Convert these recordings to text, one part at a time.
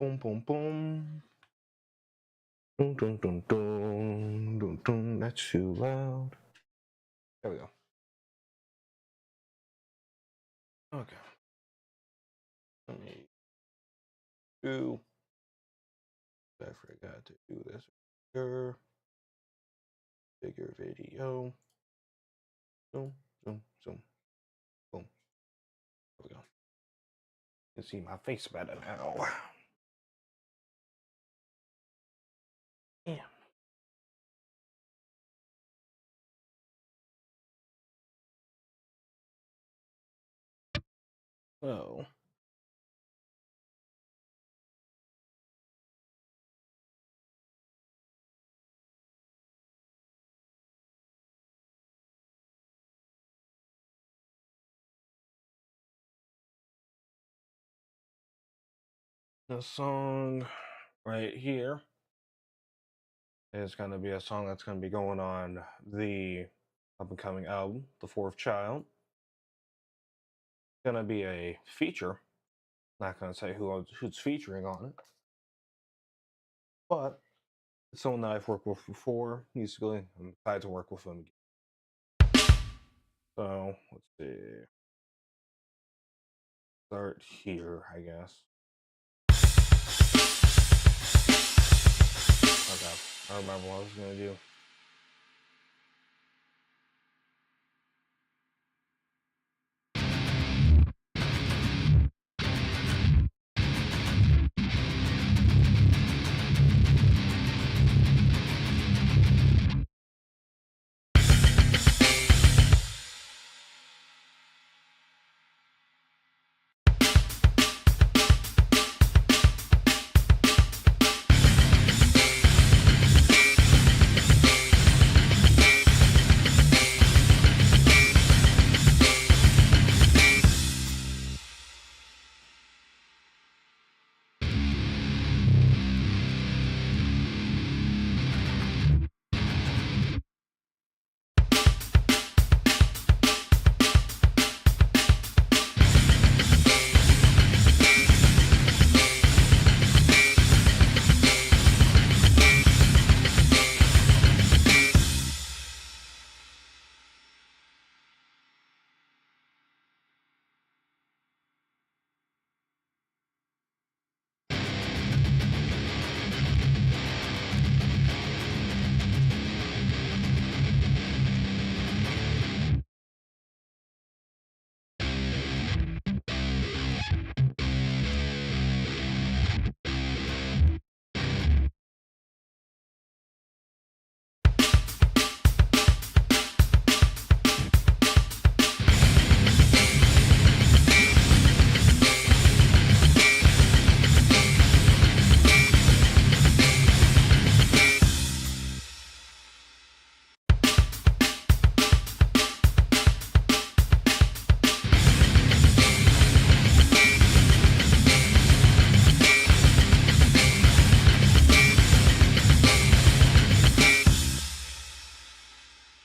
Boom, boom, boom. Dun, dun, dun, dun, dun, dun. That's too loud. There we go. Okay. Let me do. I forgot to do this. Bigger video. Zoom, zoom, zoom, boom. There we go. You can see my face better now. Yeah. So, the song right here is going to be a song that's going to be going on the up and coming album, The Fourth Child. It's going to be a feature. Not going to say who's featuring on it, but it's someone that I've worked with before musically. I'm excited to work with him again. So let's see. Start here, I guess. Okay, I remember what I was going to do.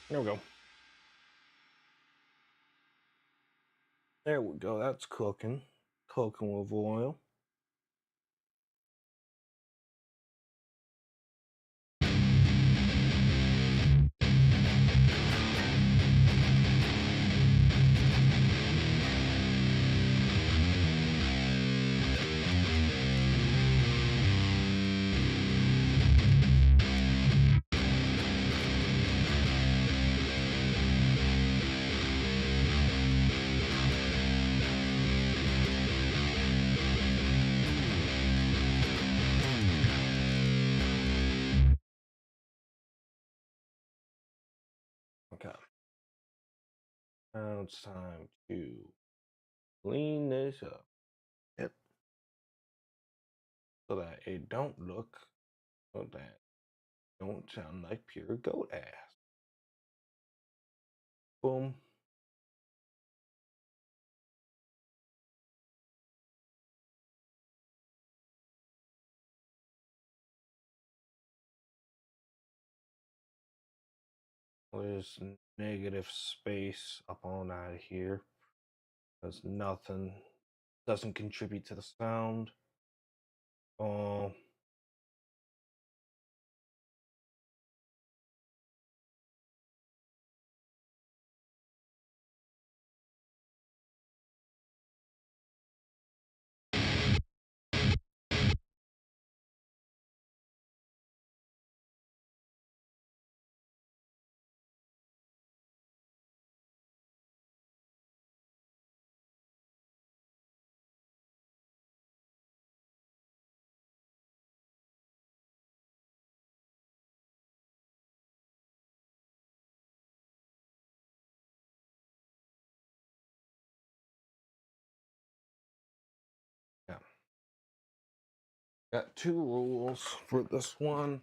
There we go. There we go. That's cooking. Cooking with oil. Okay. Now it's time to clean this up. Yep. So that it don't look, so that it don't sound like pure goat ass. Boom. There's negative space up on out of here. There's nothing. Doesn't contribute to the sound. Oh, yeah. Got two rules for this one.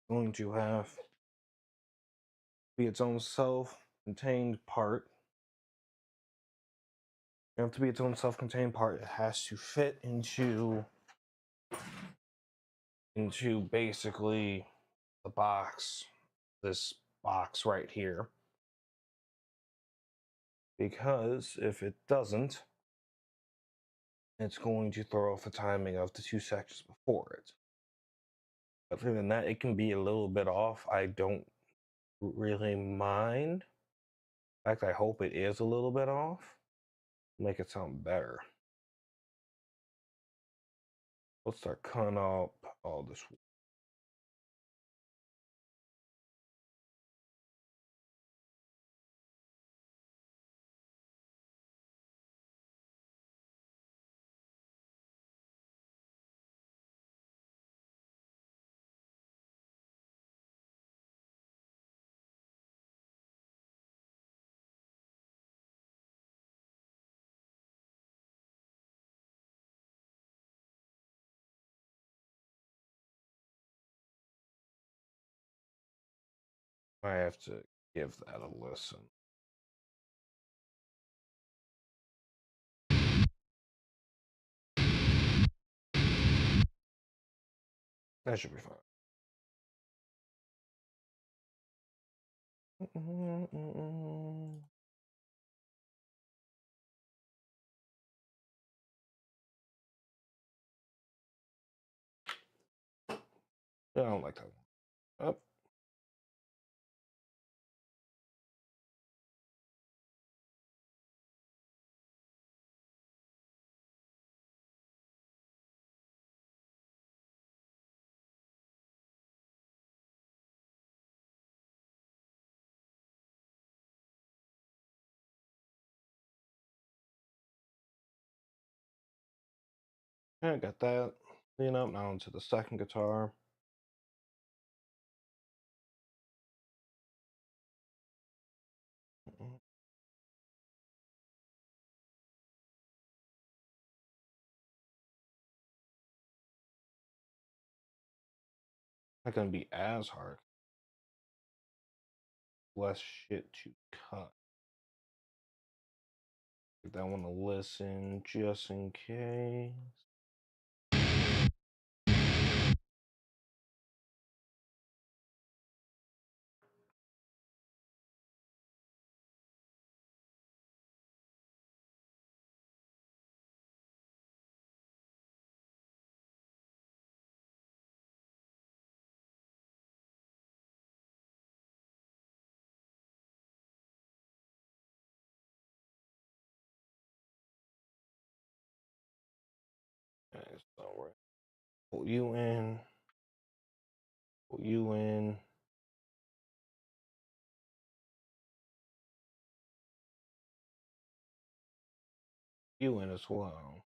Going to have be its own self-contained part. It have to be its own self-contained part. It has to fit into basically the box, this box right here. Because if it doesn't, it's going to throw off the timing of the two sections before it. Other than that, it can be a little bit off. I don't really mind. In fact, I hope it is a little bit off. Make it sound better. Let's start cutting up all this. I have to give that a listen. That should be fine. I don't like that one. Up. I got that. Clean up now into the second guitar. Not gonna be as hard. Less shit to cut. Give that one a listen just in case. Okay, so we're pull you in, pull you in. You in as well.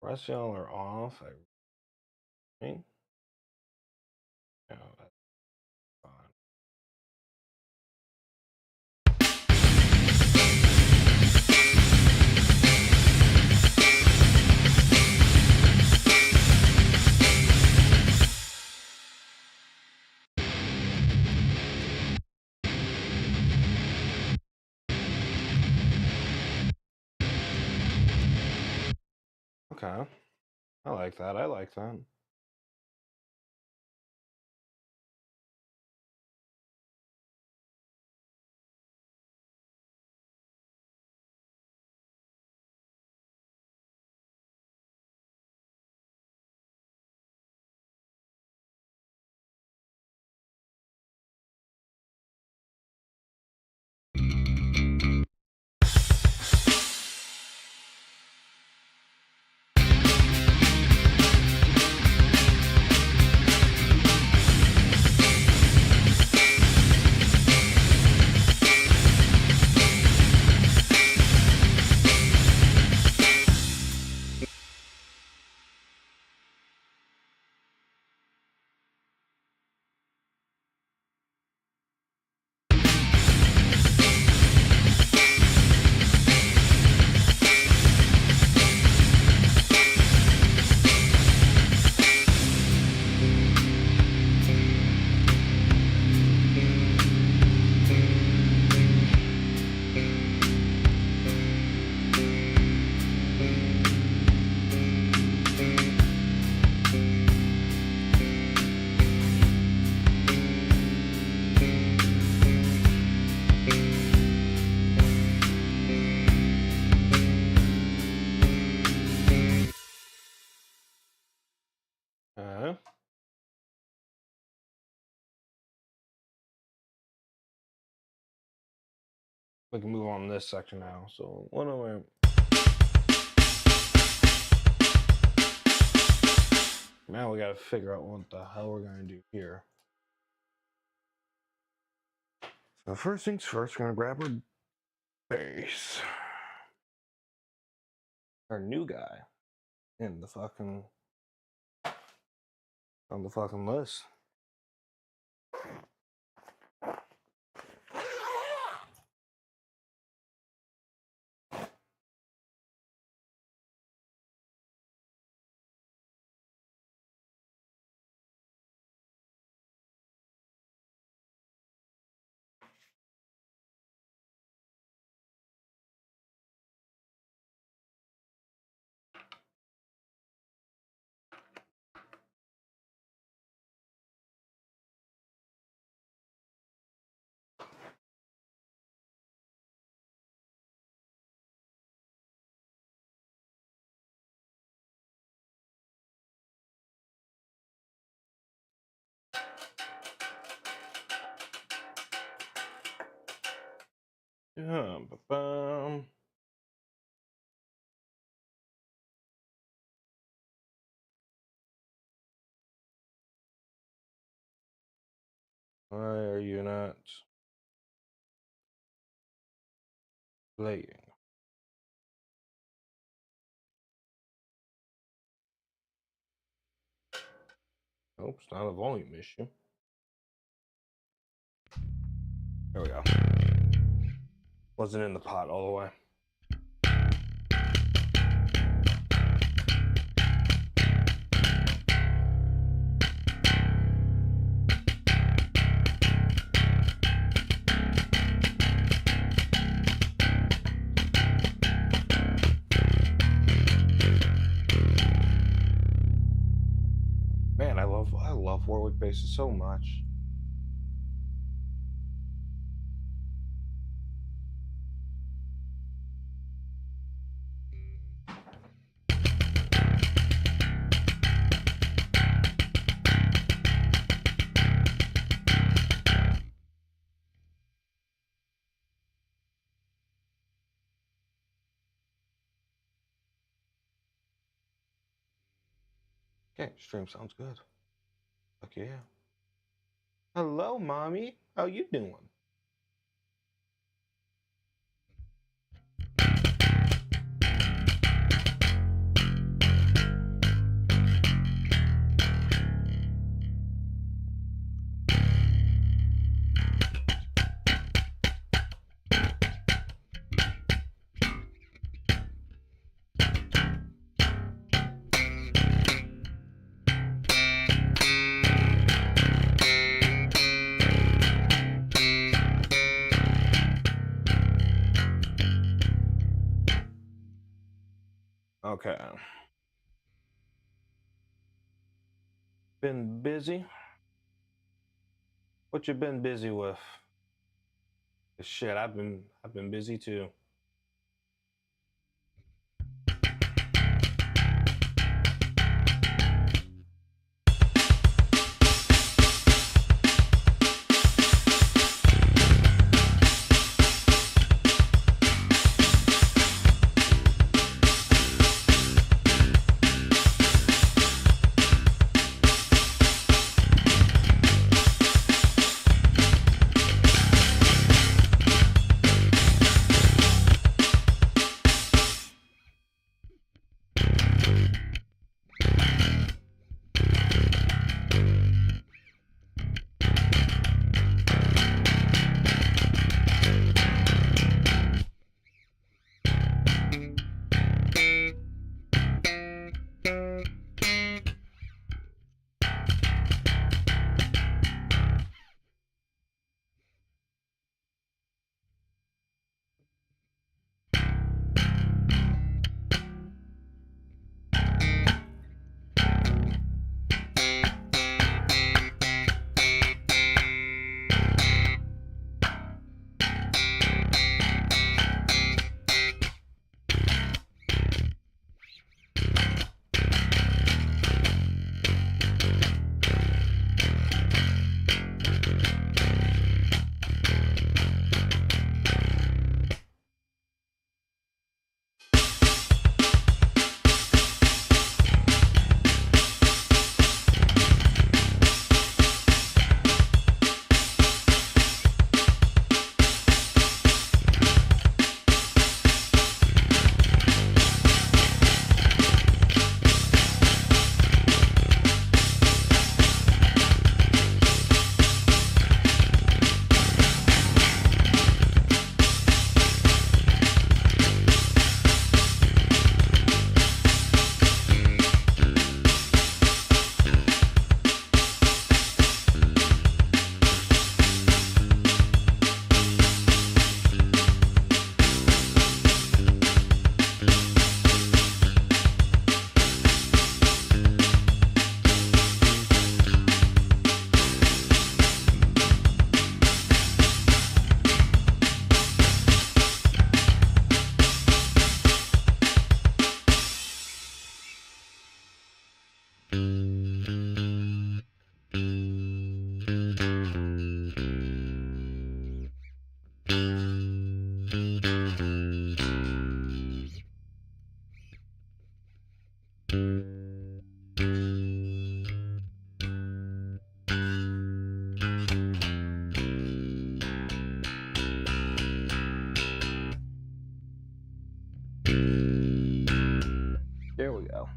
Rest y'all are off, I think. Yeah, that's fine. Okay. I like that. I like that. We can move on to this section now. So what am I? Now we gotta figure out what the hell we're gonna do here. So first things first, we're gonna grab our bass. Our new guy in the fucking on the fucking list. Yeah, ba-bum. Why are you not playing? Nope, it's not a volume issue. There we go. Wasn't in the pot all the way. Man, I love Warwick basses so much. Okay, stream sounds good. Fuck yeah. Hello, mommy. How you doing? Okay. Been busy? What you been busy with? Shit, I've been busy too. There we go.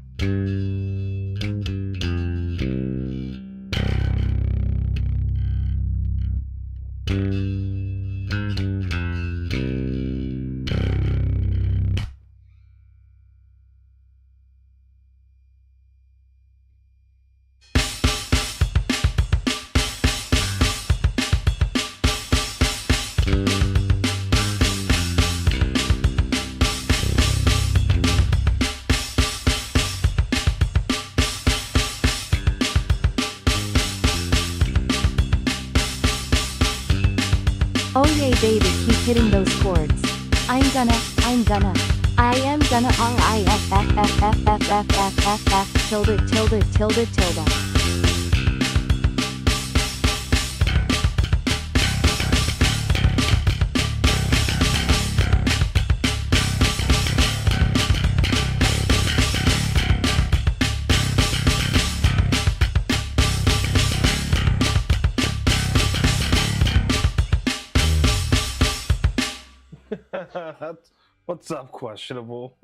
Oh yay baby, keep hitting those chords. I am gonna RIFFFFFFFFF tilde. What's up, questionable?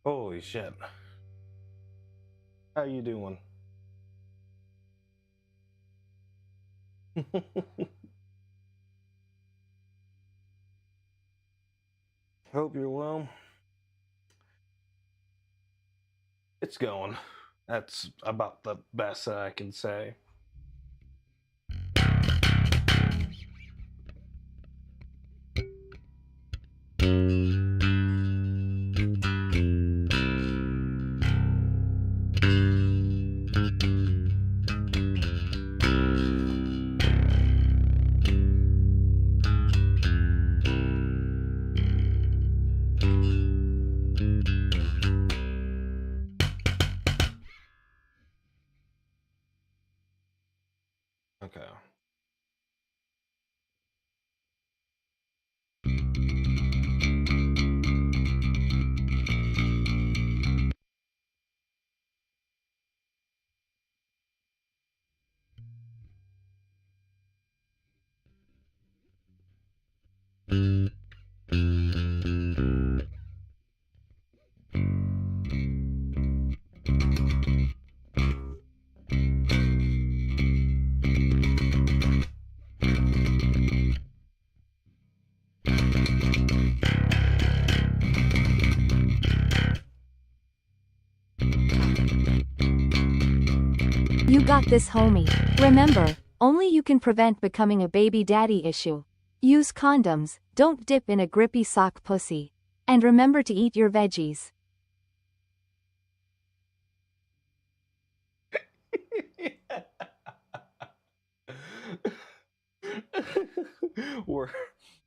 Holy shit. How you doing? Hope you're well. It's going. That's about the best that I can say. Okay. You got this, homie. Remember, only you can prevent becoming a baby daddy issue. Use condoms, don't dip in a grippy sock pussy. And remember to eat your veggies.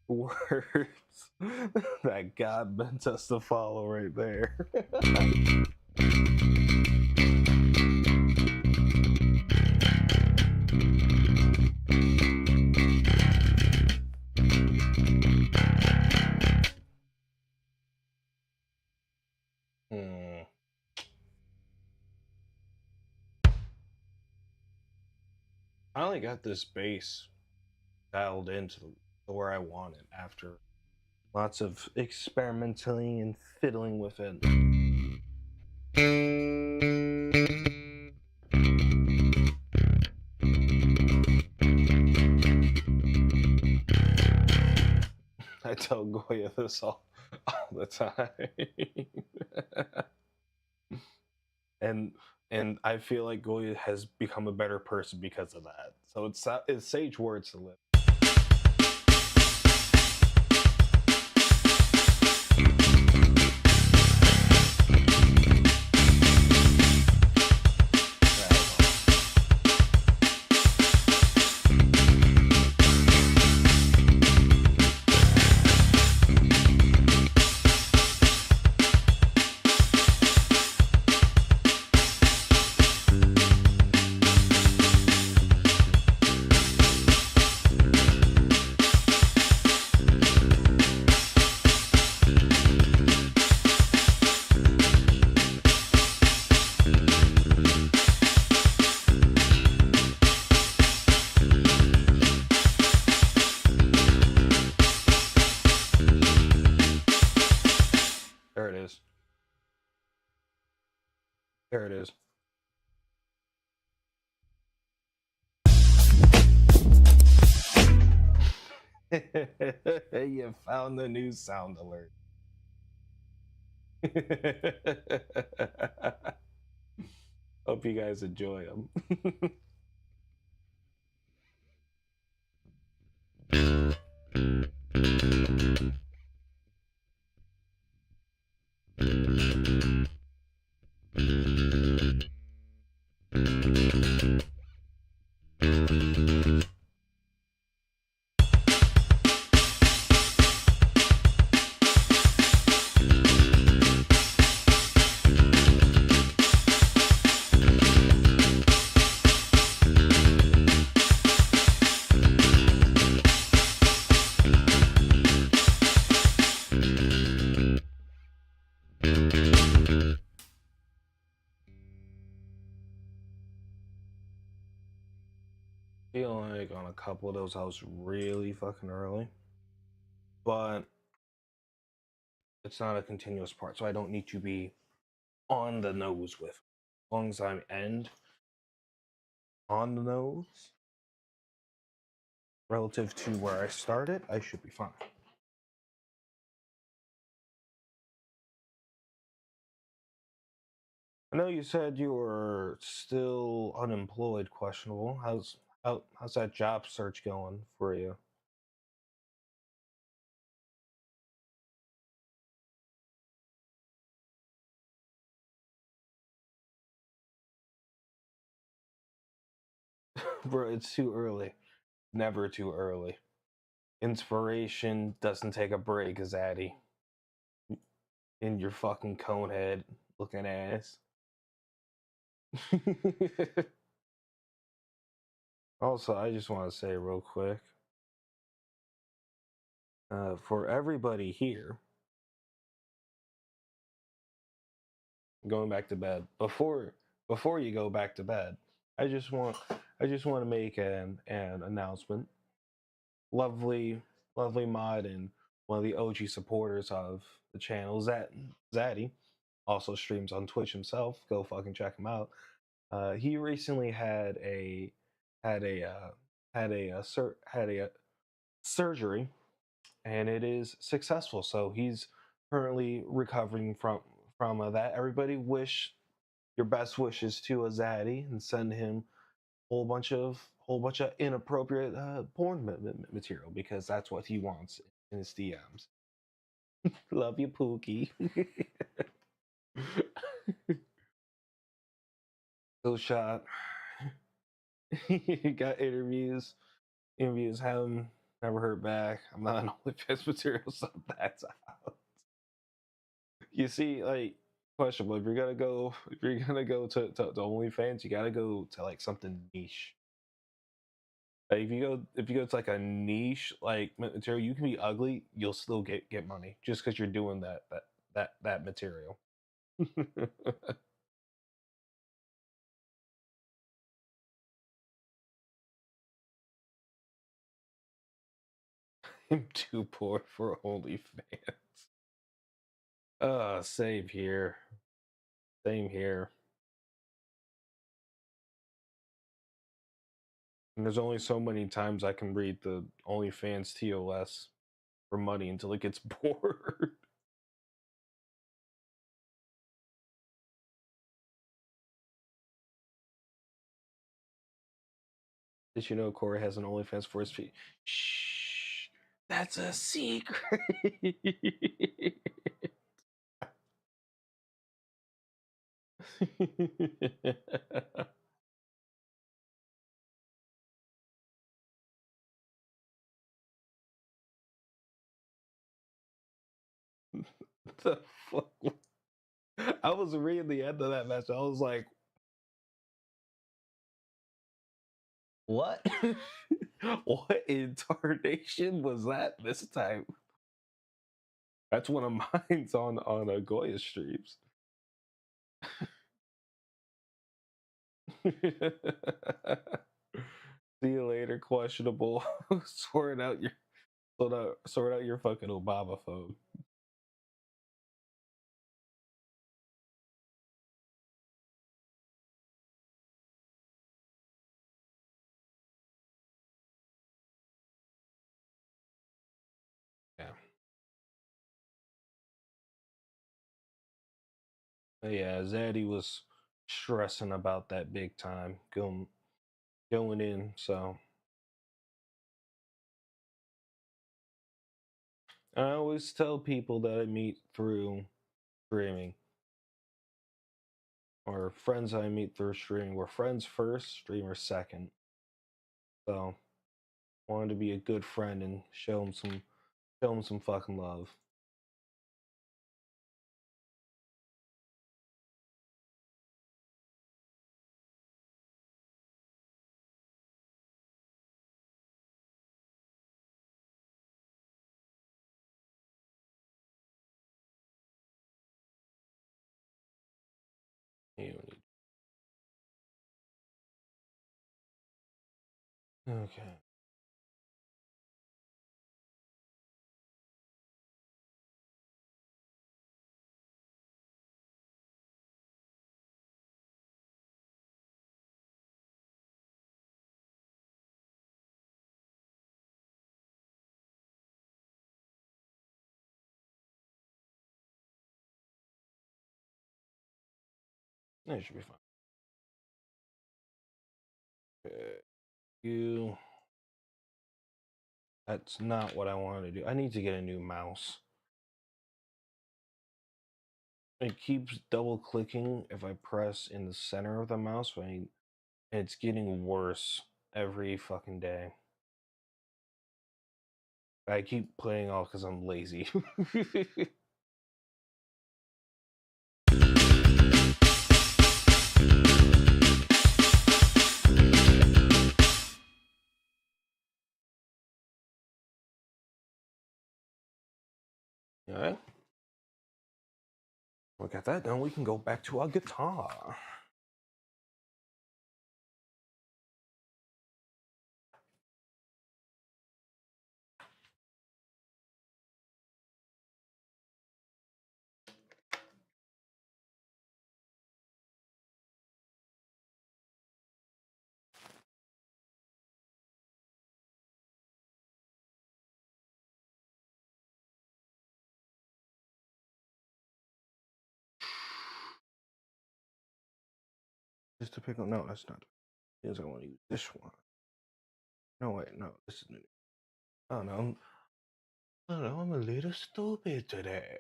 Words that God meant us to follow right there. I only got this bass dialed into where I want it after lots of experimenting and fiddling with it. I tell Goya this all the time. and I feel like Goya has become a better person because of that. So it's sage words to live. Here it is. You found the new sound alert. Hope you guys enjoy them. Feel like on a couple of those I was really fucking early, but it's not a continuous part, so I don't need to be on the nose with. As long as I end on the nose relative to where I started, I should be fine. I know you said you were still unemployed, questionable. How's that job search going for you? Bro, it's too early. Never too early. Inspiration doesn't take a break, Zaddy. In your fucking conehead looking ass. Also, I just want to say real quick, for everybody here, going back to bed before you go back to bed, I just want to make an announcement. Lovely, lovely mod and one of the OG supporters of the channel, Zaddy, also streams on Twitch himself. Go fucking check him out. He recently had a had a surgery, and it is successful. So he's currently recovering from that. Everybody wish your best wishes to Zaddy and send him whole bunch of inappropriate porn material because that's what he wants in his DMs. Love you, Pookie. So shot. He got interviews haven't never heard back. I'm not on OnlyFans material, so that's out. You see, like, questionable. If you're gonna go to OnlyFans, you gotta go to like something niche. Like if you go to like a niche like material, you can be ugly, you'll still get money just because you're doing that material. I'm too poor for OnlyFans. Same here. Same here. And there's only so many times I can read the OnlyFans TOS for money until it gets bored. Did you know Corey has an OnlyFans for his feet? Shh, that's a secret. The fuck? I was reading the end of that message. I was like, what? What incarnation was that this time? That's one of mine's on Goya streams. See you later, questionable. Sort out your fucking Obama phone. But yeah, Zaddy was stressing about that big time going in. So I always tell people that I meet through streaming or friends I meet through streaming. We're friends first, streamers second. So wanted to be a good friend and show them some fucking love. You need okay. It should be fine. Okay. You That's not what I wanted to do. I need to get a new mouse. It keeps double clicking if I press in the center of the mouse, and it's getting worse every fucking day. I keep playing off because I'm lazy. Alright. We got that done. We can go back to our guitar. Just to pick up. No, that's not. Yes, I want to use this one. No, wait, no, this is new. Oh no, oh no, I'm a little stupid today.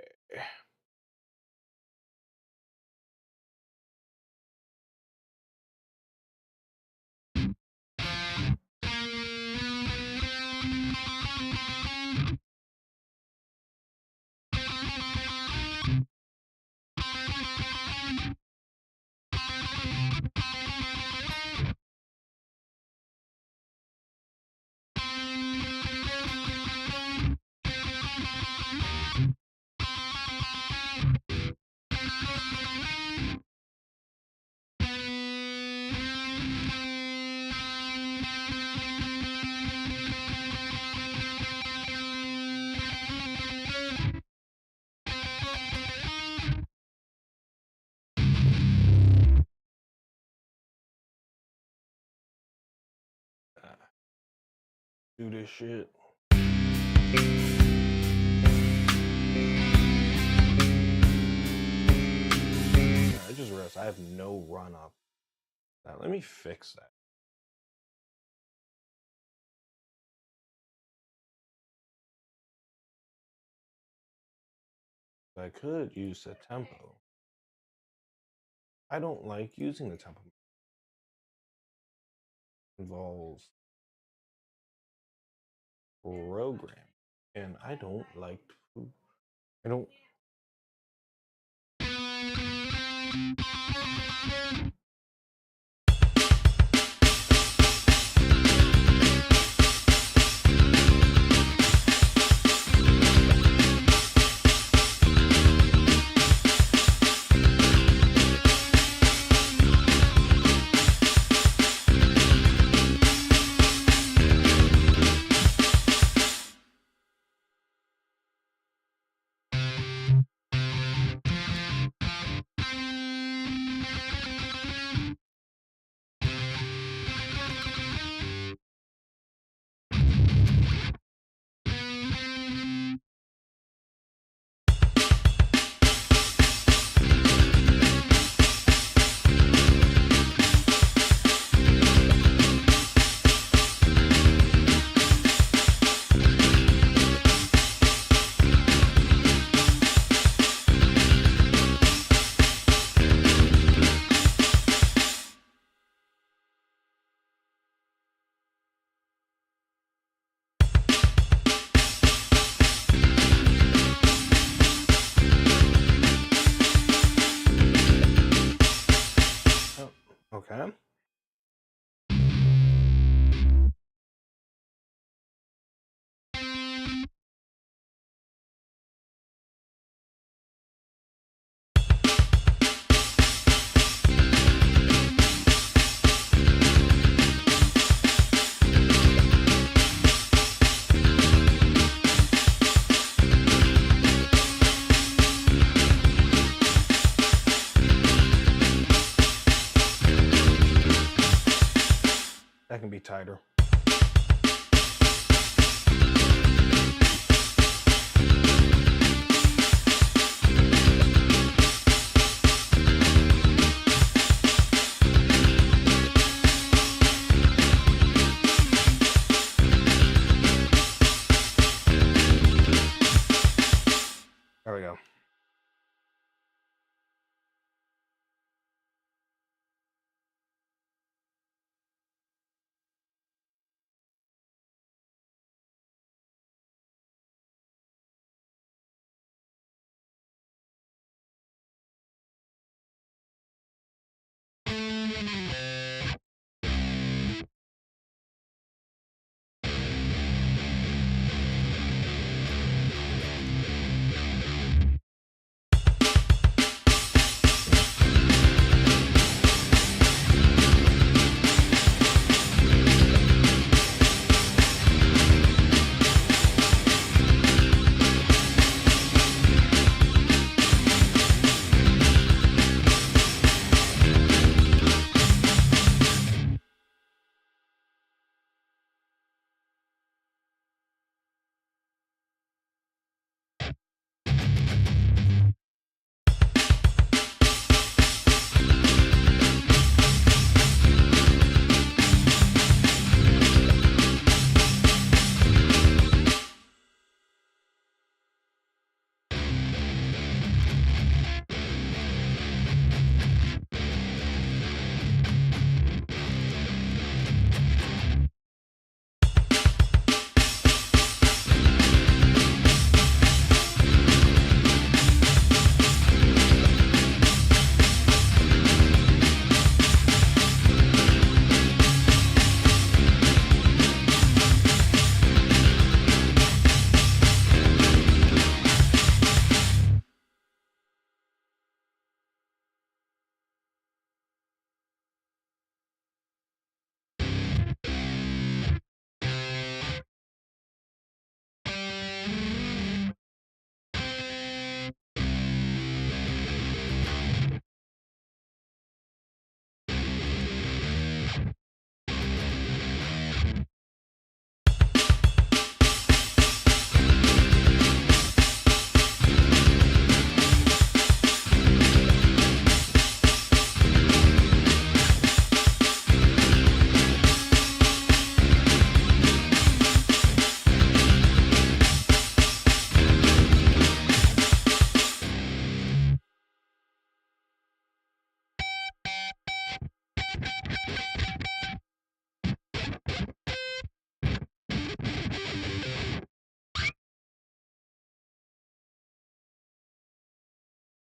Do this shit. I just realized I have no run up. Now, let me fix that. I could use the tempo. I don't like using the tempo. It involves program, and I don't like. I don't. tighter. There we go.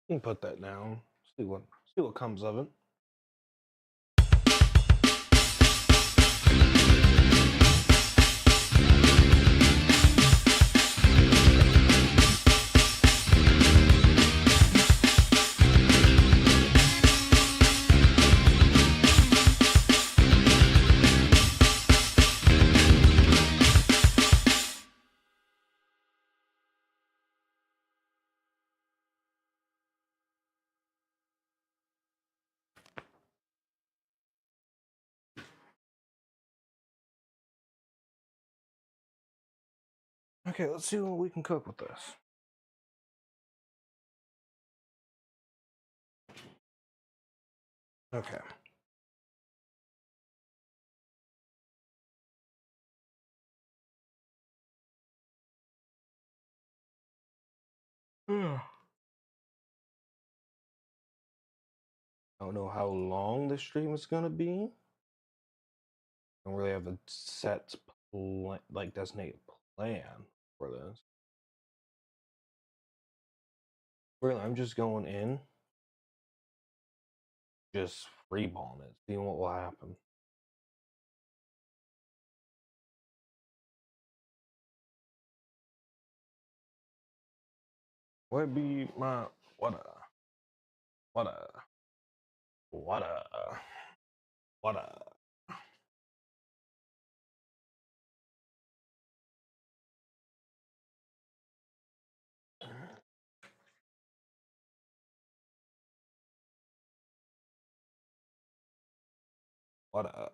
You can put that down. See what comes of it. Okay, let's see what we can cook with this. Okay. I don't know how long the stream is gonna be. I don't really have a set like designated plan for this. Really, I'm just going in, just freeballing it, seeing what will happen. What be my what a what a what a what a what a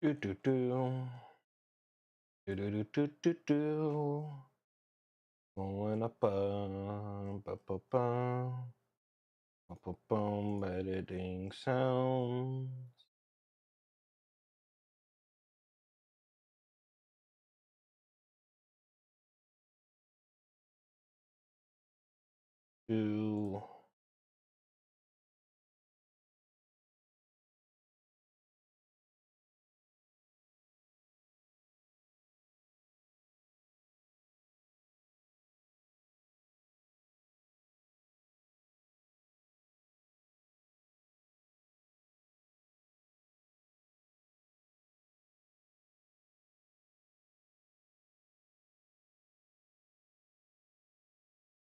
Do do do. Do do do do do do. Going up, ba ba ba. Ba ba boom, editing sounds. Do.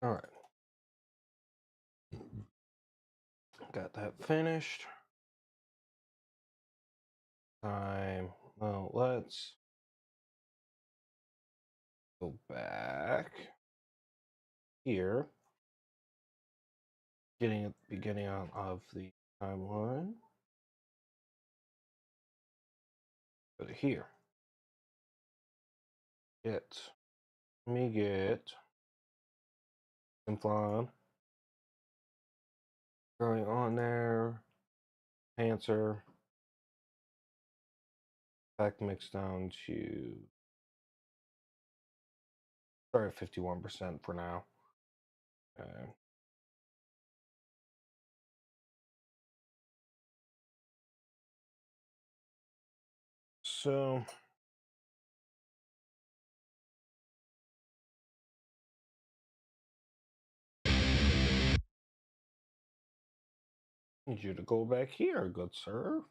All right. Got that finished. Time. Well, let's go back here. Getting at the beginning of the timeline. Go to here. Let me get Simplon going on there. Answer. Back mix down to start at 51% for now. Okay. So need you to go back here, good sir.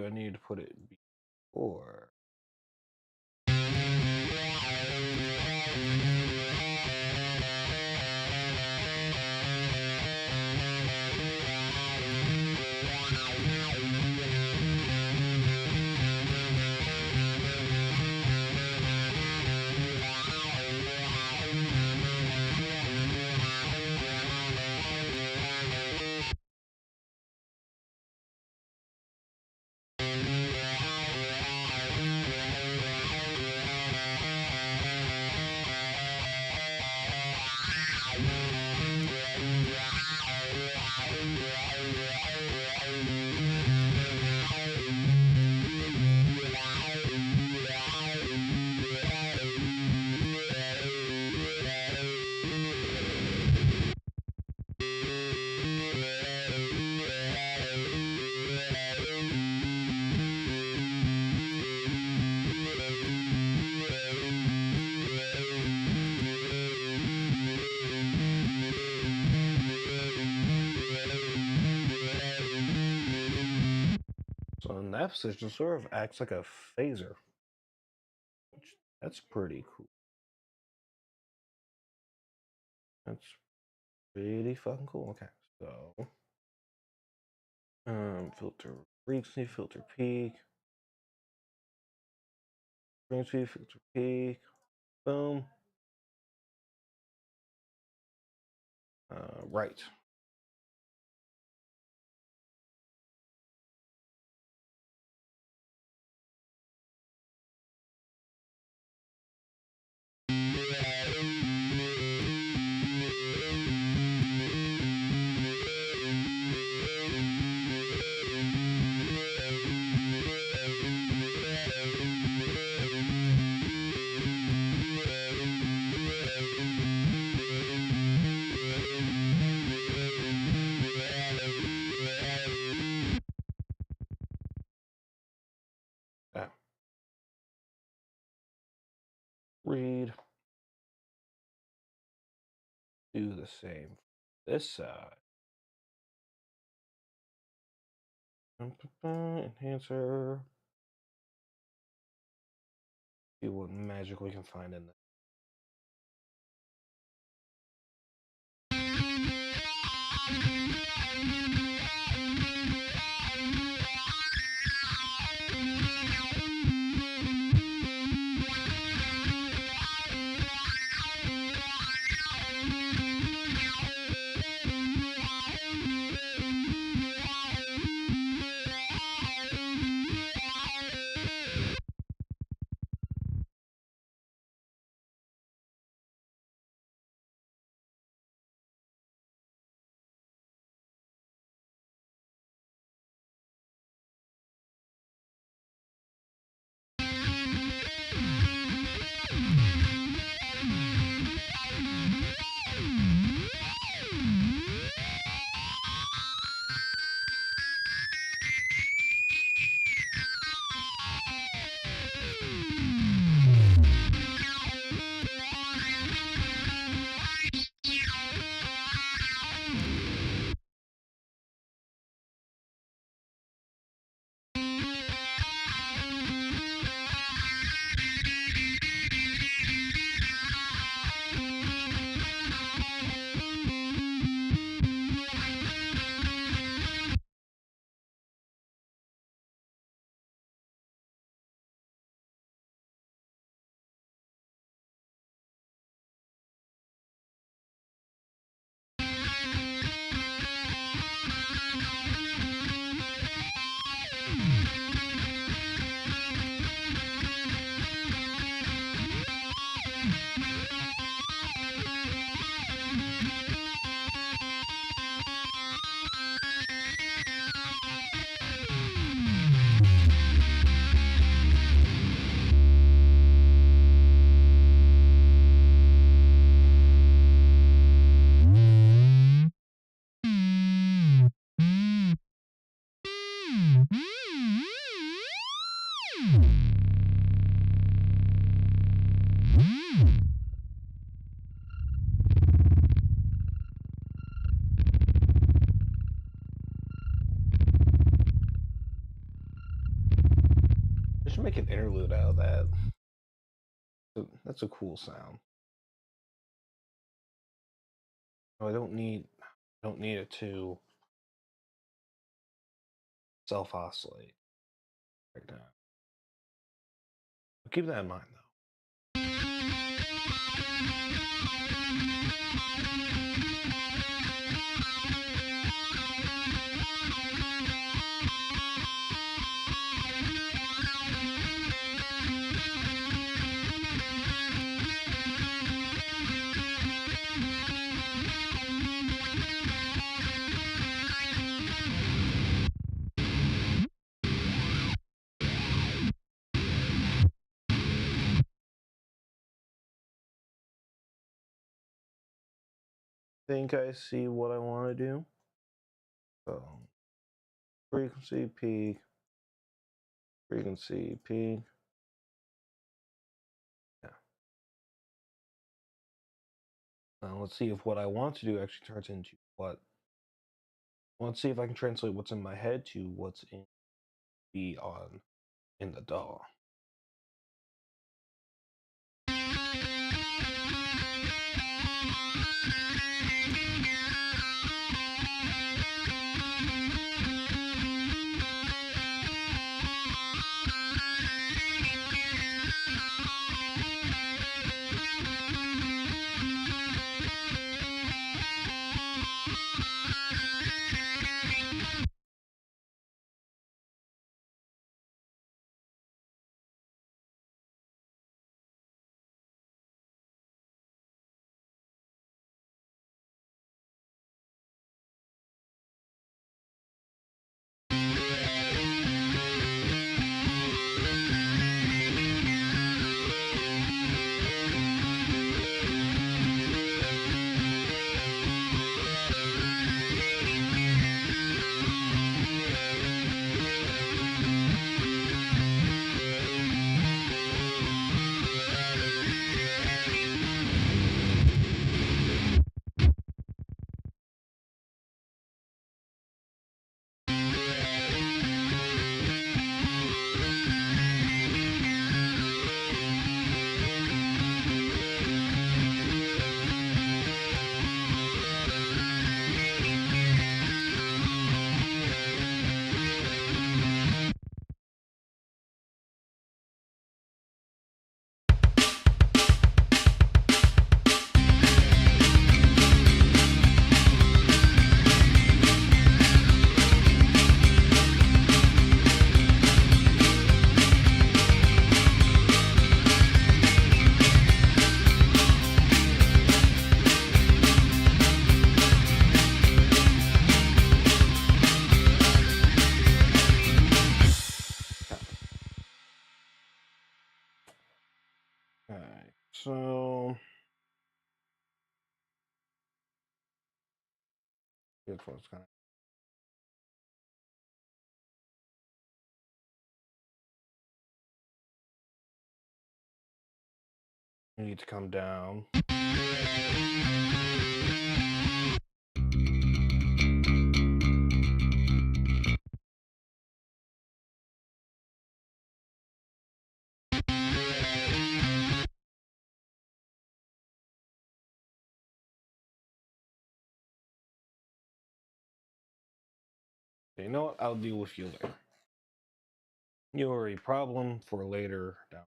I need to put it before. So in that position, sort of acts like a phaser. That's pretty cool. That's pretty fucking cool. Okay, so filter frequency, filter peak, frequency, filter peak, boom. Right. Yeah. read. Do the same this side. Enhancer. See what magic we can find in there. I should make an interlude out of that. That's a cool sound. Oh, I don't need it to self oscillate right now. But keep that in mind though. Think I see what I want to do. So frequency peak, frequency peak. Yeah. Now let's see if what I want to do actually turns into what. Let's see if I can translate what's in my head to what's in the DAW. So here's what's gonna. You need to come down. You know what? I'll deal with you later. You're a problem for later down.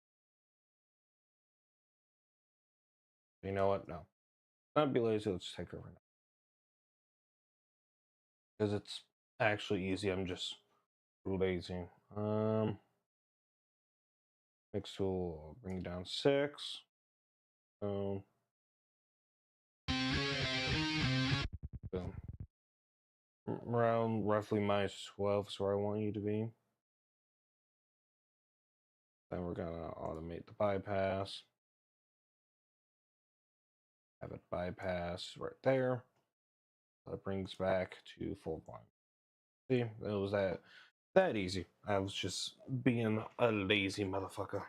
You know what? No. Not be lazy, let's take over now. Because it's actually easy, I'm just lazy. Mix tool, I'll bring it down 6. Boom. Boom. Around roughly -12 is where I want you to be. Then we're gonna automate the bypass. Have it bypass right there. That brings back to full volume. See, it was that easy. I was just being a lazy motherfucker.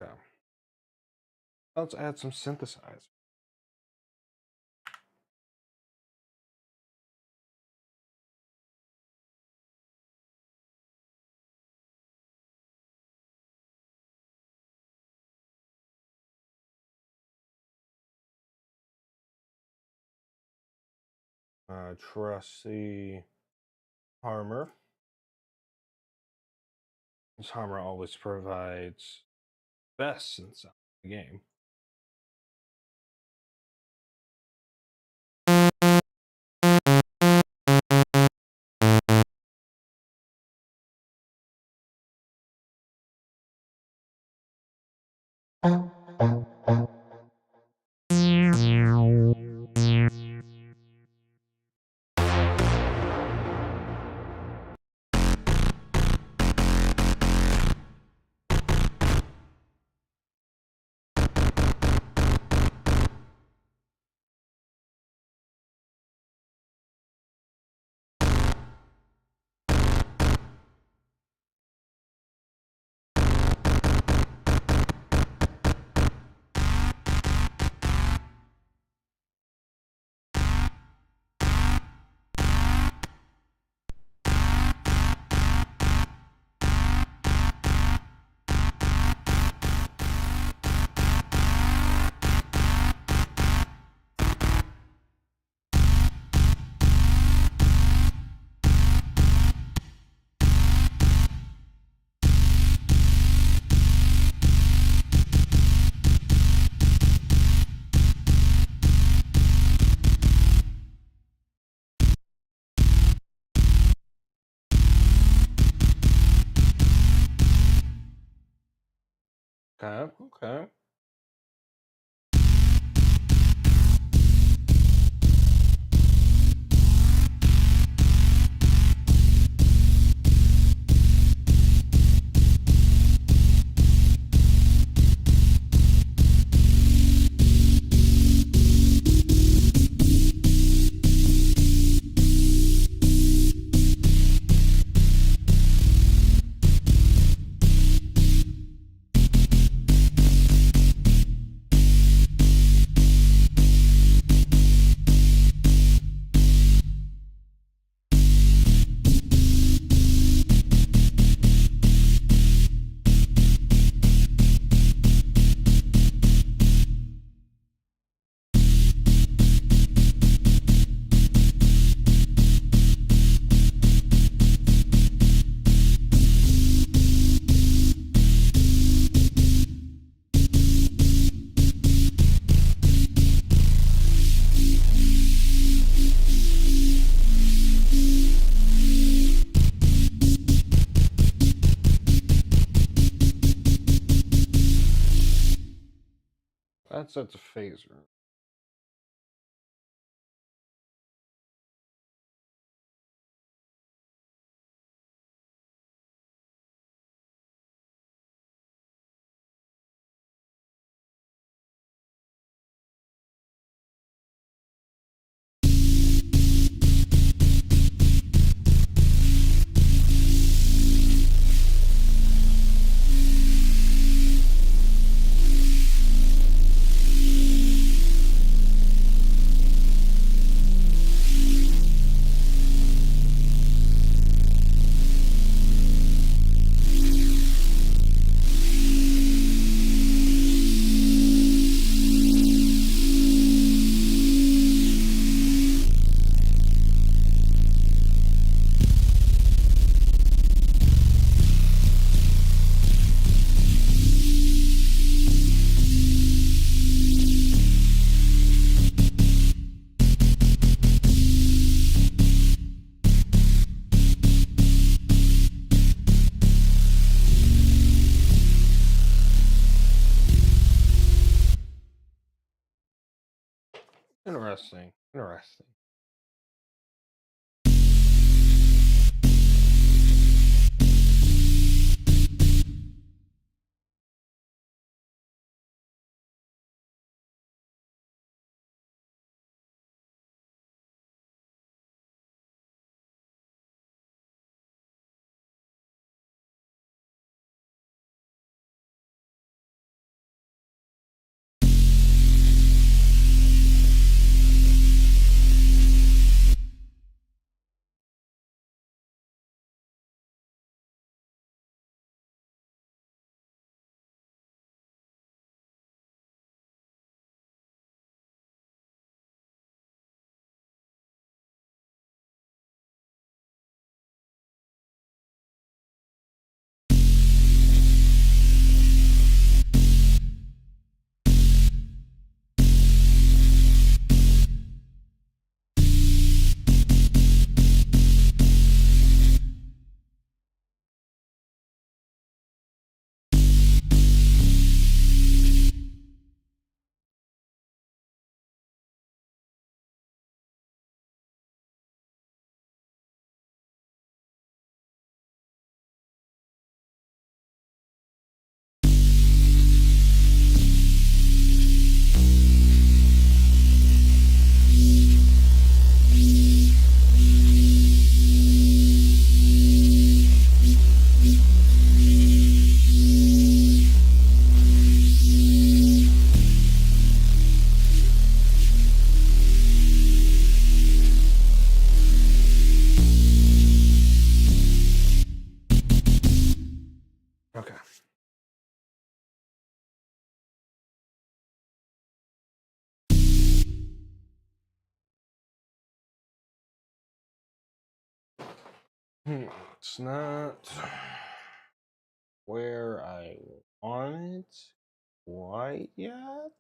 Okay. Let's add some synthesizer. Trusty Harmer. This Harmer always provides best in the game. Okay, okay. That's a phaser. Interesting. Interesting. Okay. It's not where I want it quite yet.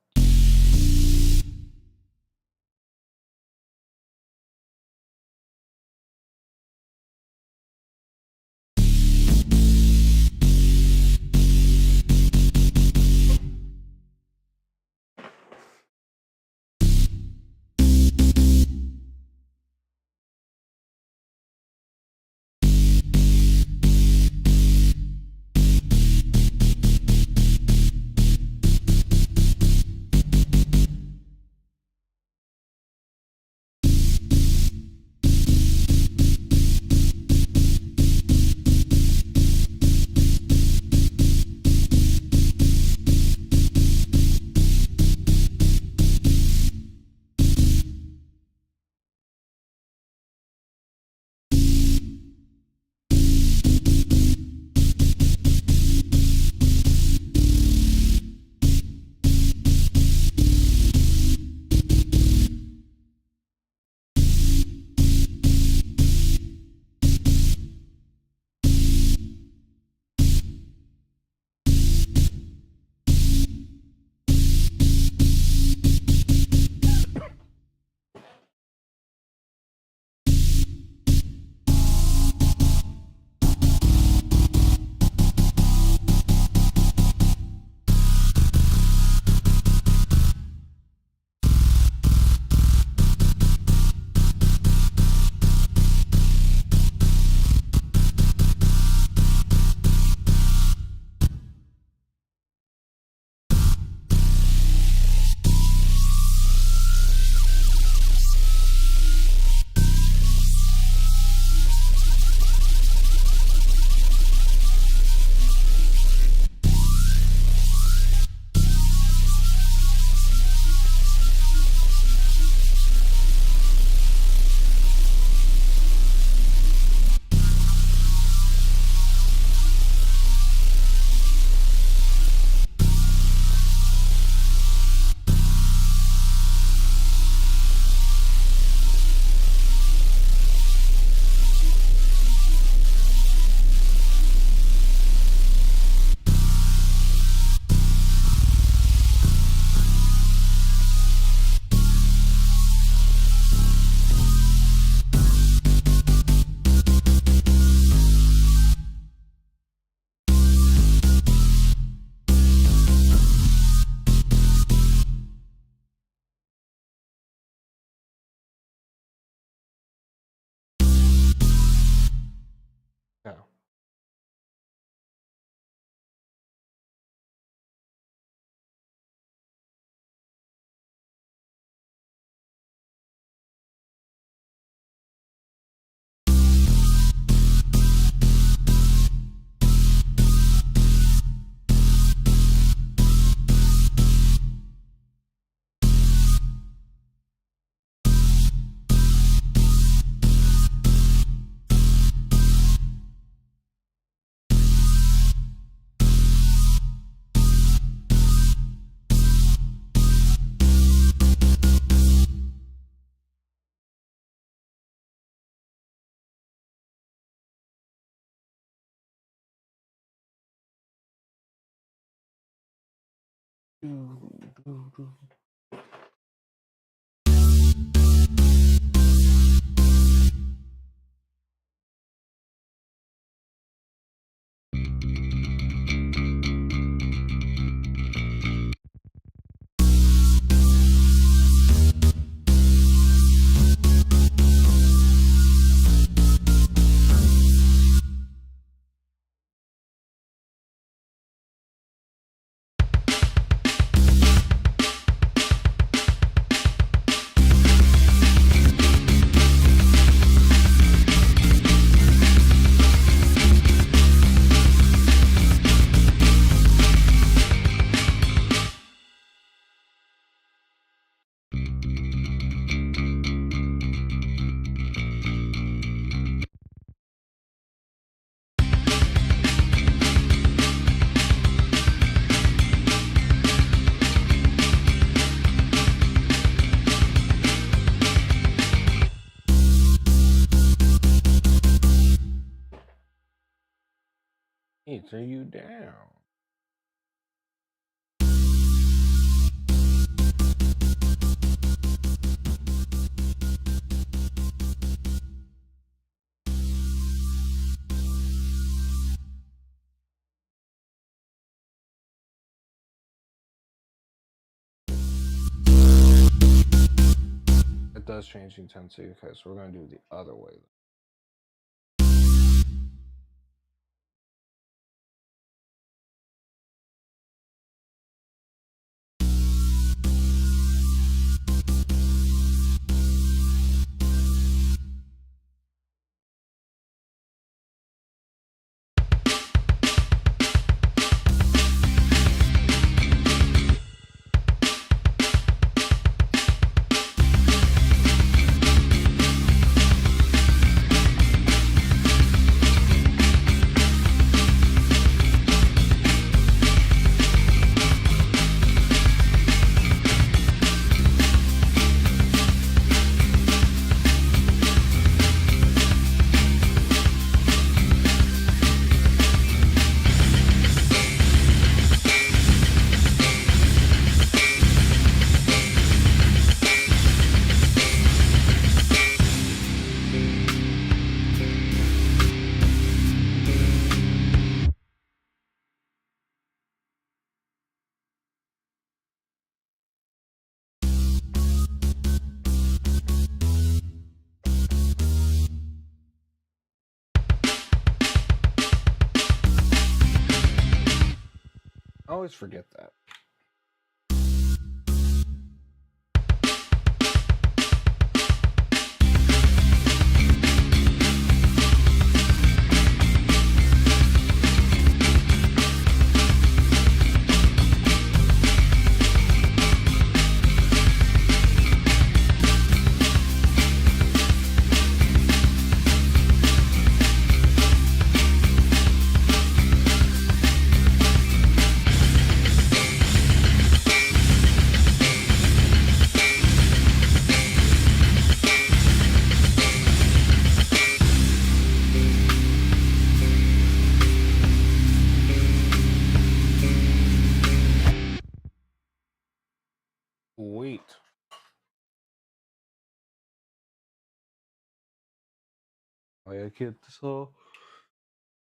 Are you down? It does change the intensity. Okay, so we're going to do it the other way. I always forget that. Wait. I gotta get this all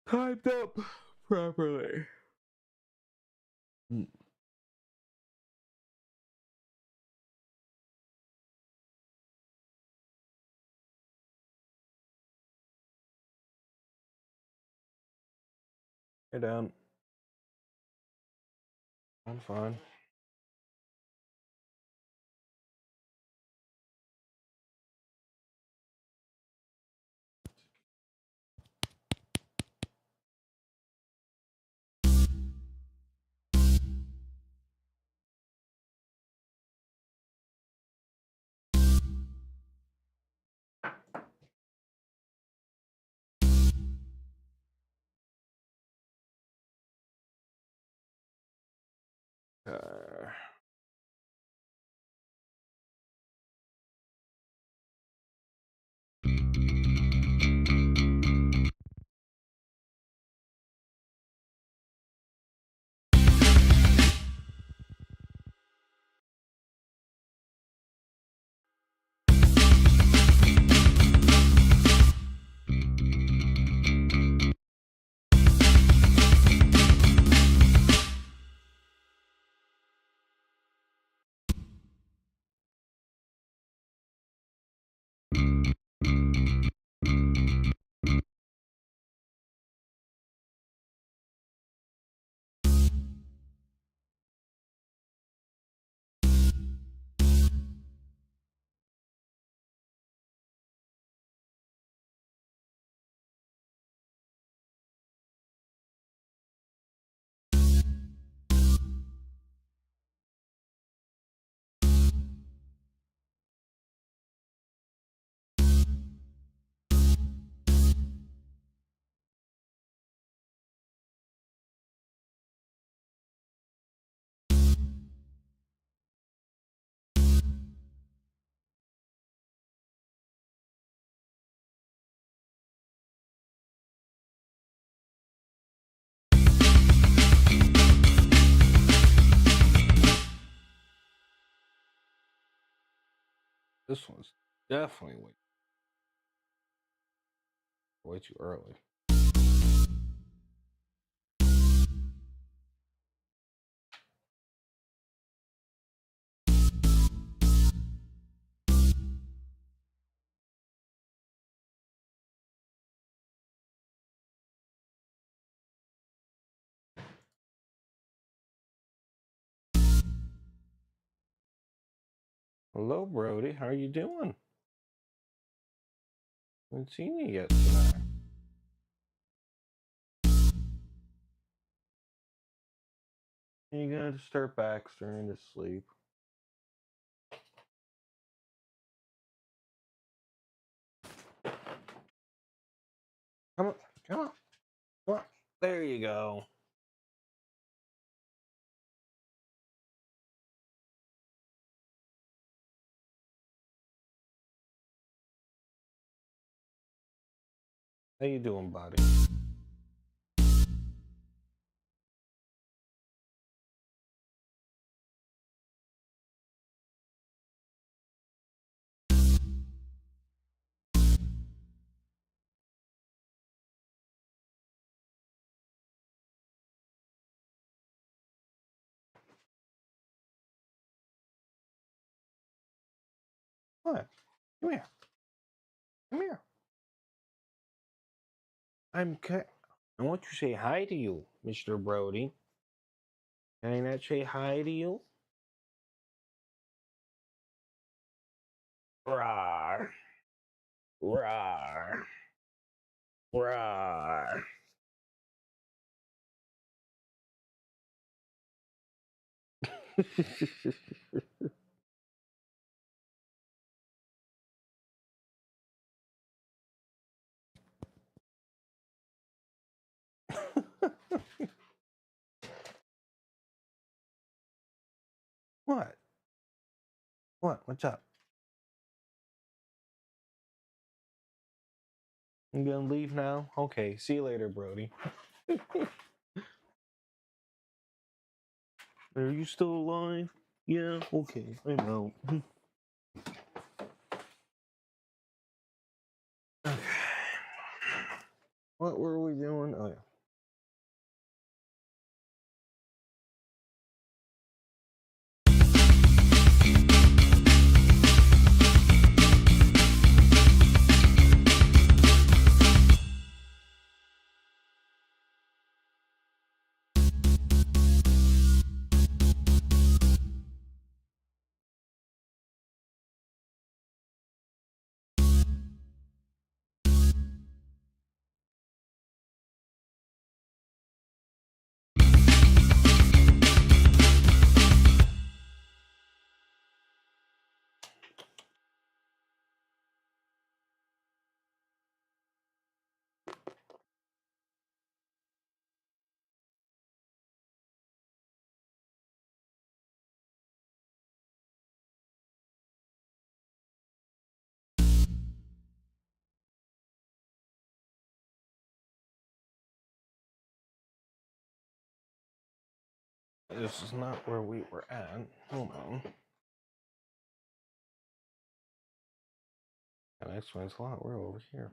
typed up properly. Hey, Dan. I'm fine. Uh, This one's definitely way too early. Hello, Brody. How are you doing? Haven't seen you yet today. You gotta disturb Baxter into sleep. Come on, come on, come on. There you go. How you doing, buddy? What? Come here. Come here. I want to say hi to you, Mr. Brody. Can I not say hi to you? Rawr. Rawr. Rawr. What? What? What's up? You gonna leave now? Okay, see you later, Brody. Are you still alive? Yeah, okay, I'm out. Okay. What were we doing? Oh, yeah. This is not where we were at. Hold on. That explains a lot. We're over here.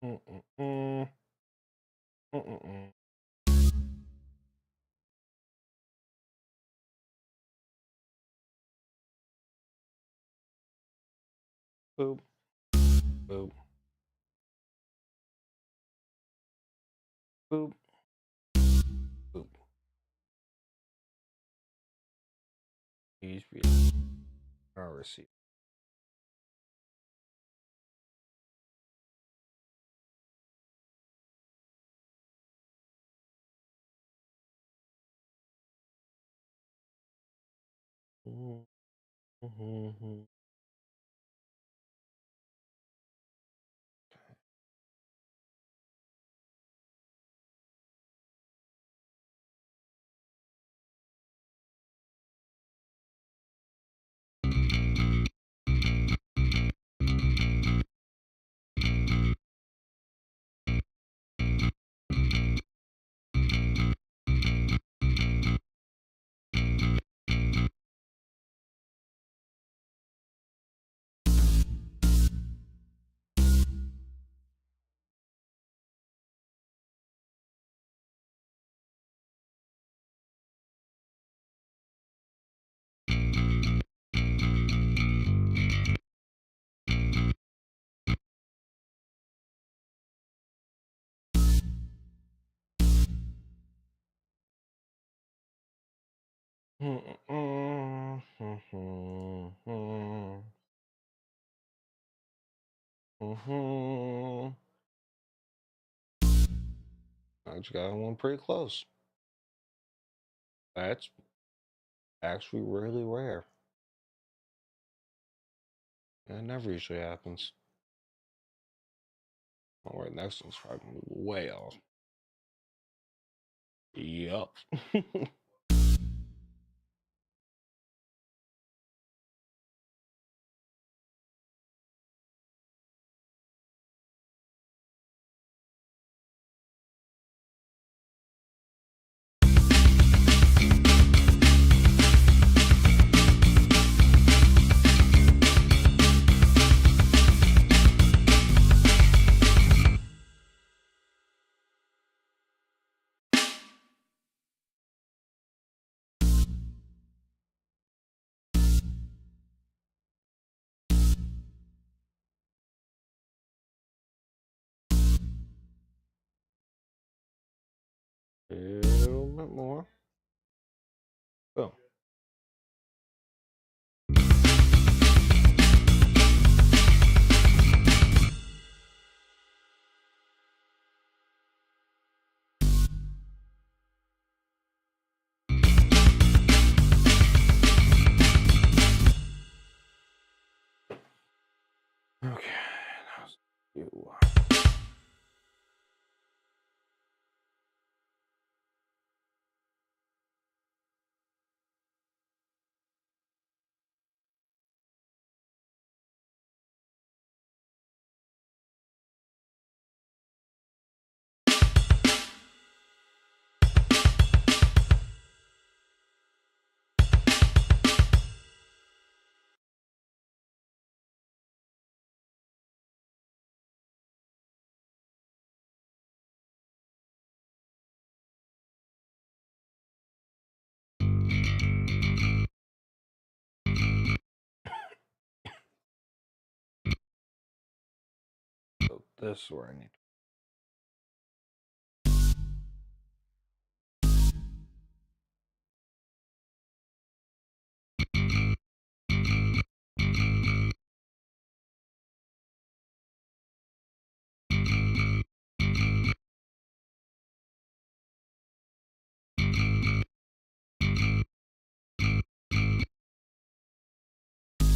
Mm-mm-mm. Mm-mm-mm. Boop. Boop. Boop. Boop. Please be our receipt. I just got one pretty close. That's actually really rare. It never usually happens. All right, next one's probably way off. Yup. A little bit more. Boom. Okay, how's you? So this is where I need.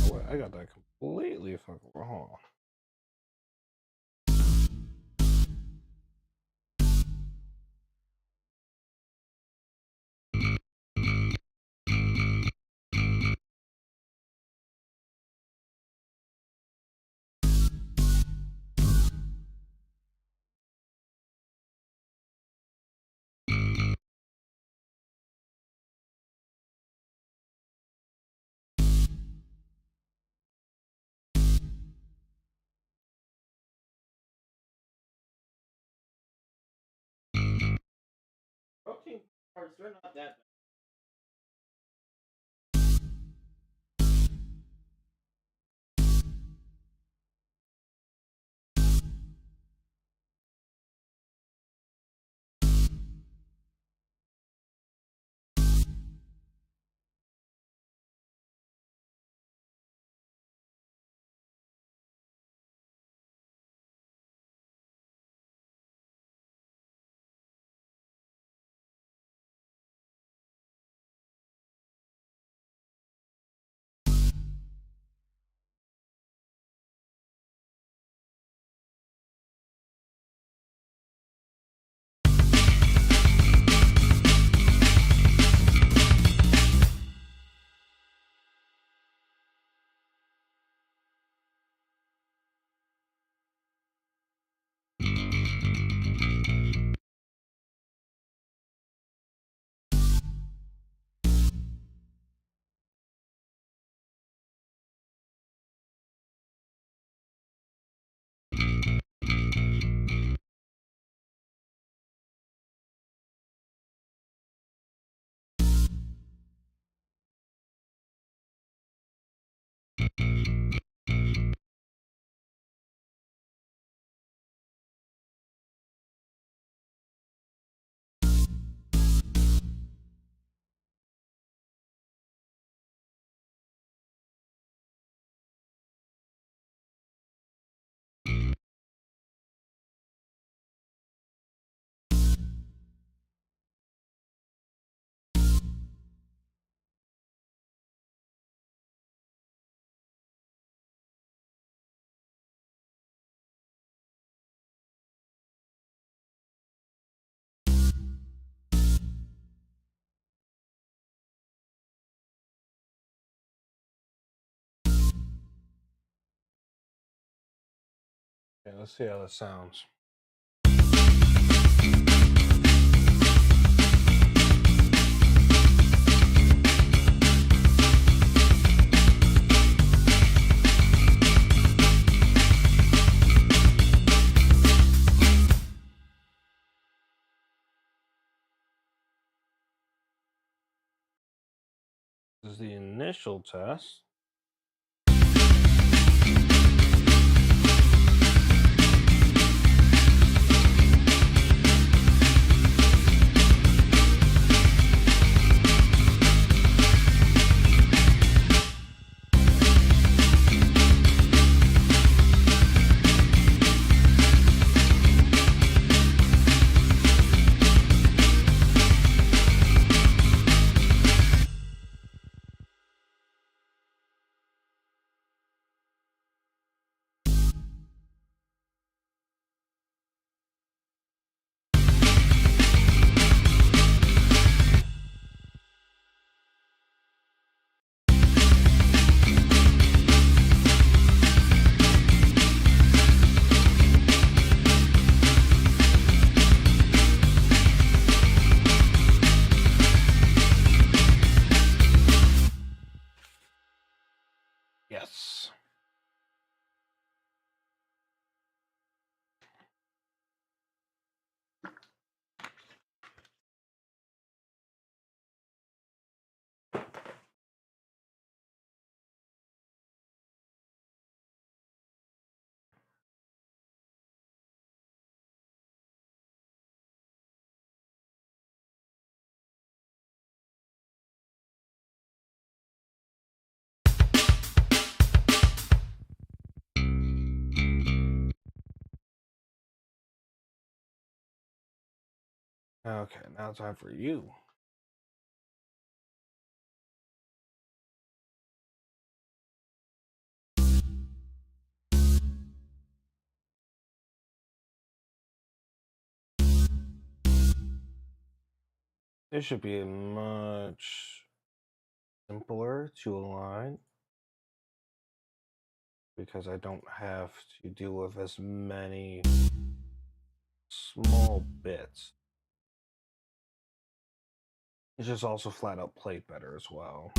Oh, wait, I got that completely fucking wrong. Protein parts, they're not that Okay, let's see how this sounds. This is the initial test. Yes. Okay, now it's time for you. It should be much simpler to align because I don't have to deal with as many small bits. It's just also flat out played better as well.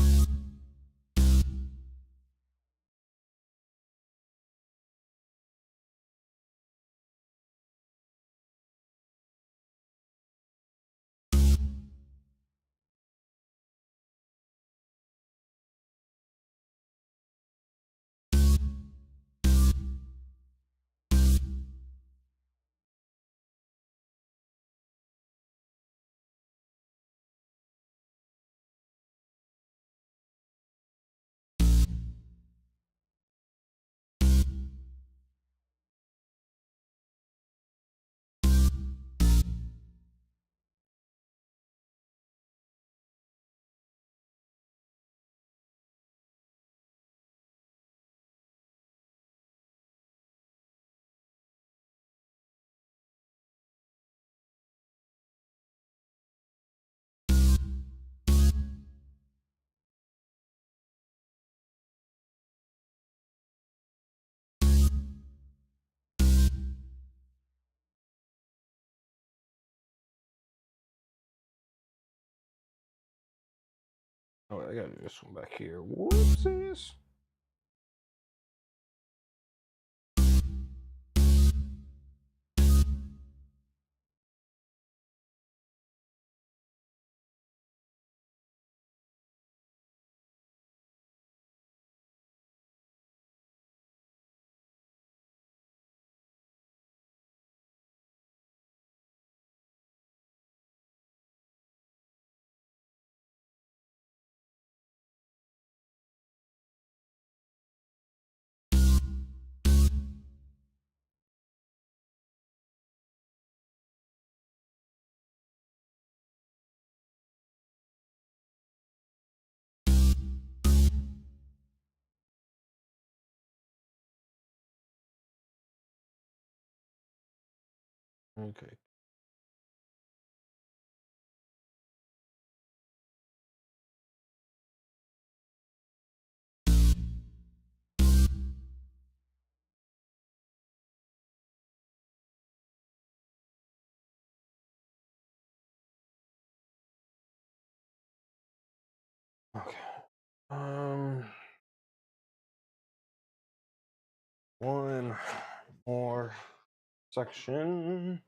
Oh, I gotta do this one back here. Whoopsies. Okay. Okay. Um, one more section.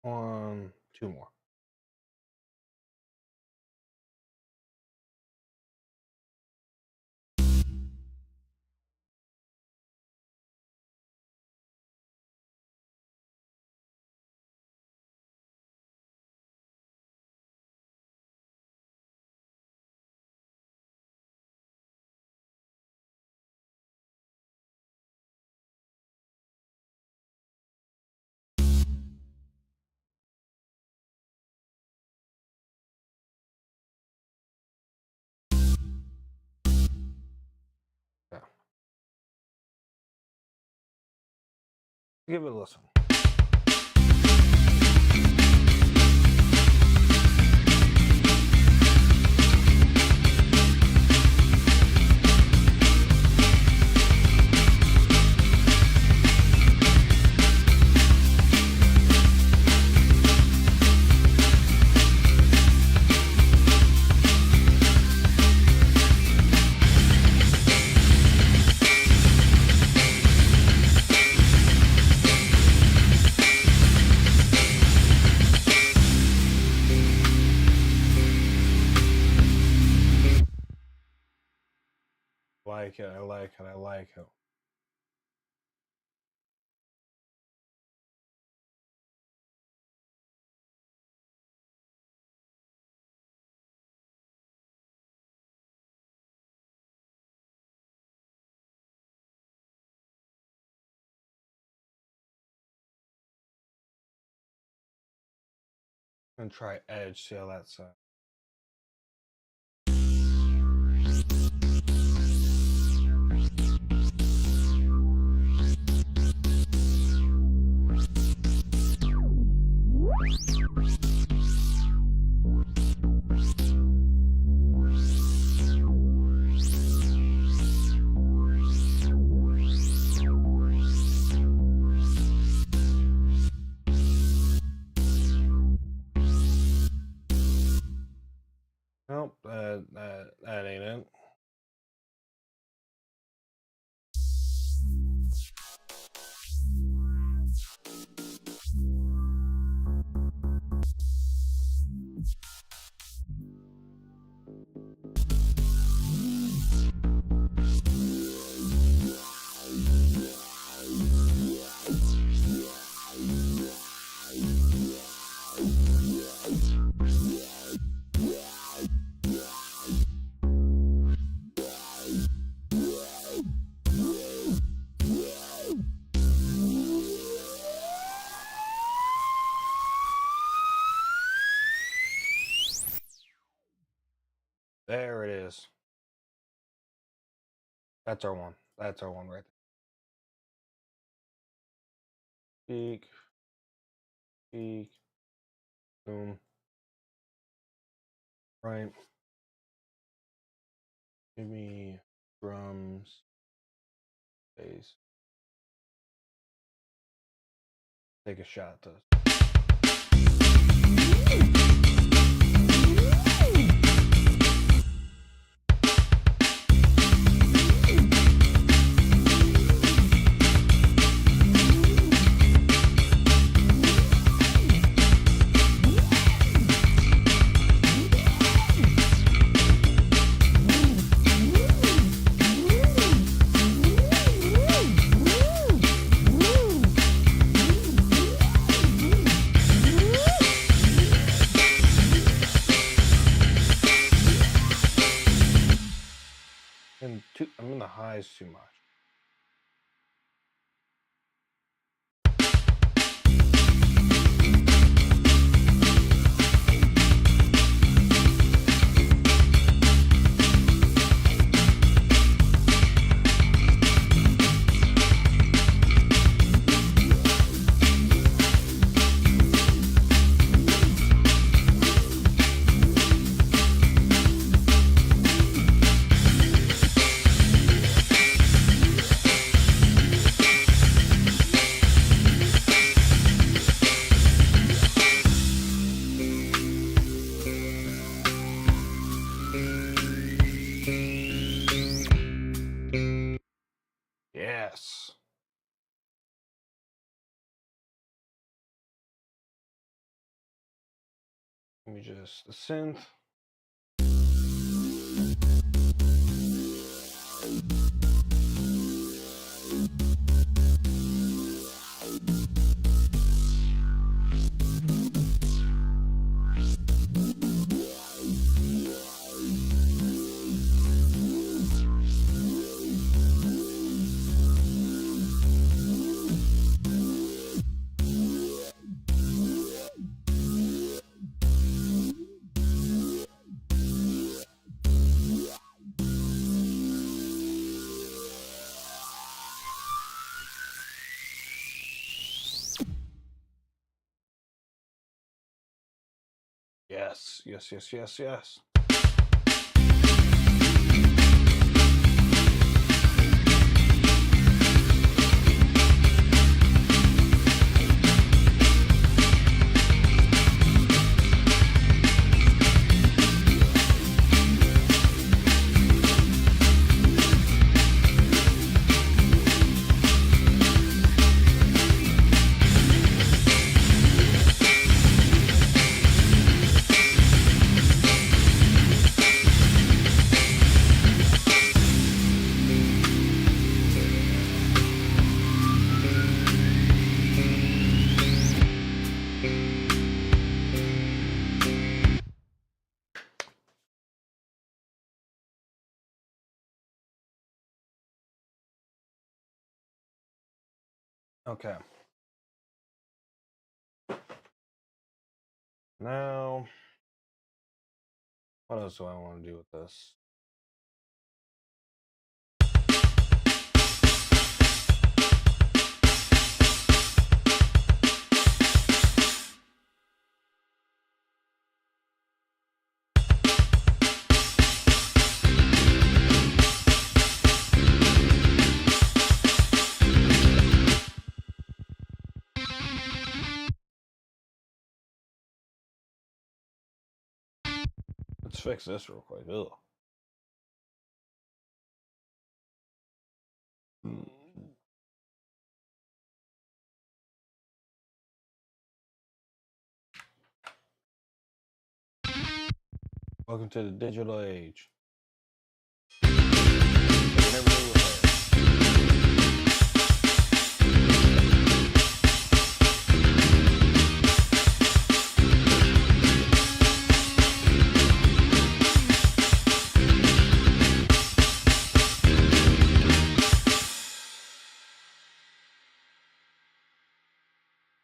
One, two more. Yeah. Give it a listen. Like it, I like it, I like it. I'm gonna try Edge, see how that sounds. Nope, that ain't it. That's our one. That's our one right there. Peak, peak, boom, right. Give me drums, bass. Take a shot at this. I'm in the highs too much. Yes. Let me just the synth. Yes, yes, yes, yes, yes. Okay. Now, what else do I want to do with this? Let's fix this real quick. Ugh. Welcome to the digital age. We never knew what that.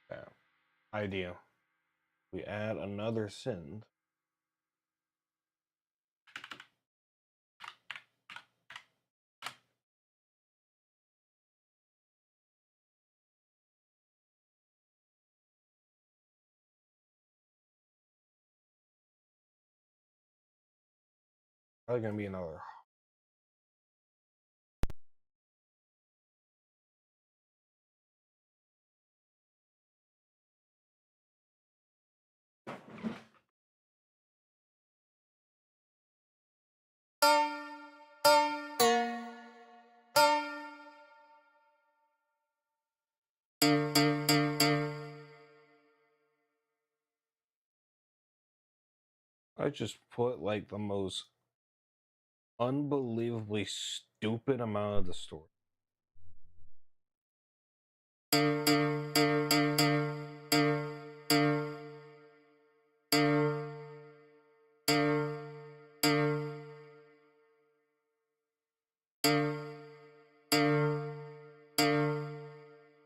Okay. Idea. We add another synth. Probably gonna be another. I just put like the most unbelievably stupid amount of the story.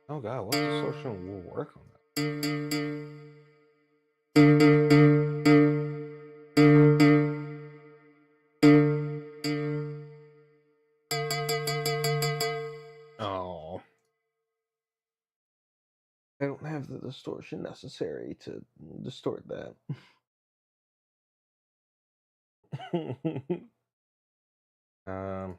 Oh god, what distortion will work on that? Oh. I don't have the distortion necessary to distort that. um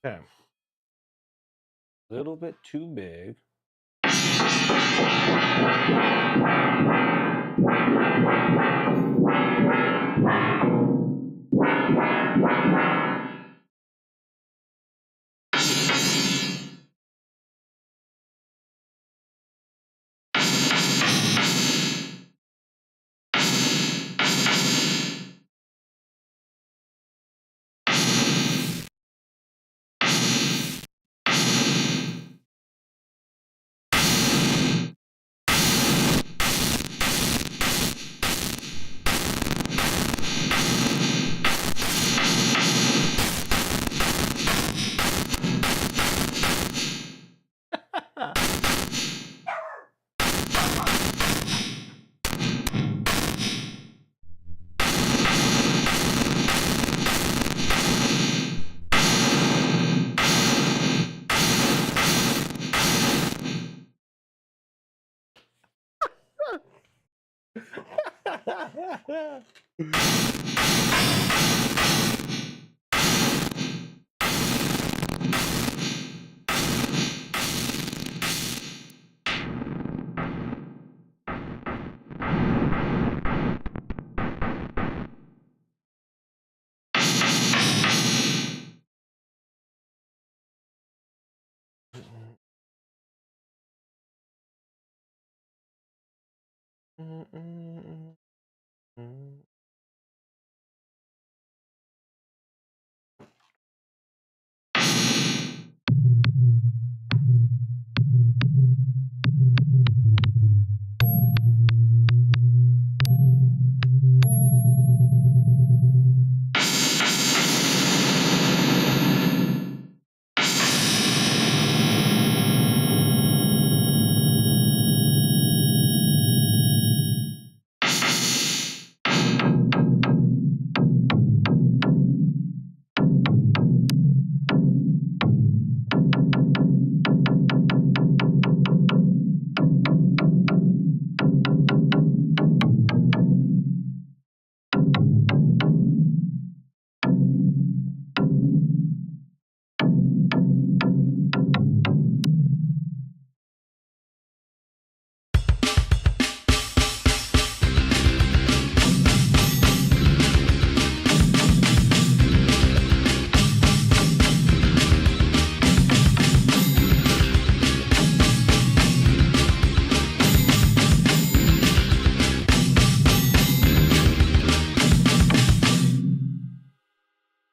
okay. Little bit too big. Mm, mm, mm.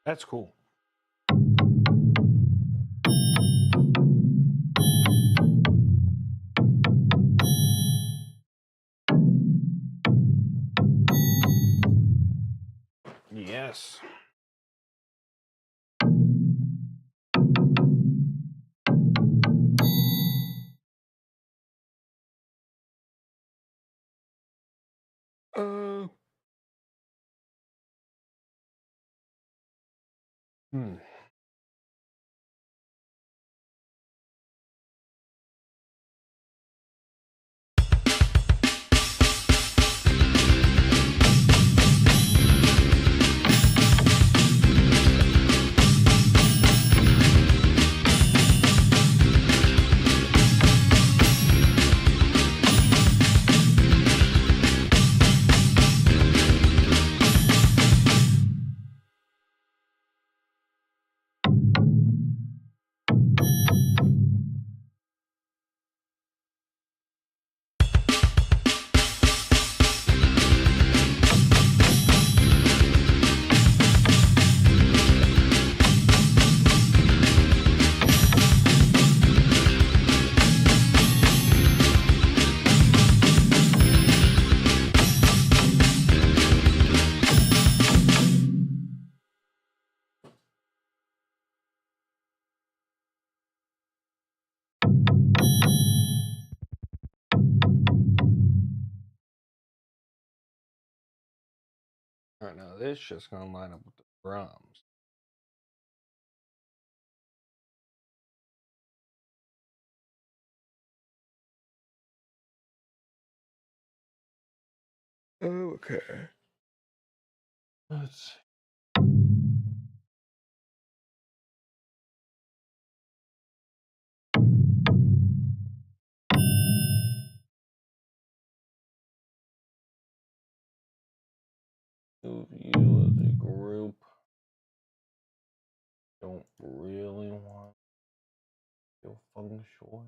That's cool. Yes. Uh. Hmm. All right, now this just gonna line up with the drums. Okay. Let's see. Move you as a group. Don't really want to feel feng shui.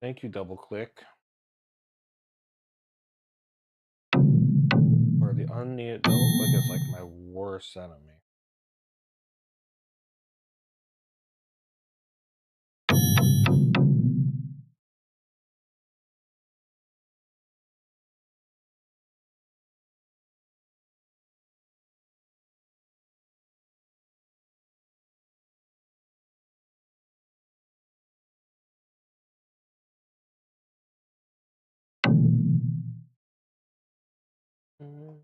Thank you, double click. Or the unneeded double click is like my worst enemy. Mm.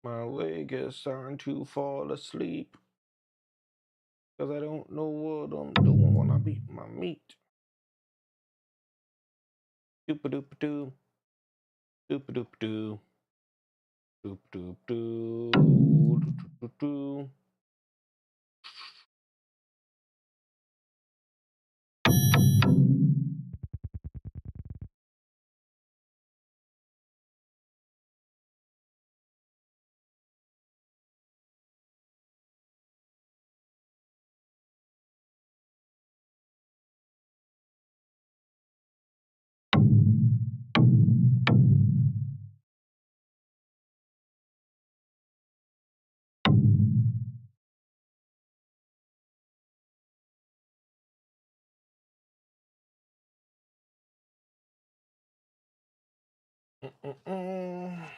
My leg is starting to fall asleep because I don't know what I'm doing when I beat my meat. Doop a doop a doo. Doop a doop a doo. Doop doop doo. Doop doop doo. Mm-mm-mm.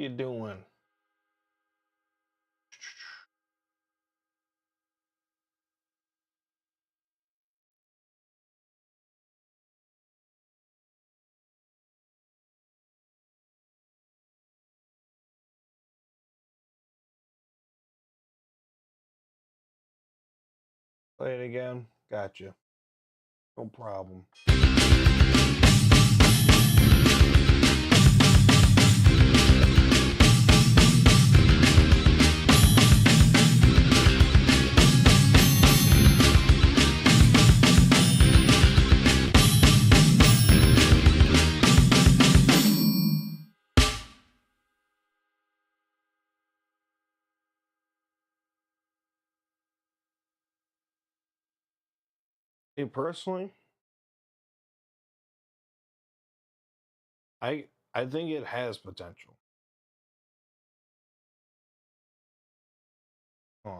you doing? Play it again. Gotcha. No problem. Me personally, I think it has potential. Oh.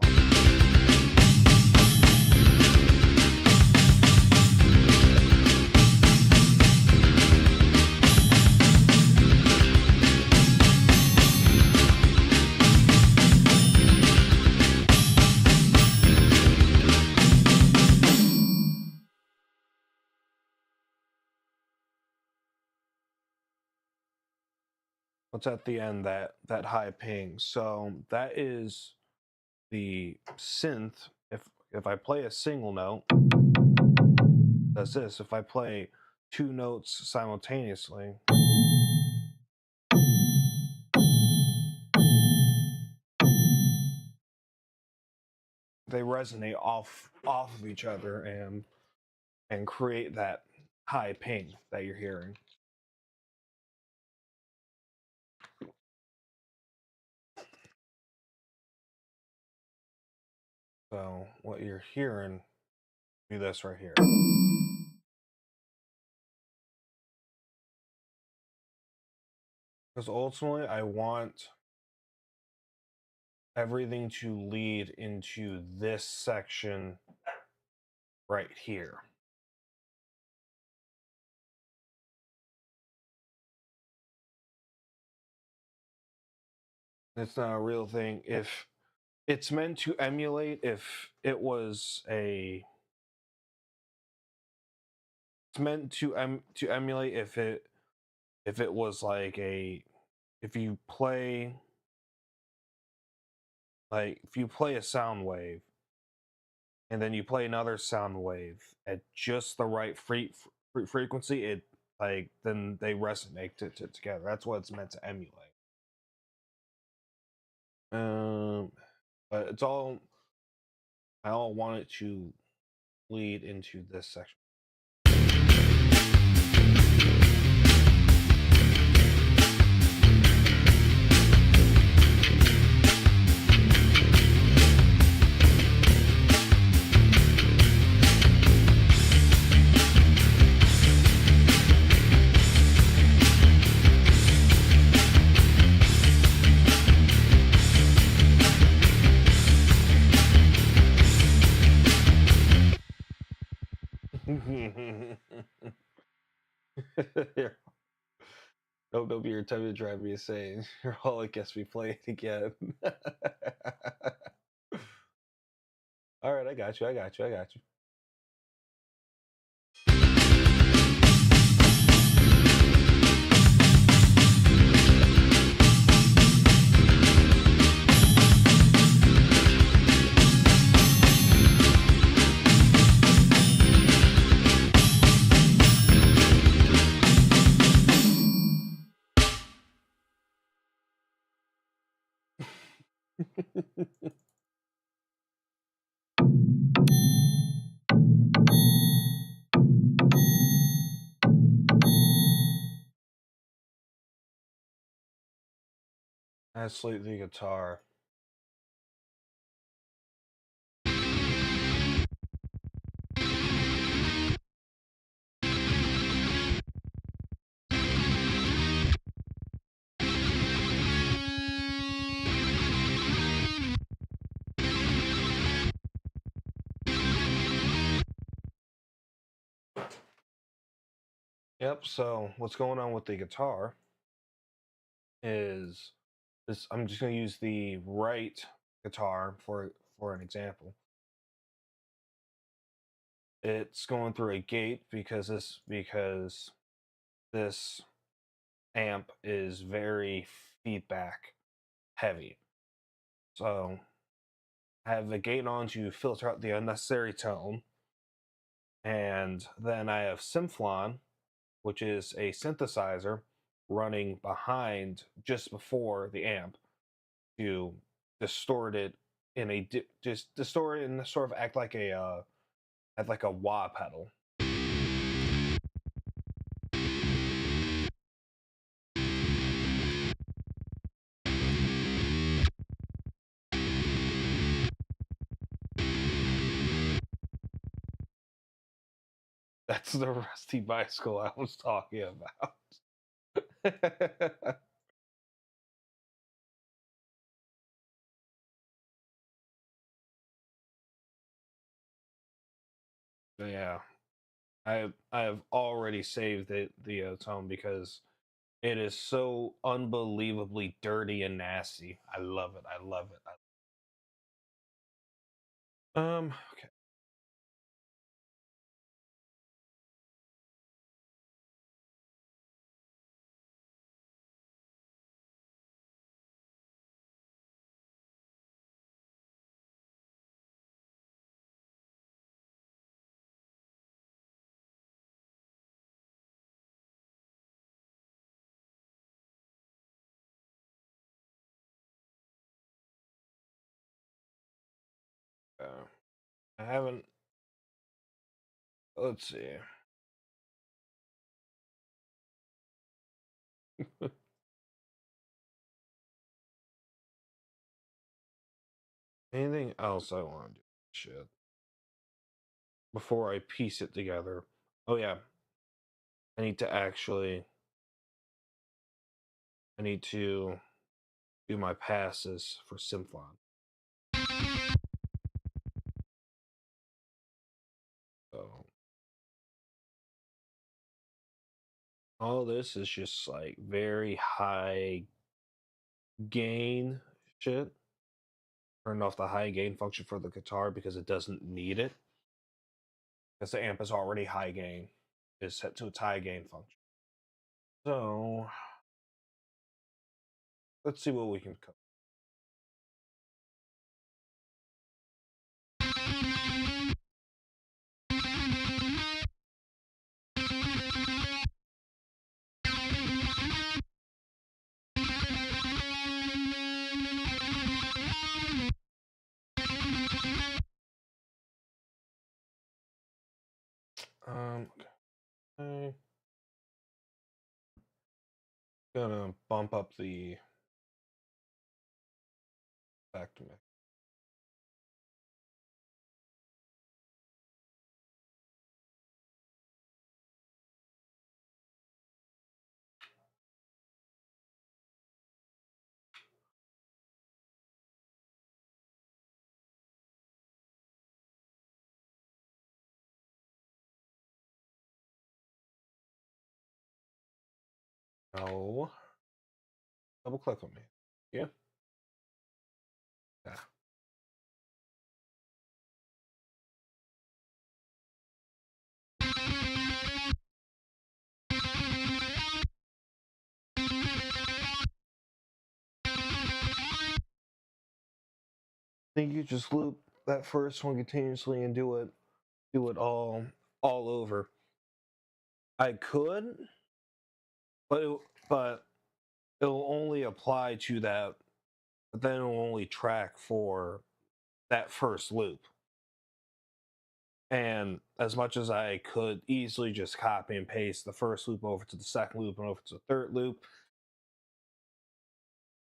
What's at the end, that high ping? So that is the synth. If I play a single note, does this. If I play two notes simultaneously, they resonate off of each other and create that high ping that you're hearing. So what you're hearing, do this right here. Because ultimately, I want everything to lead into this section right here. It's not a real thing. If it's meant to emulate, if it was a, it's meant to emulate if it was like a, if you play if you play a sound wave and then you play another sound wave at just the right frequency, it like then they resonate together. That's what it's meant to emulate. But it's all, I all want it to lead into this section. Don't be your time to drive me insane. You're all I guess we play it again. All right, I got you. I got you. I got you. Isolate the guitar. Yep, so what's going on with the guitar is this, I'm just going to use the right guitar for an example. It's going through a gate because this amp is very feedback heavy. So I have the gate on to filter out the unnecessary tone, and then I have Symflon, which is a synthesizer running behind just before the amp to distort it just distort it and sort of act like a wah pedal. That's the rusty bicycle I was talking about. Yeah, I have already saved the tone because it is so unbelievably dirty and nasty. I love it. I love it. Okay. I haven't. Let's see. Anything else I want to do? Shit. Before I piece it together. Oh yeah, I need to actually. I need to do my passes for Symphon. So all this is just like very high gain shit. Turned off the high gain function for the guitar because it doesn't need it. Because the amp is already high gain. It's set to its high gain function. So let's see what we can cover. Okay. Gonna bump up the effect mix. No. Double click on me. Yeah. Yeah. I think you just loop that first one continuously and do it all over. I could, but but it'll only apply to that. But then it'll only track for that first loop. And as much as I could easily just copy and paste the first loop over to the second loop and over to the third loop,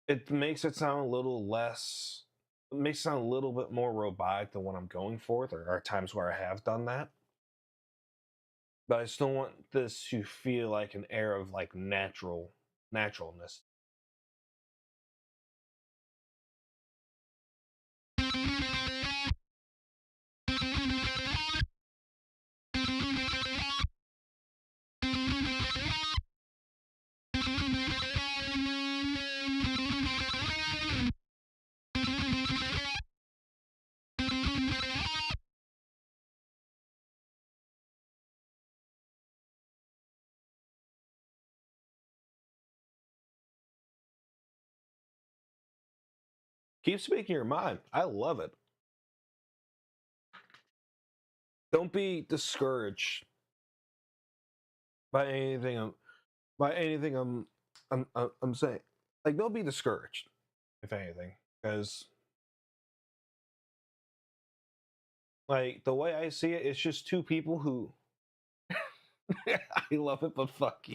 it makes it sound a little less. It makes it sound a little bit more robotic than what I'm going for. There are times where I have done that, but I still want this to feel like an air of like naturalness. Keep speaking your mind. I love it. Don't be discouraged by anything. By anything I'm saying. Like, don't be discouraged, if anything, because like the way I see it, it's just two people who I love it, but fuck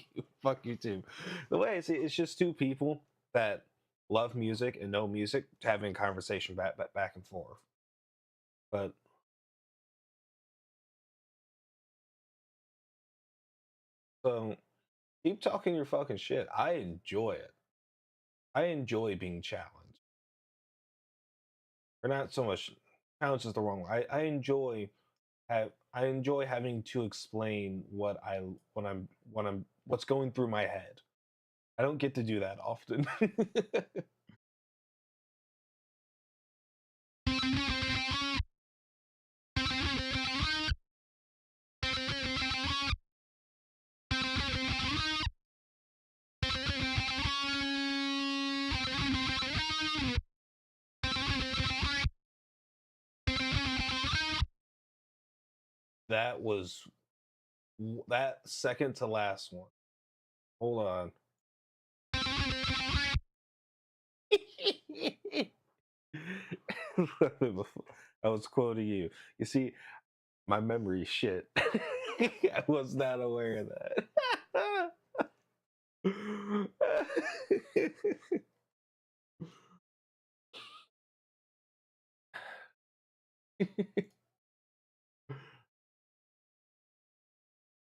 you too. The way I see it, it's just two people that love music and know music having a conversation back and forth. But so keep talking your fucking shit. I enjoy it. I enjoy being challenged. Or not so much challenge is the wrong word. I enjoy having to explain what's going through my head. I don't get to do that often. That was that second to last one. Hold on. I was quoting you. You see, my memory is shit. I was not aware of that.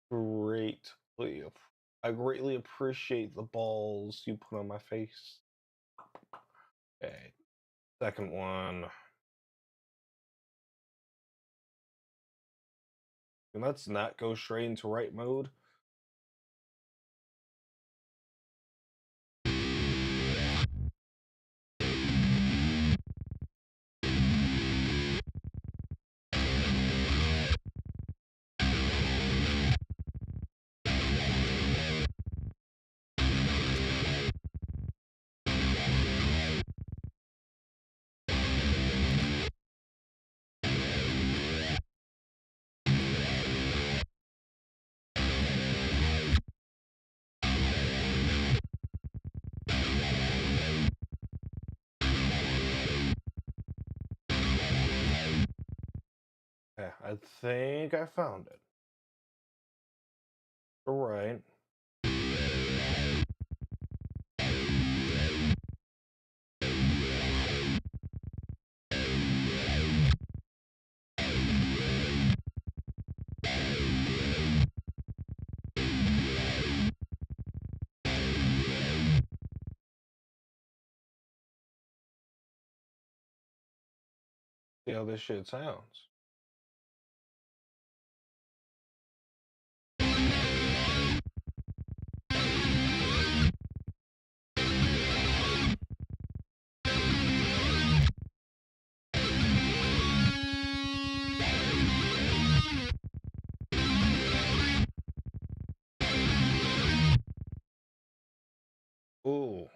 Greatly. I greatly appreciate the balls you put on my face. Okay. Second one. And let's not go straight into right mode. Yeah, I think I found it. All right. See how this shit sounds. Ooh.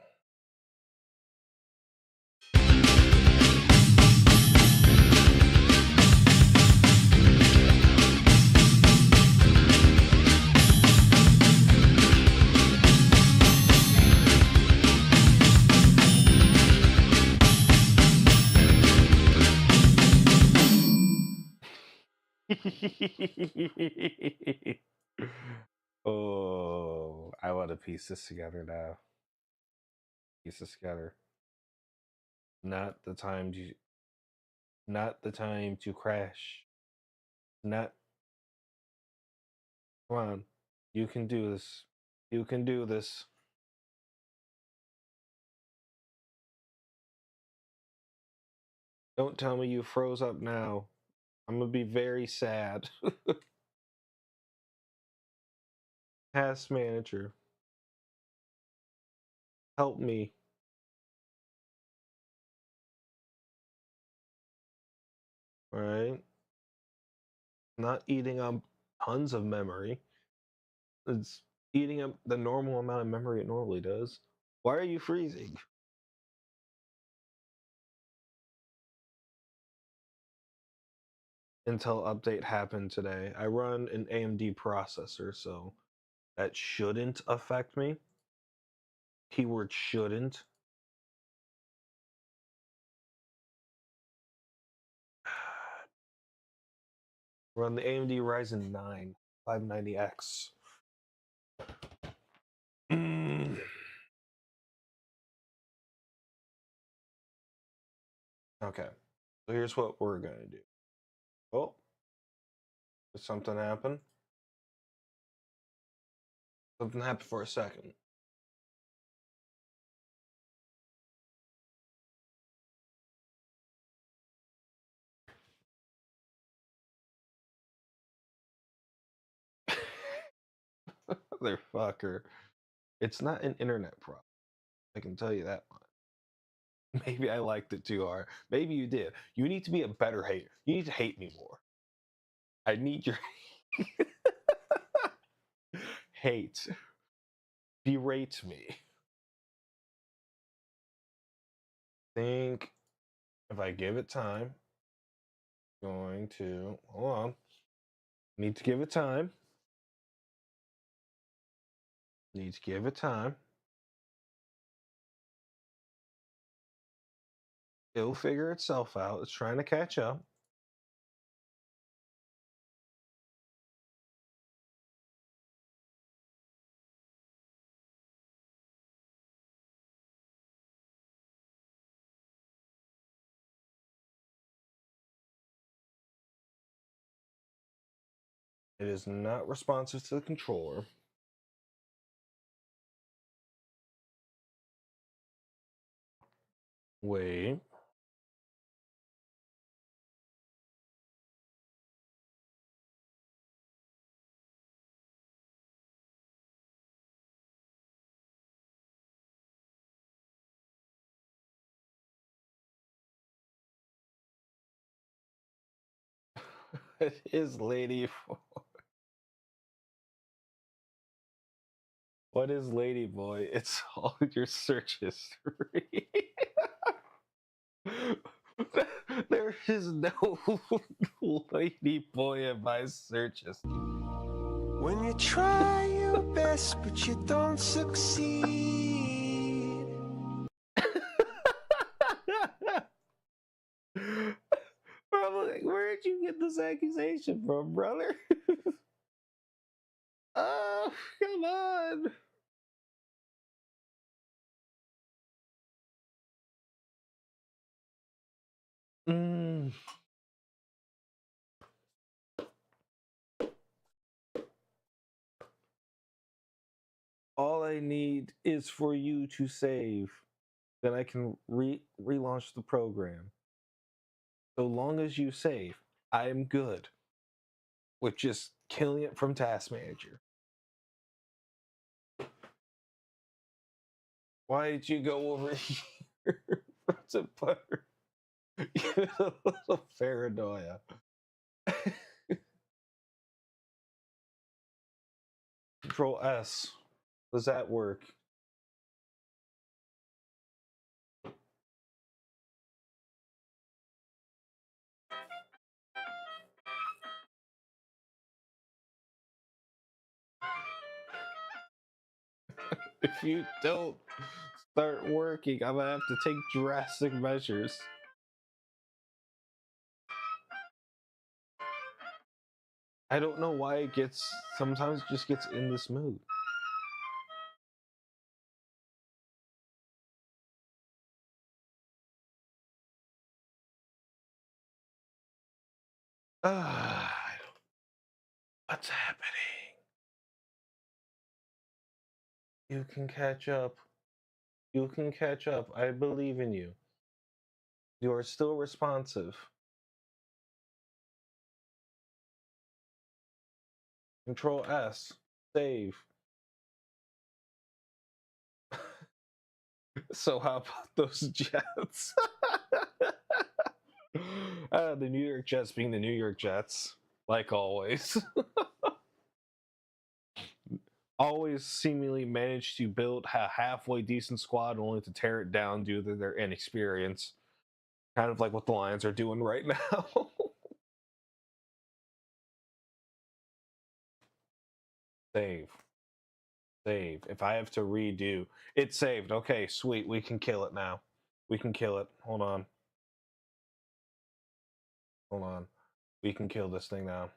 Oh, I want to piece this together now. Piece this together. Not the time to, not the time to crash. Not, come on. You can do this. You can do this. Don't tell me you froze up now. I'm gonna be very sad. Task manager, help me. All right. Not eating up tons of memory. It's eating up the normal amount of memory it normally does. Why are you freezing? Intel update happened today. I run an AMD processor, so that shouldn't affect me. Keyword shouldn't. Run the AMD Ryzen 9 590X. Mm. Okay, so here's what we're gonna do. Oh, did something happen? Something happened for a second. Motherfucker. It's not an internet problem. I can tell you that much. Maybe I liked it too hard. Maybe you did. You need to be a better hater. You need to hate me more. I need your hate. Berate me. Think if I give it time, going to hold on. Need to give it time. Need to give it time. It'll figure itself out. It's trying to catch up. It is not responsive to the controller. Wait. It is Lady. What is Lady Boy? It's all your search history. There is no Lady Boy in my search history. When you try your best but you don't succeed. Bro, where did you get this accusation from, brother? Oh, come on. Mm. All I need is for you to save. Then I can relaunch the program. So long as you save, I'm good with just killing it from Task Manager. Why did you go over here to butter? You a little paranoia. Control S. Does that work? If you don't start working, I'm gonna have to take drastic measures. I don't know why it gets, sometimes it just gets in this mood. What's happening? You can catch up. You can catch up. I believe in you. You are still responsive. Control S. Save. So how about those Jets? The New York Jets being the New York Jets, like always. Always seemingly manage to build a halfway decent squad only to tear it down due to their inexperience. Kind of like what the Lions are doing right now. Save. Save. If I have to redo, it's saved. Okay, sweet. We can kill it now. We can kill it. Hold on. Hold on. We can kill this thing now.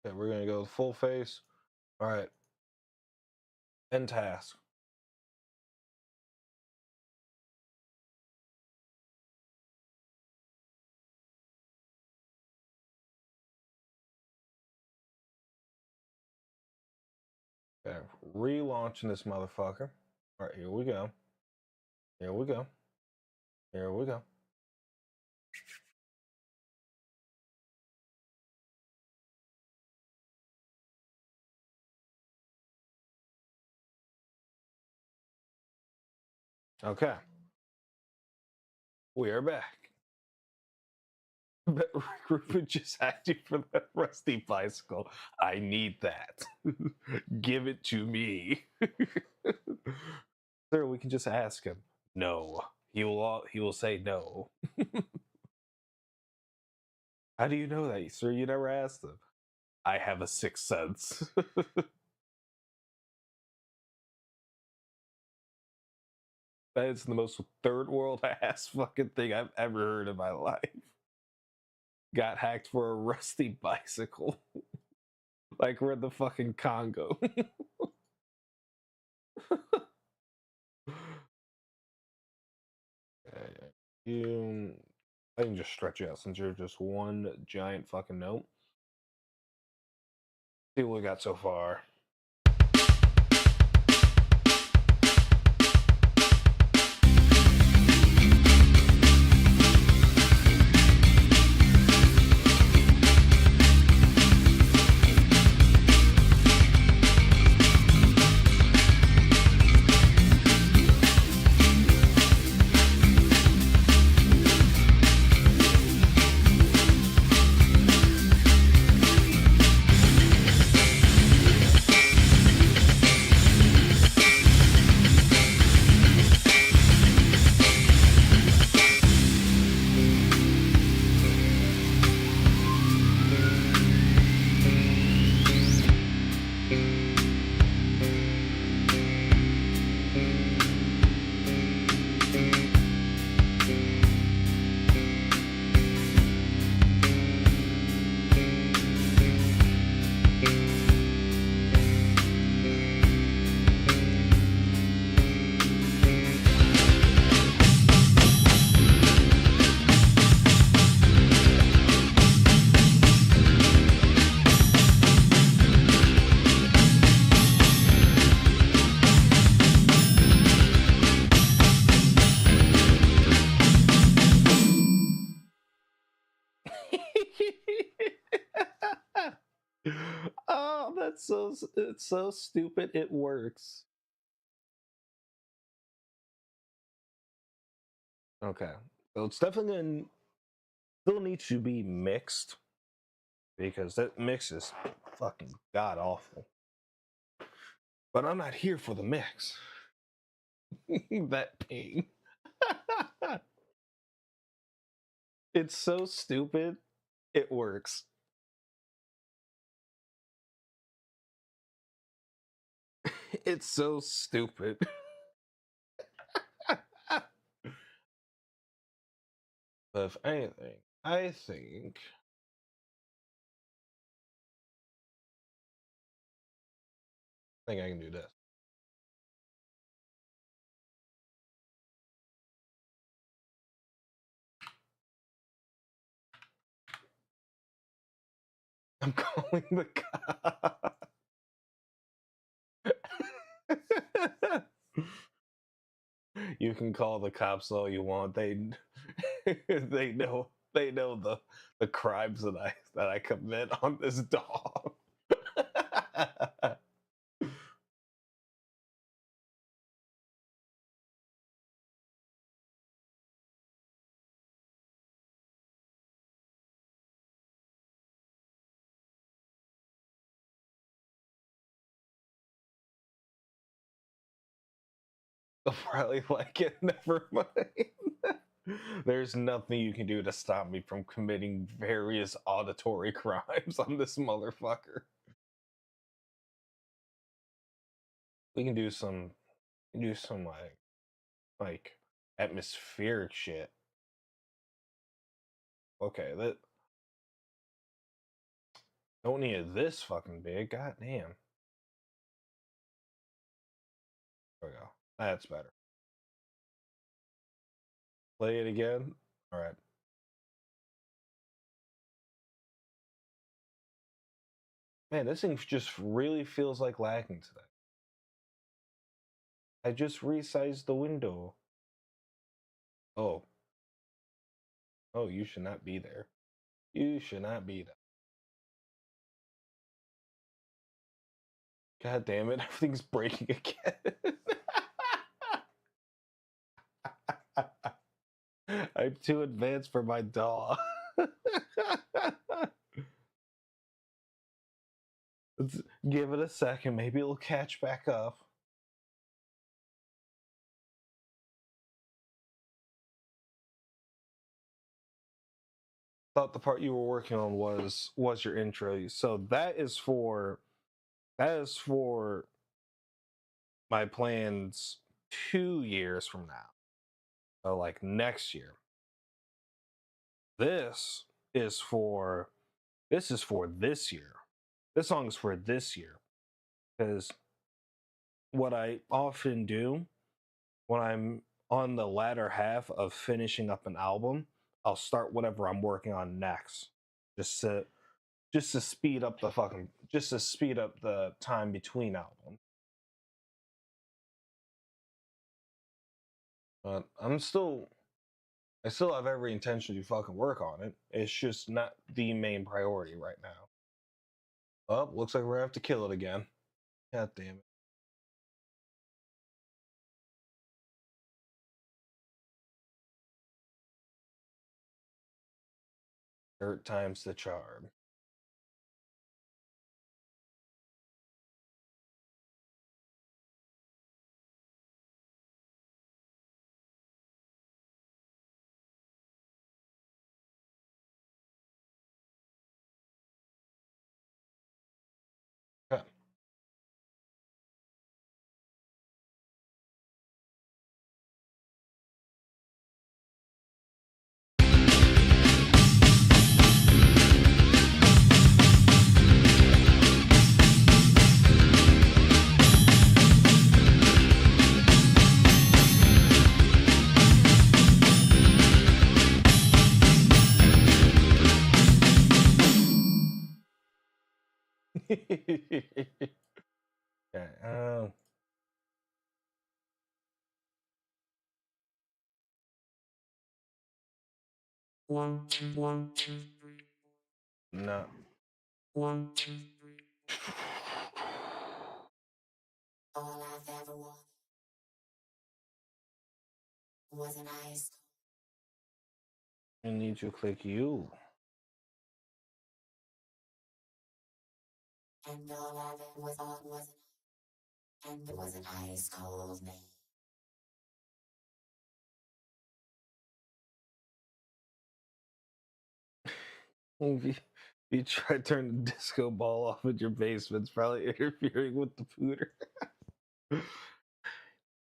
Okay, we're gonna go full face. All right. End task. Okay, relaunching this motherfucker. All right, here we go. Here we go. Here we go. Okay, we are back. But Rupert just asked you for that rusty bicycle. I need that. Give it to me. Sir, we can just ask him. No. He will say no. How do you know that, sir? You never asked him. I have a sixth sense. That is the most third world ass fucking thing I've ever heard in my life. Got hacked for a rusty bicycle. Like we're in the fucking Congo. You, I can just stretch you out since you're just one giant fucking note. See what we got so far. Oh, it's so stupid. It works. Okay, so it's definitely gonna still needs to be mixed because that mix is fucking god awful. But I'm not here for the mix. That ping. It's so stupid. It works. It's so stupid. But if anything, I think I can do this. I'm calling the cops. You can call the cops all you want. They know the crimes that I commit on this dog. They'll probably like it. Never mind. There's nothing you can do to stop me from committing various auditory crimes on this motherfucker. We can do some, like atmospheric shit. Okay, that don't need it this fucking big. God damn. There we go. That's better. Play it again. All right. Man, this thing just really feels like lagging today. I just resized the window. Oh. Oh, you should not be there. You should not be there. God damn it, everything's breaking again. I'm too advanced for my DAW. Let's give it a second. Maybe it'll catch back up. Thought the part you were working on was your intro. So that is for my plans 2 years from now. So like next year. This is for this year. This song is for this year. Because what I often do when I'm on the latter half of finishing up an album, I'll start whatever I'm working on next. Just to just to speed up the time between albums. But I still have every intention to fucking work on it. It's just not the main priority right now. Oh, looks like we're gonna have to kill it again. God damn it. Third time's the charm. Huh. Okay, One, two, one, two, three. no. One, two, three. All I've ever wanted was an ice, I need to click you. and all I've ever was and it was an ice cold night. If you try to turn the disco ball off in your basement, it's probably interfering with the pooter.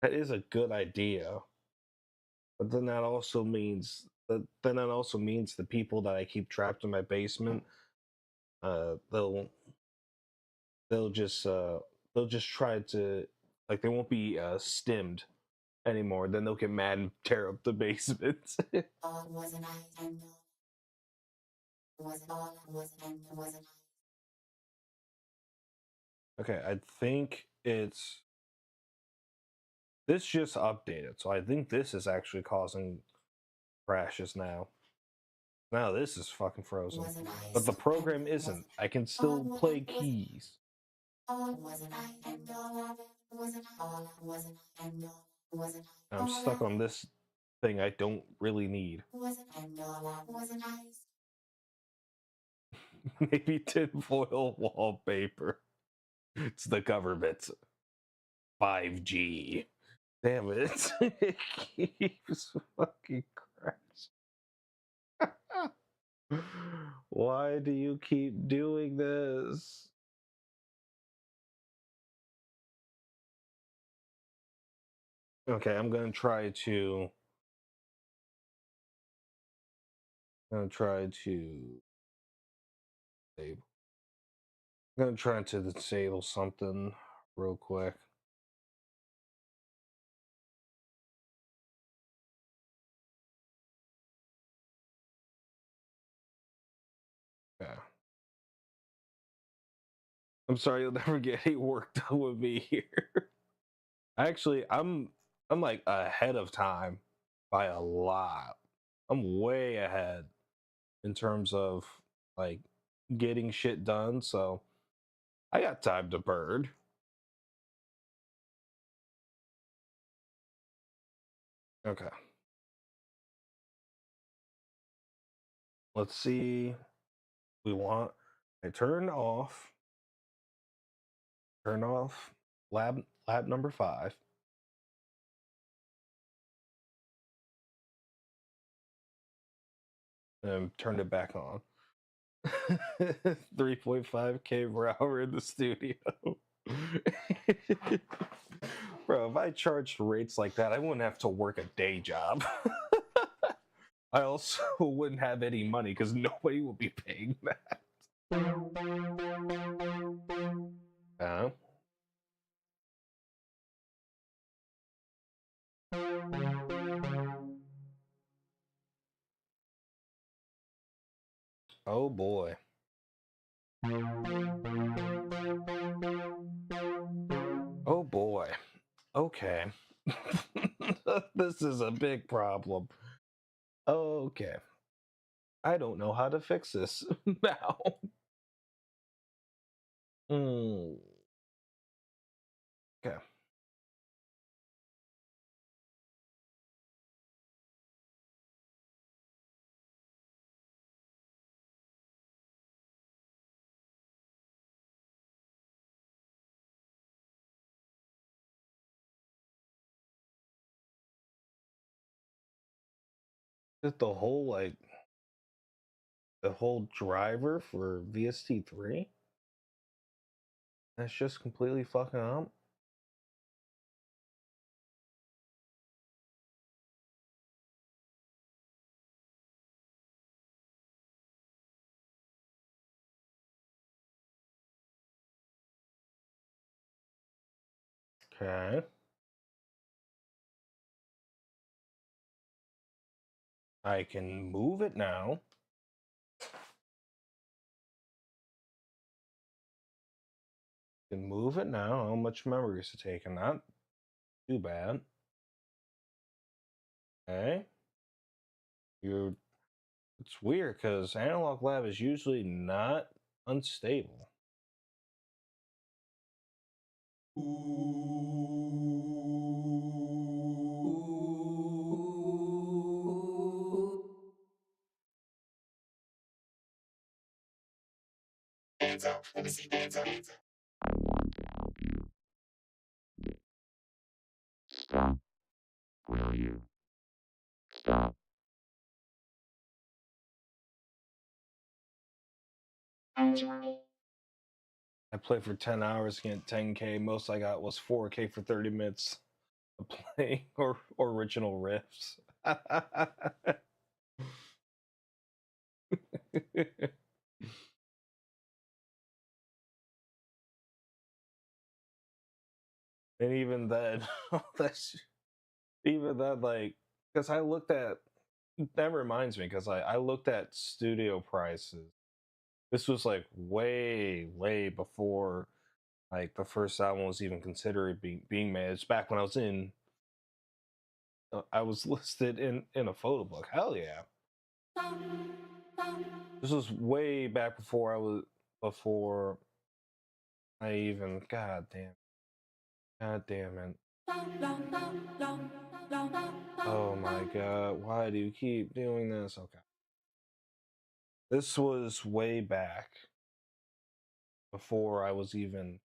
That is a good idea. But then that also means the people that I keep trapped in my basement, uh, they'll they'll just uh they'll just try to, like, they won't be stimmed anymore. Then they'll get mad and tear up the basement. All was an ice, and all was and it was an ice. Okay, I think this just updated, so I think this is actually causing crashes now. Now this is fucking frozen. Was an ice, But the program and it isn't. I can still play keys. all was an ice, and all of it was an all was an and all was an I'm stuck on this thing I don't really need. was an and all was an ice. Maybe tinfoil wallpaper. It's the government. 5G. Damn it. It keeps fucking crashing. Why do you keep doing this? Okay, I'm gonna try to disable. I'm gonna try to disable something real quick. Yeah. I'm sorry you'll never get any work done with me here. Actually, I'm like ahead of time by a lot. I'm way ahead in terms of like getting shit done, so I got time to burn. Okay. Let's see. We want I turn off lab number 5 and turned it back on. 3.5K per hour in the studio. Bro, if I charged rates like that, I wouldn't have to work a day job. I also wouldn't have any money because nobody would be paying that. Uh, oh boy. Oh boy. Okay. This is a big problem. Okay. I don't know how to fix this now. Mm, okay. Just the whole driver for VST3? That's just completely fucking up. Okay. I can move it now. Can move it now. How much memory is it taking? Not too bad. Okay. You It's weird because Analog Lab is usually not unstable. Hands up. Let me see hands up. Stop. Will you stop? Enjoy. I played for 10 hours, get 10K. Most I got was 4K for 30 minutes of playing or original riffs. And even then, that's even that like because I looked at that reminds me because I looked at studio prices. This was like way before like the first album was even considered being made. It's back when I was listed in a photo book. Hell yeah. This was way back before I even god damn it. Oh my god, why do you keep doing this? Okay. This was way back before I was even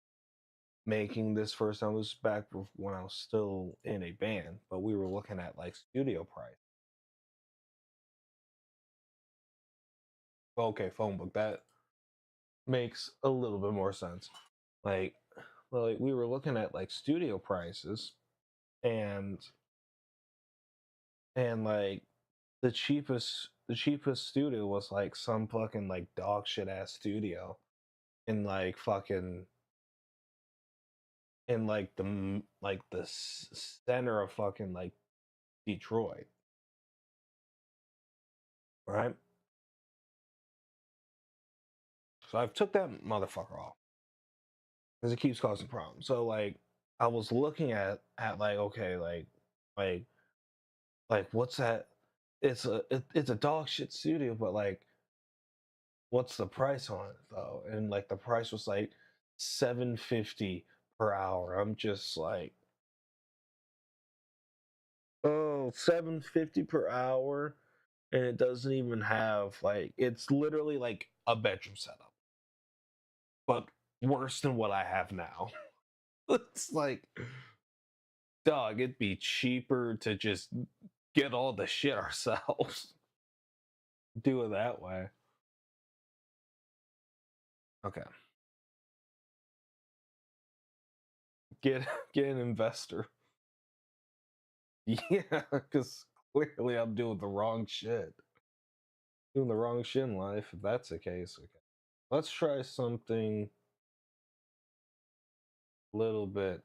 making this first time was back when I was still in a band, but we were looking at like studio price. Okay, phone book, that makes a little bit more sense. Like, well, like we were looking at like studio prices, and like the cheapest studio was like some fucking like dog shit ass studio in like fucking in like like the center of fucking like Detroit, right? So I've took that motherfucker off because it keeps causing problems. So like I was looking at like okay like what's that? It's a dog shit studio, but like what's the price on it though? And like the price was like 750 per hour. I'm just like, oh, 750 per hour, and it doesn't even have like it's literally like a bedroom setup, but worse than what I have now. It's like, dog, it'd be cheaper to just get all the shit ourselves. Do it that way. Okay. Get get an investor. Yeah, because clearly I'm doing the wrong shit. Doing the wrong shit in life. If that's the case, okay. Let's try something a little bit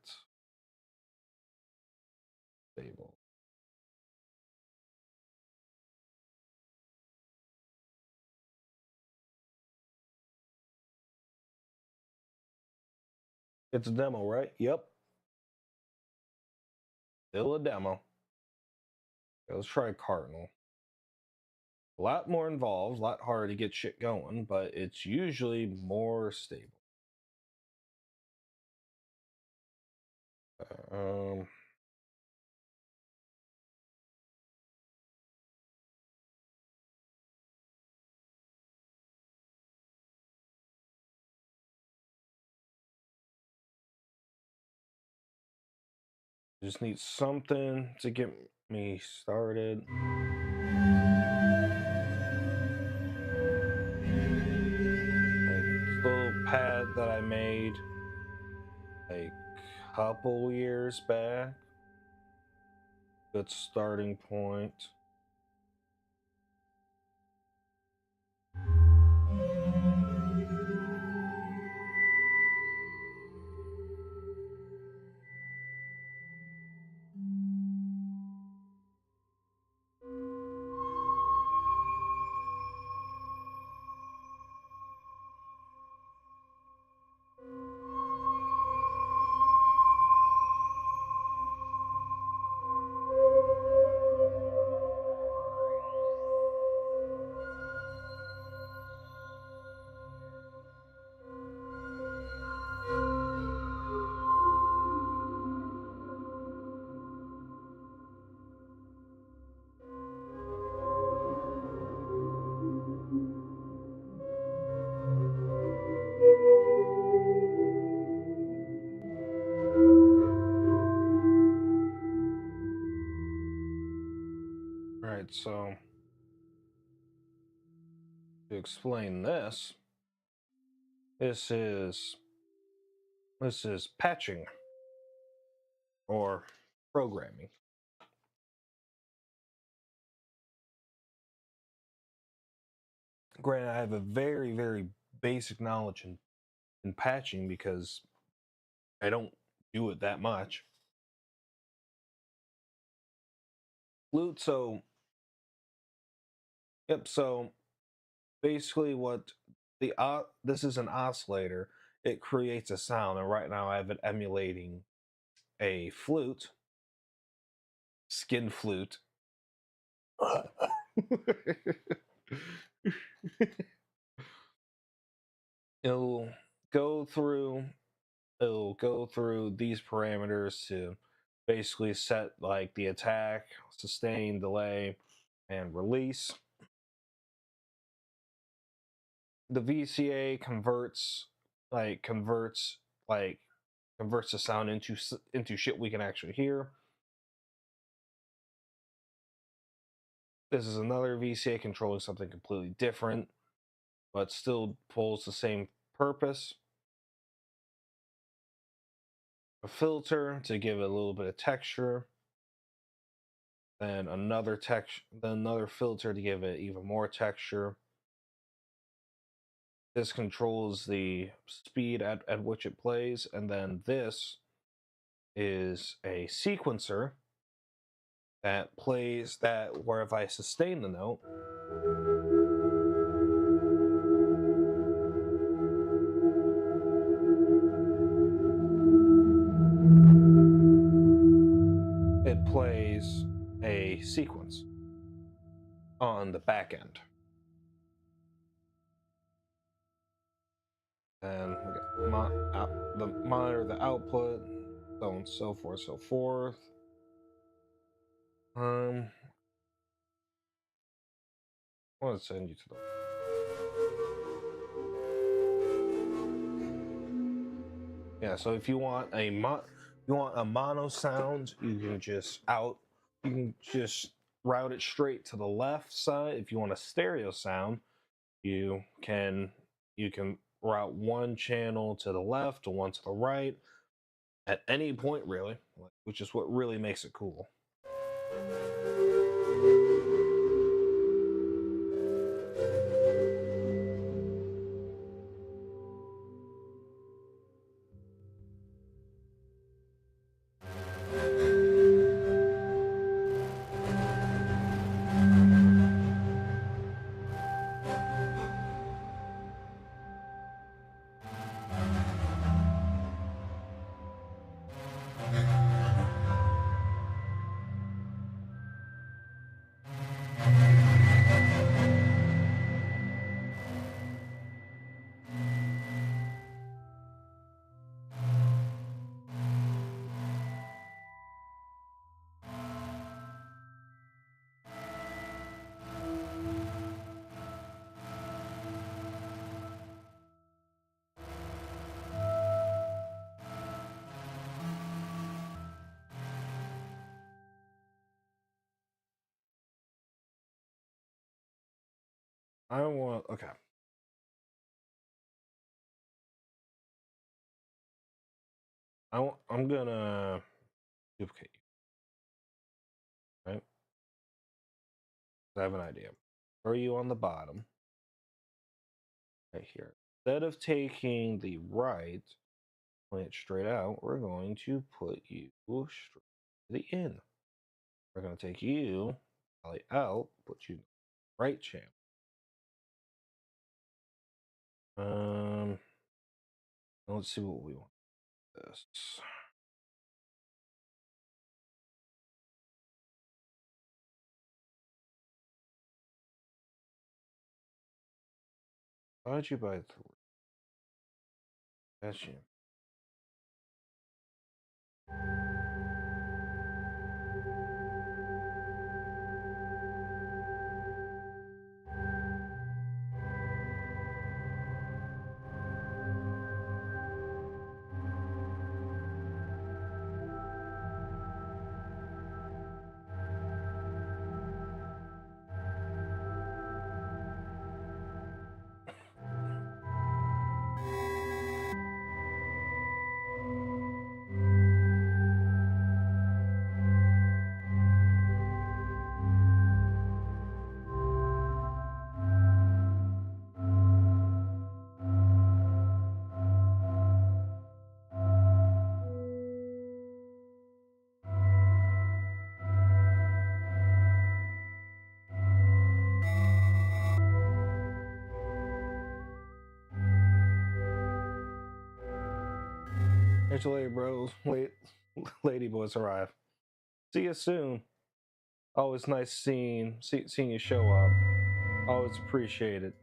stable. It's a demo, right? Yep. Still a demo. Okay, let's try Cardinal. A lot more involved, a lot harder to get shit going, but it's usually more stable. Um, just need something to get me started. Like this little pad that I made a couple years back. Good starting point. All right, so to explain this, this is this is patching or programming. Granted, I have a very basic knowledge in patching because I don't do it that much. Flute, so yep, so basically what this is an oscillator. It creates a sound, and right now I have it emulating a flute, skin flute. it'll go through it'll go through these parameters to basically set like the attack, sustain, delay, and release. The VCA converts like converts the sound into shit we can actually hear. This is another VCA controlling something completely different, but still pulls the same purpose. A filter to give it a little bit of texture, then another filter to give it even more texture. This controls the speed at which it plays, and then this is a sequencer that plays that where if I sustain the note, it plays a sequence on the back end. And we got the monitor, the output, so on and so forth, so forth. I want to send you to the. Yeah, so if you want a mono sound, you can just route it straight to the left side. If you want a stereo sound, you can route one channel to the left or one to the right at any point really, which is what really makes it cool. Okay. I'm gonna duplicate you, right? I have an idea. Throw you on the bottom, right here. Instead of taking the right, point it straight out, we're going to put you straight to the in. We're going to take you, probably out, put you in the right channel. Let's see what we want. This. Why'd you buy the word? That's you. Catch you later, bros. Wait, lady boys arrive. See you soon. Always nice seeing you show up. Always appreciated.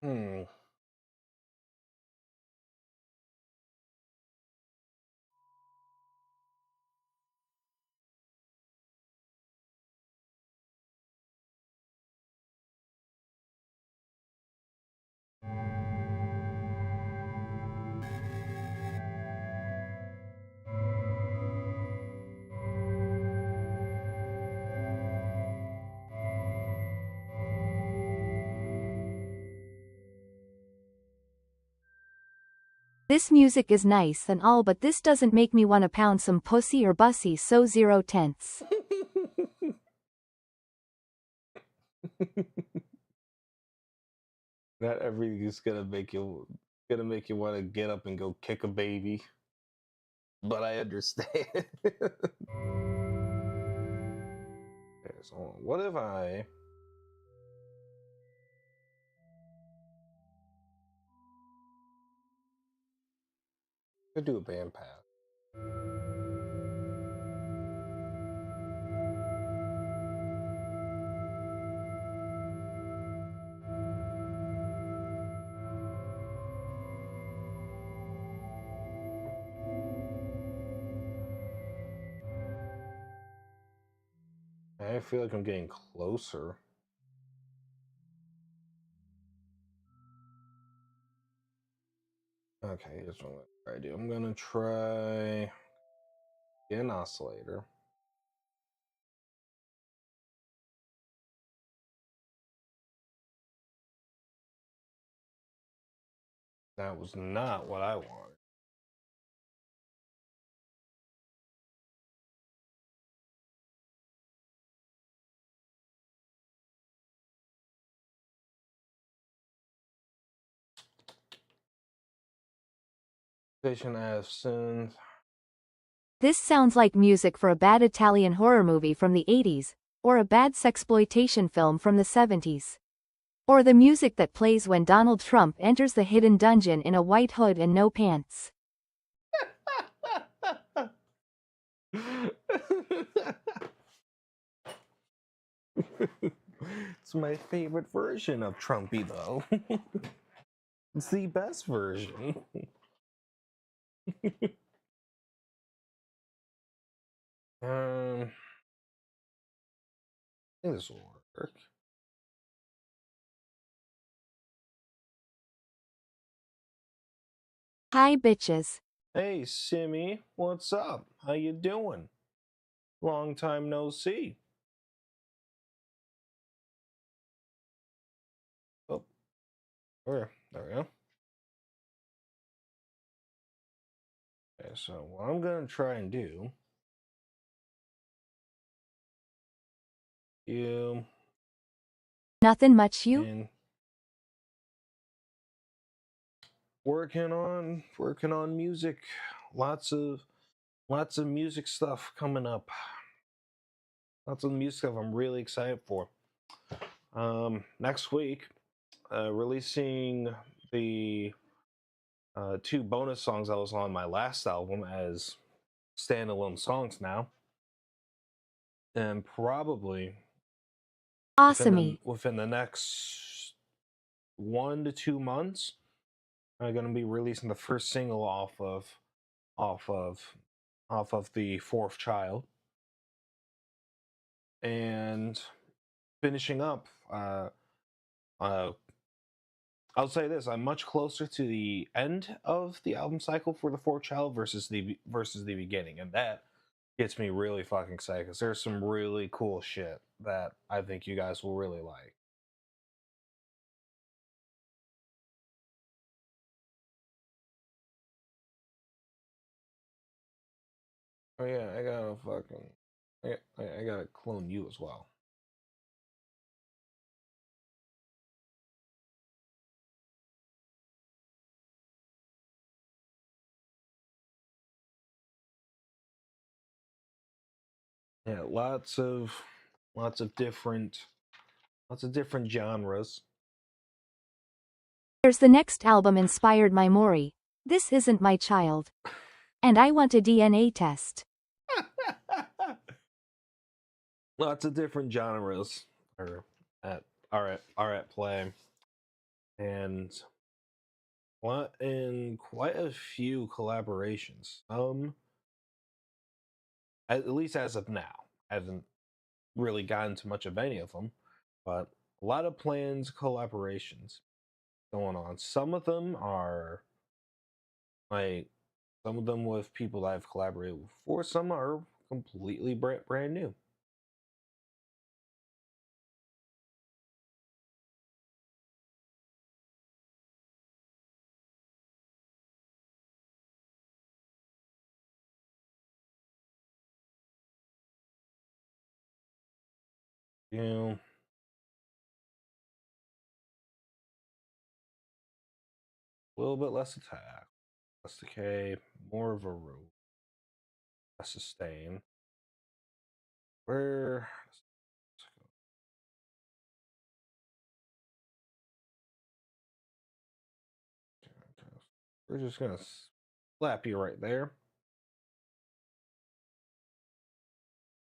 Hmm. This music is nice and all, but this doesn't make me wanna pound some pussy or bussy, so 0 tenths. Not everything is gonna make you want to get up and go kick a baby. But I understand. Okay, so what if I could do a band pass? I feel like I'm getting closer. Okay, here's what I'm gonna try to do. I'm gonna try an oscillator. That was not what I wanted. Station as synth. This sounds like music for a bad Italian horror movie from the 80s, or a bad sexploitation film from the 70s. Or the music that plays when Donald Trump enters the hidden dungeon in a white hood and no pants. It's my favorite version of Trumpy, though. It's the best version. I think this will work. Hi bitches. Hey, Simmy, what's up? How you doing? Long time no see. Oh, there we go. Okay, so what I'm gonna try and do, you Nothing much you? and working on music. Lots of music stuff coming up. Lots of music stuff I'm really excited for. Next week, releasing the two bonus songs that was on my last album as standalone songs now, and probably Awesomey. within the next 1 to 2 months, I'm gonna be releasing the first single off of off of the fourth child, and finishing up. Uh, I'll say this: I'm much closer to the end of the album cycle for the fourth child versus the beginning, and that gets me really fucking excited because there's some really cool shit that I think you guys will really like. Oh yeah, I gotta fucking, I gotta clone you as well. Yeah, lots of different, lots of different genres. There's the next album inspired by Maury. This isn't my child. And I want a DNA test. Lots of different genres are at play. and quite a few collaborations. At least as of now, I haven't really gotten to much of any of them, but a lot of plans, collaborations going on. Some of them are like some of them with people that I've collaborated with before. Some are completely brand new. You know, a little bit less attack, less decay, more of a root, less sustain. Where we're just gonna slap you right there,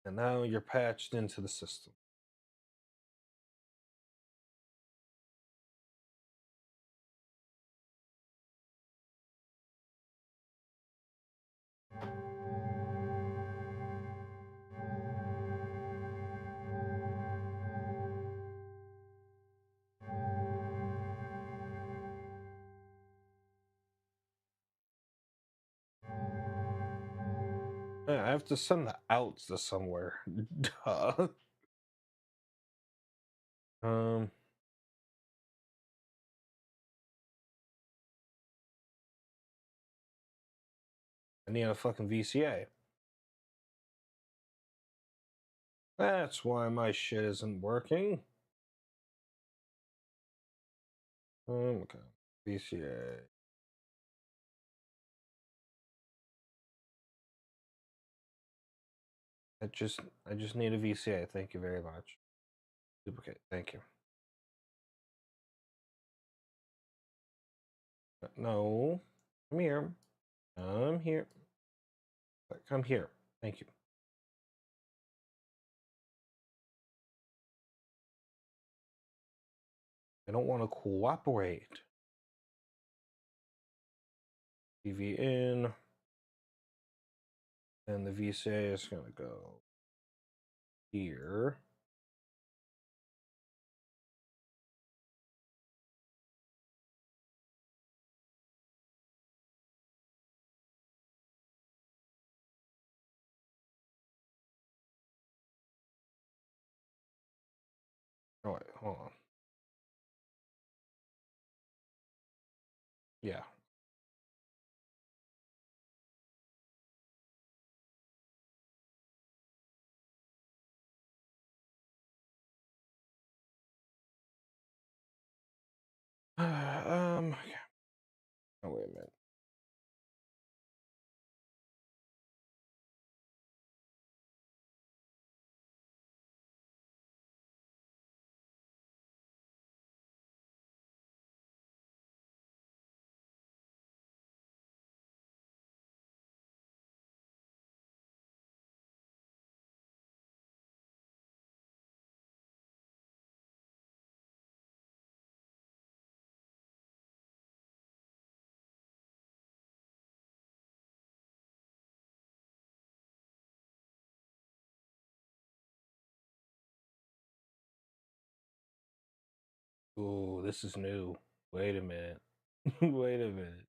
and now you're patched into the system. Yeah, I have to send the outs to somewhere. Duh. Um, I need a fucking VCA. That's why my shit isn't working. Okay, VCA. I just need a VCA. Thank you very much. Duplicate. Thank you. No, come here. Come here. Come here. Thank you. I don't want to cooperate. TV in, and the VCA is gonna go here. Oh wait, hold on. Yeah. Okay. Oh wait a minute. Ooh, this is new. Wait a minute. Wait a minute.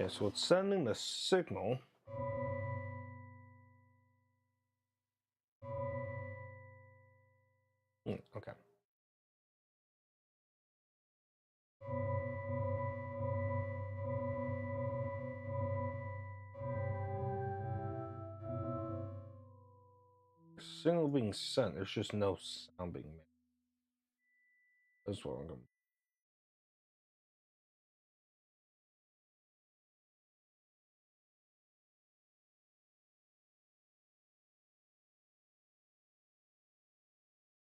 Okay, so it's sending the signal. Okay. Signal being sent. There's just no sound being made. That's what I'm going.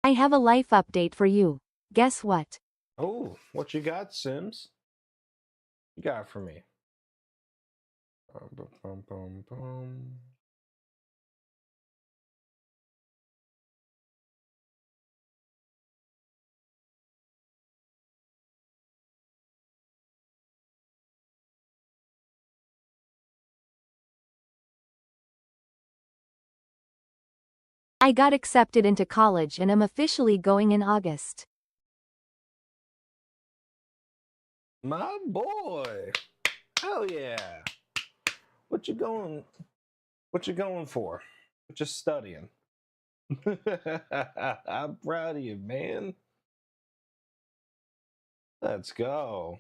I have a life update for you. Guess what? Oh, what you got, Sims? You got for me? Bum, bum, bum, bum. I got accepted into college and am officially going in August. My boy. Hell yeah. What you going? What you going for? What you studying? I'm proud of you, man. Let's go.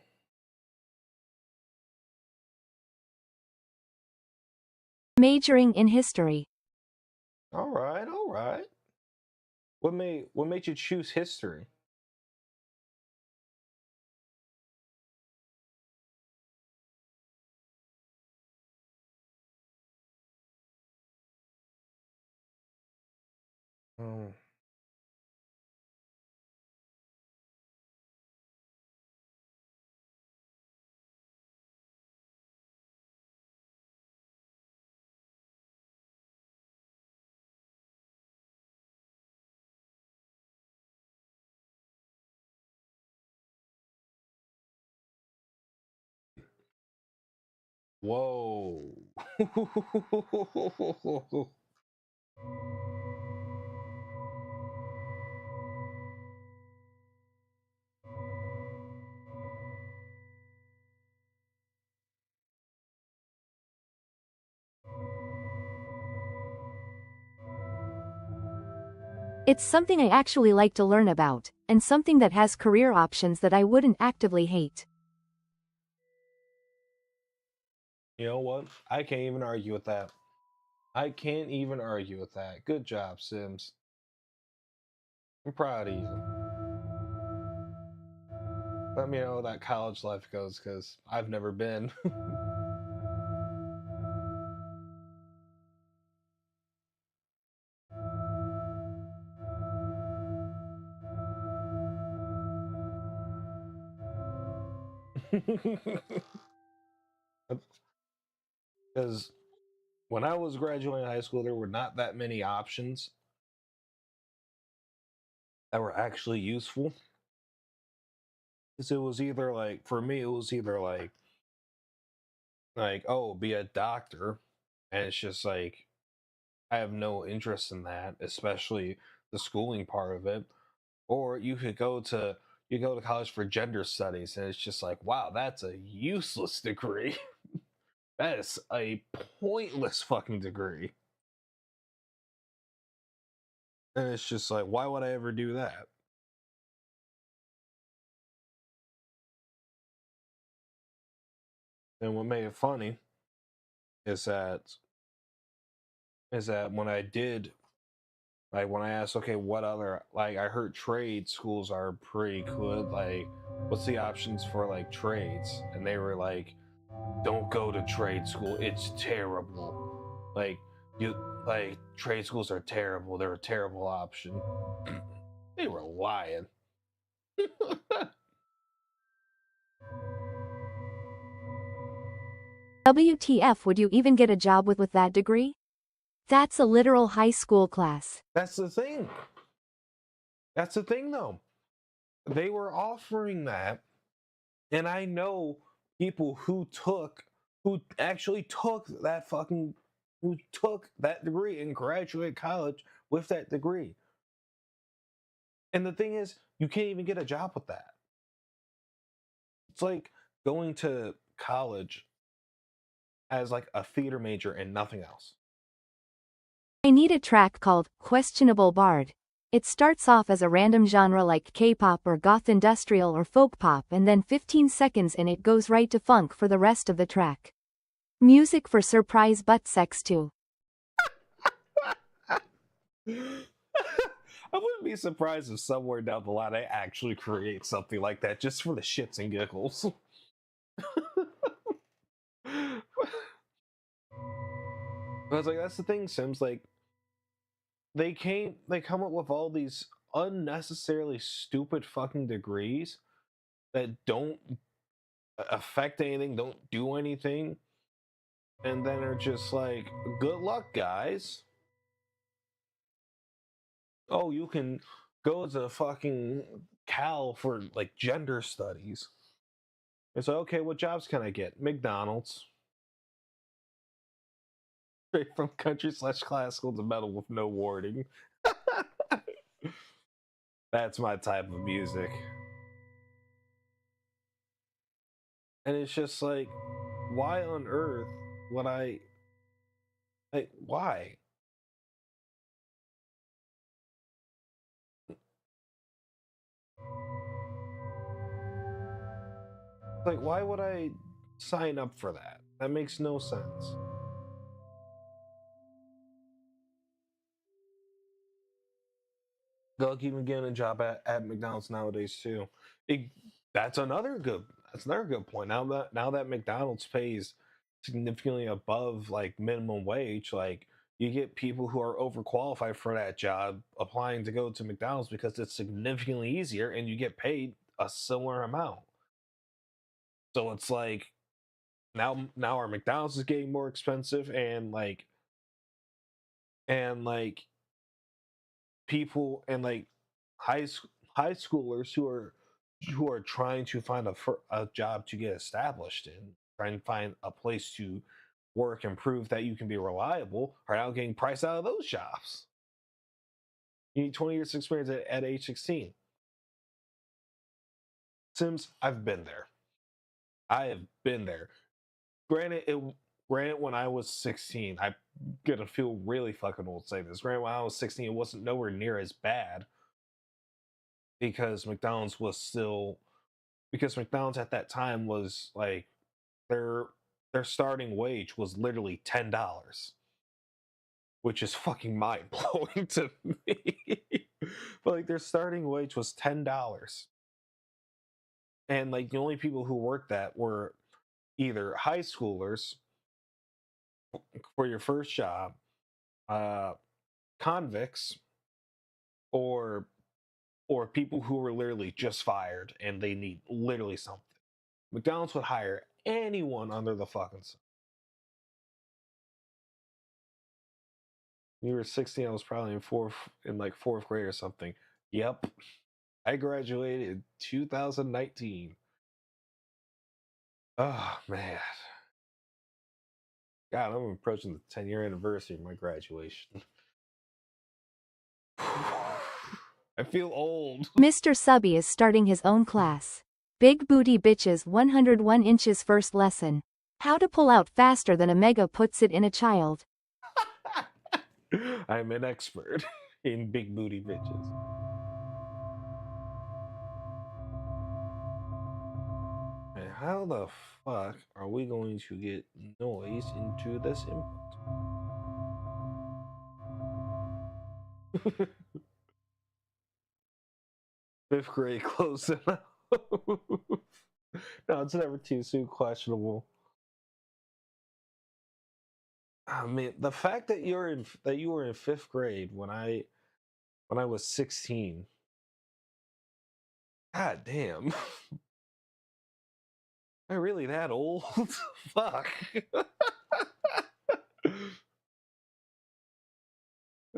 Majoring in history. All right, all right. What made you choose history? Oh. Whoa. It's something I actually like to learn about, and something that has career options that I wouldn't actively hate. You know what? I can't even argue with that. I can't even argue with that. Good job, Sims. I'm proud of you. Let me know how that college life goes, because I've never been. Because when I was graduating high school, there were not that many options that were actually useful. Because it was either like, for me, it was either like, oh, be a doctor. And it's just like, I have no interest in that, especially the schooling part of it. Or you go to college for gender studies, and it's just like, wow, that's a useless degree. That is a pointless fucking degree. And it's just like, why would I ever do that? And what made it funny is that when I did, like, when I asked, okay, what other, like, I heard trade schools are pretty good, like, what's the options for like trades? And they were like, don't go to trade school, it's terrible. Like, you, like, trade schools are terrible, they're a terrible option. They were lying. WTF, would you even get a job with that degree? That's a literal high school class. That's the thing. That's the thing, though. They were offering that, and I know people who actually took that fucking, who took that degree and graduated college with that degree. And the thing is, you can't even get a job with that. It's like going to college as like a theater major and nothing else. I need a track called Questionable Bard. It starts off as a random genre like K-pop or goth industrial or folk pop, and then 15 seconds in it goes right to funk for the rest of the track. Music for surprise butt sex too. I wouldn't be surprised if somewhere down the line I actually create something like that just for the shits and giggles. I was like, that's the thing, Sims. Like, they come up with all these unnecessarily stupid fucking degrees that don't affect anything, don't do anything, and then are just like, good luck, guys. Oh, you can go to fucking Cal for like gender studies. It's like, okay, what jobs can I get? McDonald's. Straight from country / classical to metal with no warning. That's my type of music. And it's just like, why on earth would I like why? Like why would I sign up for that? That makes no sense. They'll even get a job at McDonald's nowadays too. It, that's another good point. Now that McDonald's pays significantly above like minimum wage, like you get people who are overqualified for that job applying to go to McDonald's because it's significantly easier and you get paid a similar amount. So it's like now our McDonald's is getting more expensive and people and like high schoolers who are trying to find a job to get established in, trying to find a place to work and prove that you can be reliable, are now getting priced out of those jobs. You need 20 years experience at age 16. Sims, I've been there. I have been there. Granted, when I was 16, I'm gonna feel really fucking old saying this. Granted, when I was 16, it wasn't nowhere near as bad because McDonald's at that time was like their their starting wage was literally $10, which is fucking mind blowing to me. But like their starting wage was $10, and like the only people who worked that were either high schoolers for your first job, uh, convicts, or people who were literally just fired and they need literally something. McDonald's would hire anyone under the fucking sun. You were 16, I was probably in like fourth grade or something. Yep. I graduated in 2019. Oh man. God, I'm approaching the 10-year anniversary of my graduation. I feel old. Mr. Subby is starting his own class. Big Booty Bitches 101 inches first lesson. How to pull out faster than a mega puts it in a child. I'm an expert in big booty bitches. And how the fuck are we going to get noise into this input? Fifth grade close enough. No, it's never too soon questionable. I mean, the fact that you were in fifth grade when I was 16. God damn. Am I really that old? Fuck.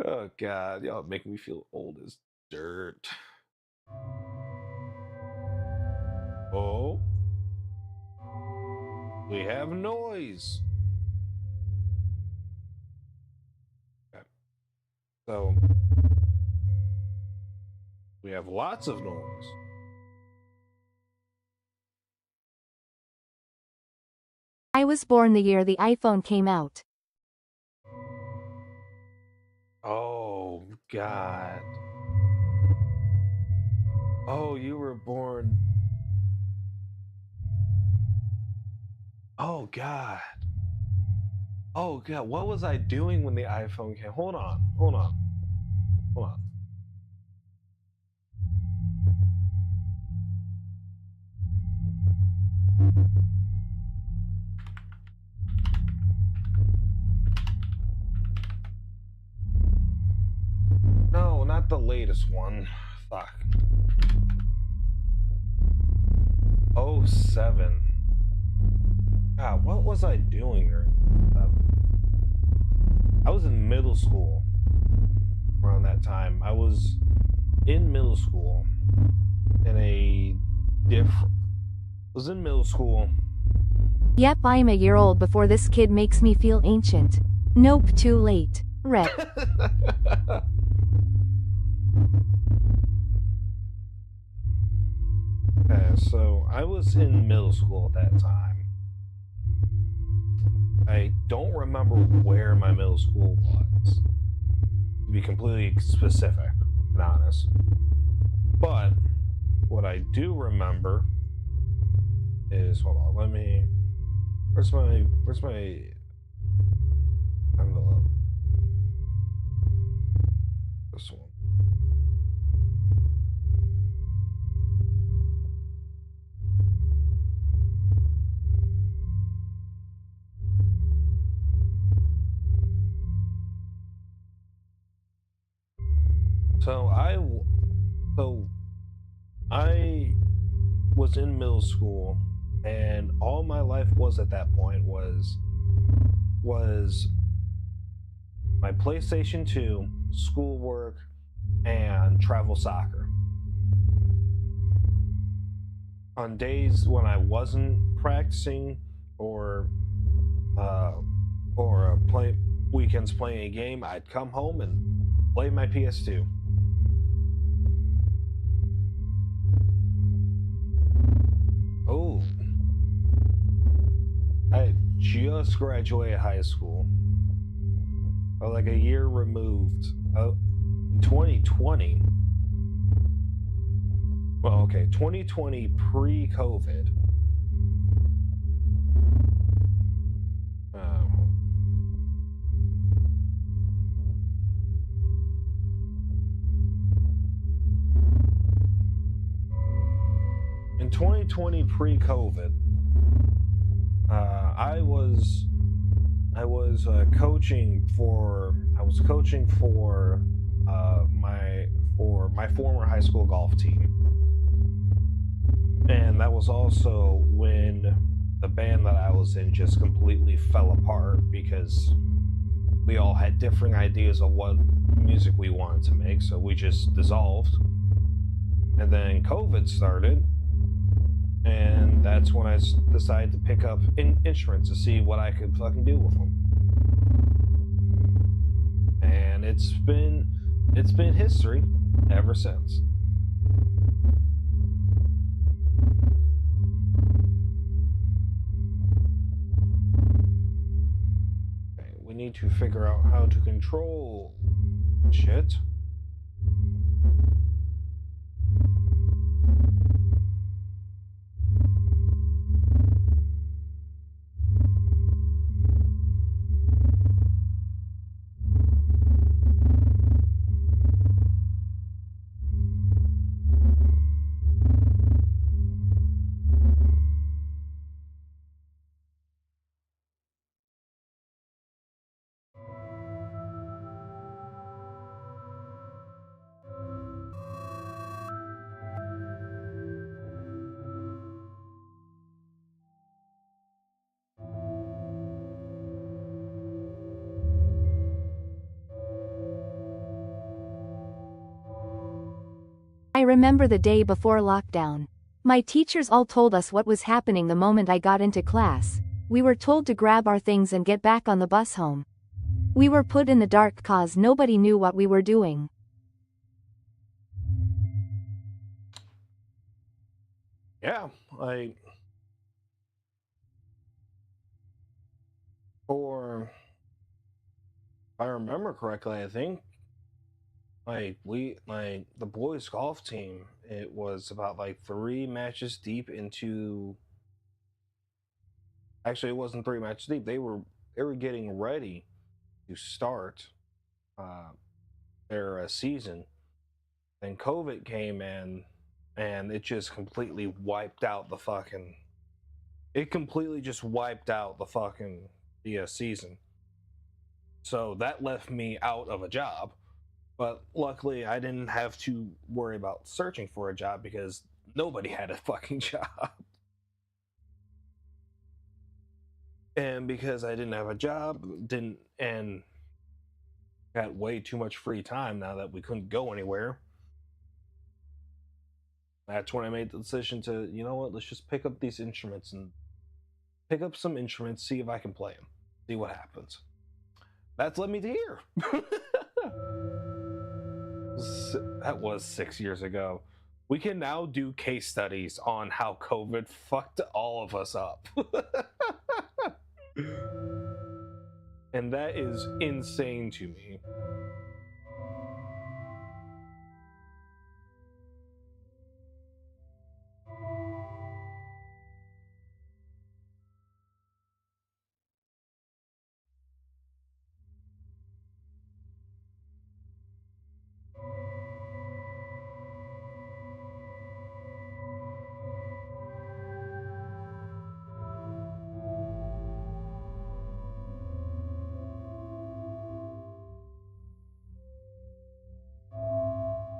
Oh god, y'all make me feel old as dirt. Oh, we have noise. Okay. So we have lots of noise. I was born the year the iPhone came out. Oh, God. Oh, you were born. Oh, God. Oh, God. What was I doing when the iPhone came? Hold on. Hold on. Hold on. No, not the latest one. Fuck. Oh, 07. God, what was I doing during that? I was in middle school around that time. I was in middle school in a different. Was in middle school. Yep, I'm a year old before this kid makes me feel ancient. Nope, too late. Rep. Okay, so I was in middle school at that time. I don't remember where my middle school was, to be completely specific and honest. But what I do remember is, hold on, let me. Where's my envelope? This one. So so I was in middle school, and all my life was at that point was my PlayStation 2, schoolwork, and travel soccer. On days when I wasn't practicing or uh, play weekends playing a game, I'd come home and play my PS2. Oh, I just graduated high school. Like a year removed. 2020. Well, okay, 2020 pre-COVID. In 2020 pre-COVID, I was coaching for my former high school golf team, and that was also when the band that I was in just completely fell apart because we all had different ideas of what music we wanted to make, so we just dissolved. And then COVID started, and that's when I decided to pick up instruments to see what I could fucking do with them. And it's been history ever since. Okay, we need to figure out how to control shit. I remember the day before lockdown. My teachers all told us what was happening the moment I got into class. We were told to grab our things and get back on the bus home. We were put in the dark cause nobody knew what we were doing. Yeah, Or if I remember correctly, I think the boys golf team, it was about like 3 matches deep into, actually it wasn't 3 matches deep. They were getting ready to start uh their season. Then COVID came in and it just completely wiped out the fucking it completely just wiped out the fucking the season. So that left me out of a job. But luckily, I didn't have to worry about searching for a job because nobody had a fucking job. And because I didn't have a job, didn't and had way too much free time now that we couldn't go anywhere, that's when I made the decision to, you know what, let's just pick up these instruments and pick up some instruments, see if I can play them, see what happens. That's led me to here. That was 6 years ago. We can now do case studies on how COVID fucked all of us up. And that is insane to me.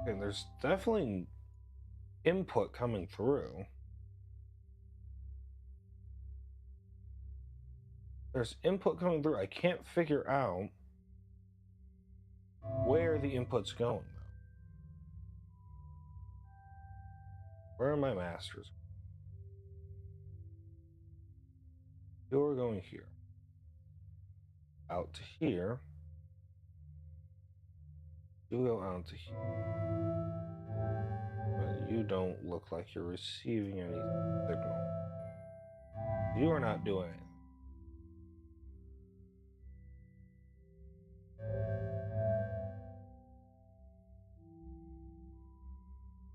And there's definitely input coming through. There's input coming through. I can't figure out where the input's going, though. Where are my masters? You're going here. Out to here. You go out to here. But you don't look like you're receiving any signal. You are not doing it.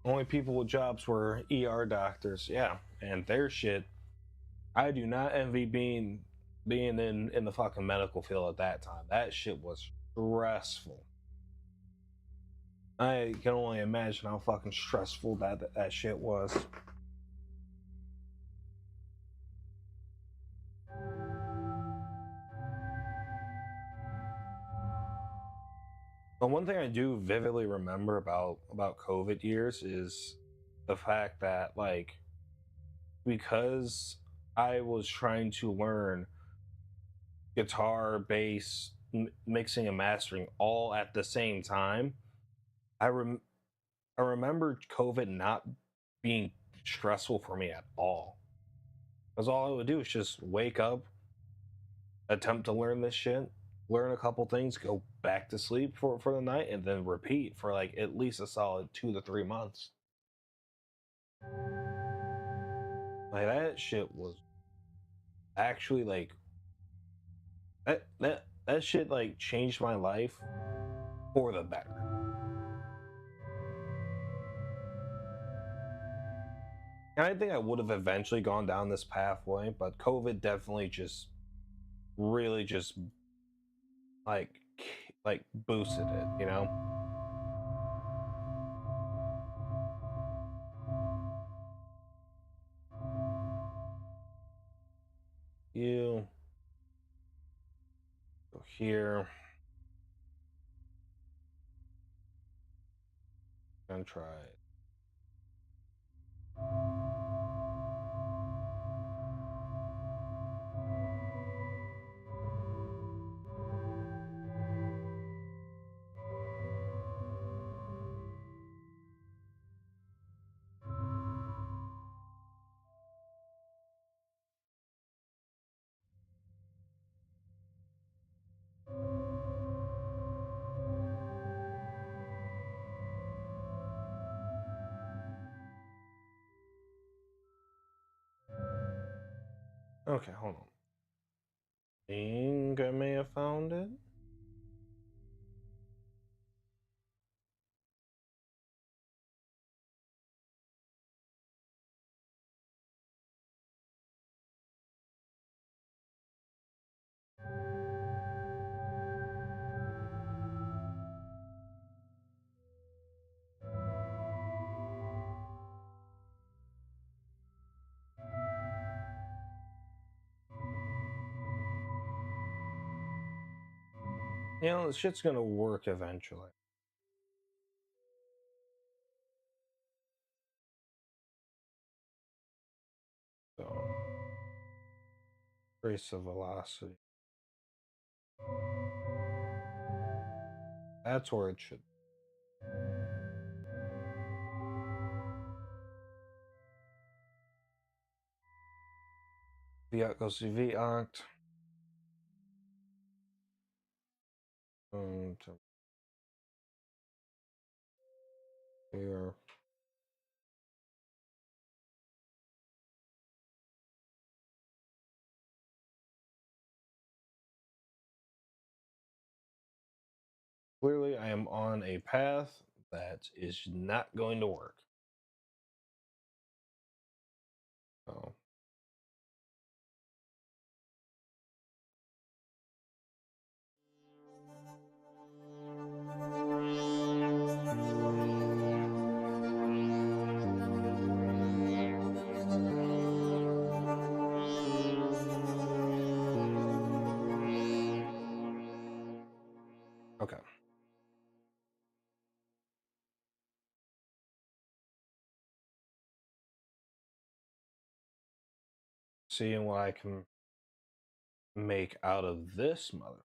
Only people with jobs were ER doctors. Yeah, and their shit. I do not envy being in the fucking medical field at that time. That shit was stressful. I can only imagine how fucking stressful that shit was. But one thing I do vividly remember about COVID years is the fact that, like, because I was trying to learn guitar, bass, mixing and mastering all at the same time, I rem I remember COVID not being stressful for me at all. Because all I would do is just wake up, attempt to learn this shit, learn a couple things, go back to sleep for the night, and then repeat for like at least a solid 2 to 3 months. Like that shit was actually like that shit like changed my life for the better. And I think I would have eventually gone down this pathway, but COVID definitely just really just like boosted it, you know? You go here. Gonna try it. Okay, hold on. think I may have found it. You know, this shit's gonna work eventually. So, trace of velocity. That's where it should. V goes to V oct. To here. Clearly, I am on a path that is not going to work. So. Okay. Seeing what I can make out of this mother.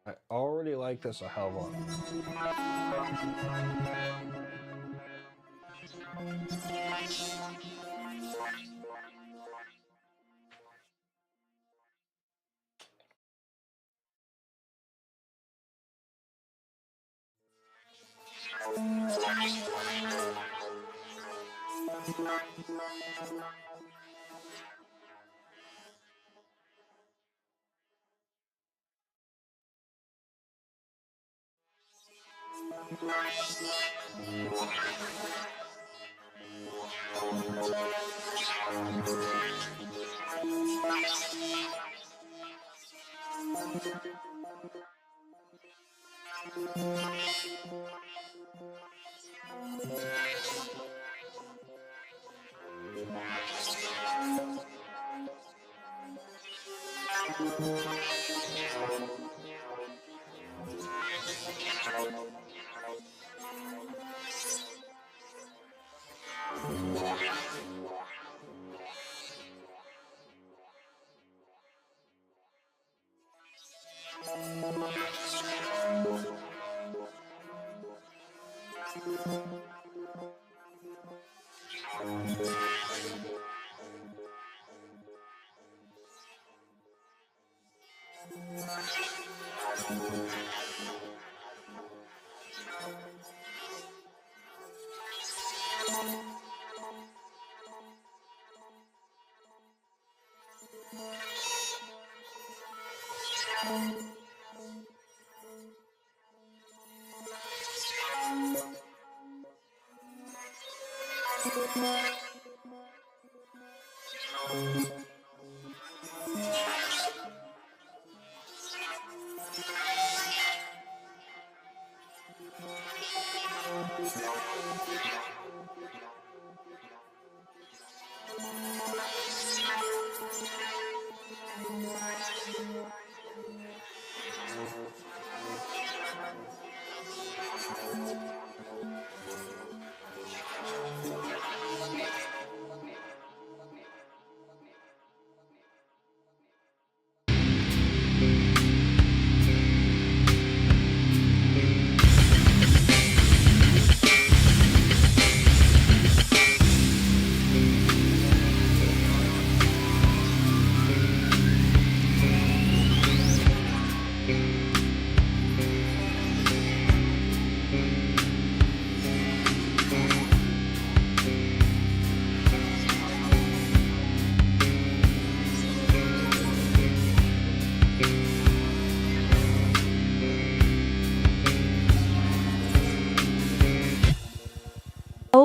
I already like this a hell of a lot.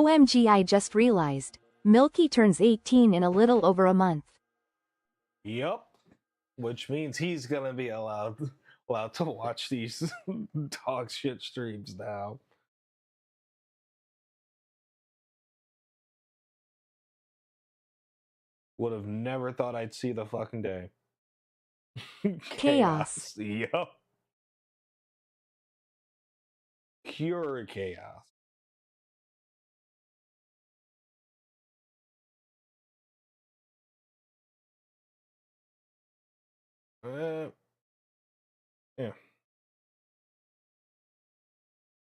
OMG, I just realized. Milky turns 18 in a little over a month. Yup. Which means he's gonna be allowed to watch these dog shit streams now. Would have never thought I'd see the fucking day. Chaos. Yup. Pure chaos. Yeah.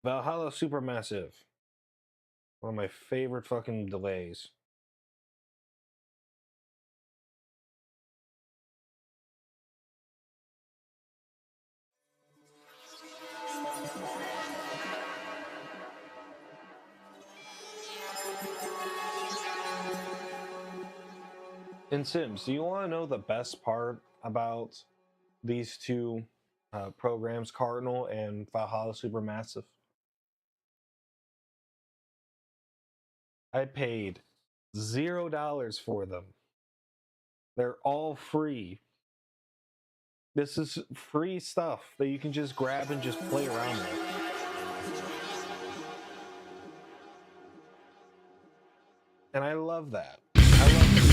Valhalla Supermassive. One of my favorite fucking delays. In Sims, do you want to know the best part about these two programs, Cardinal and Valhalla Supermassive? I paid $0 for them. They're all free. This is free stuff that you can just grab and just play around with. And I love that. I love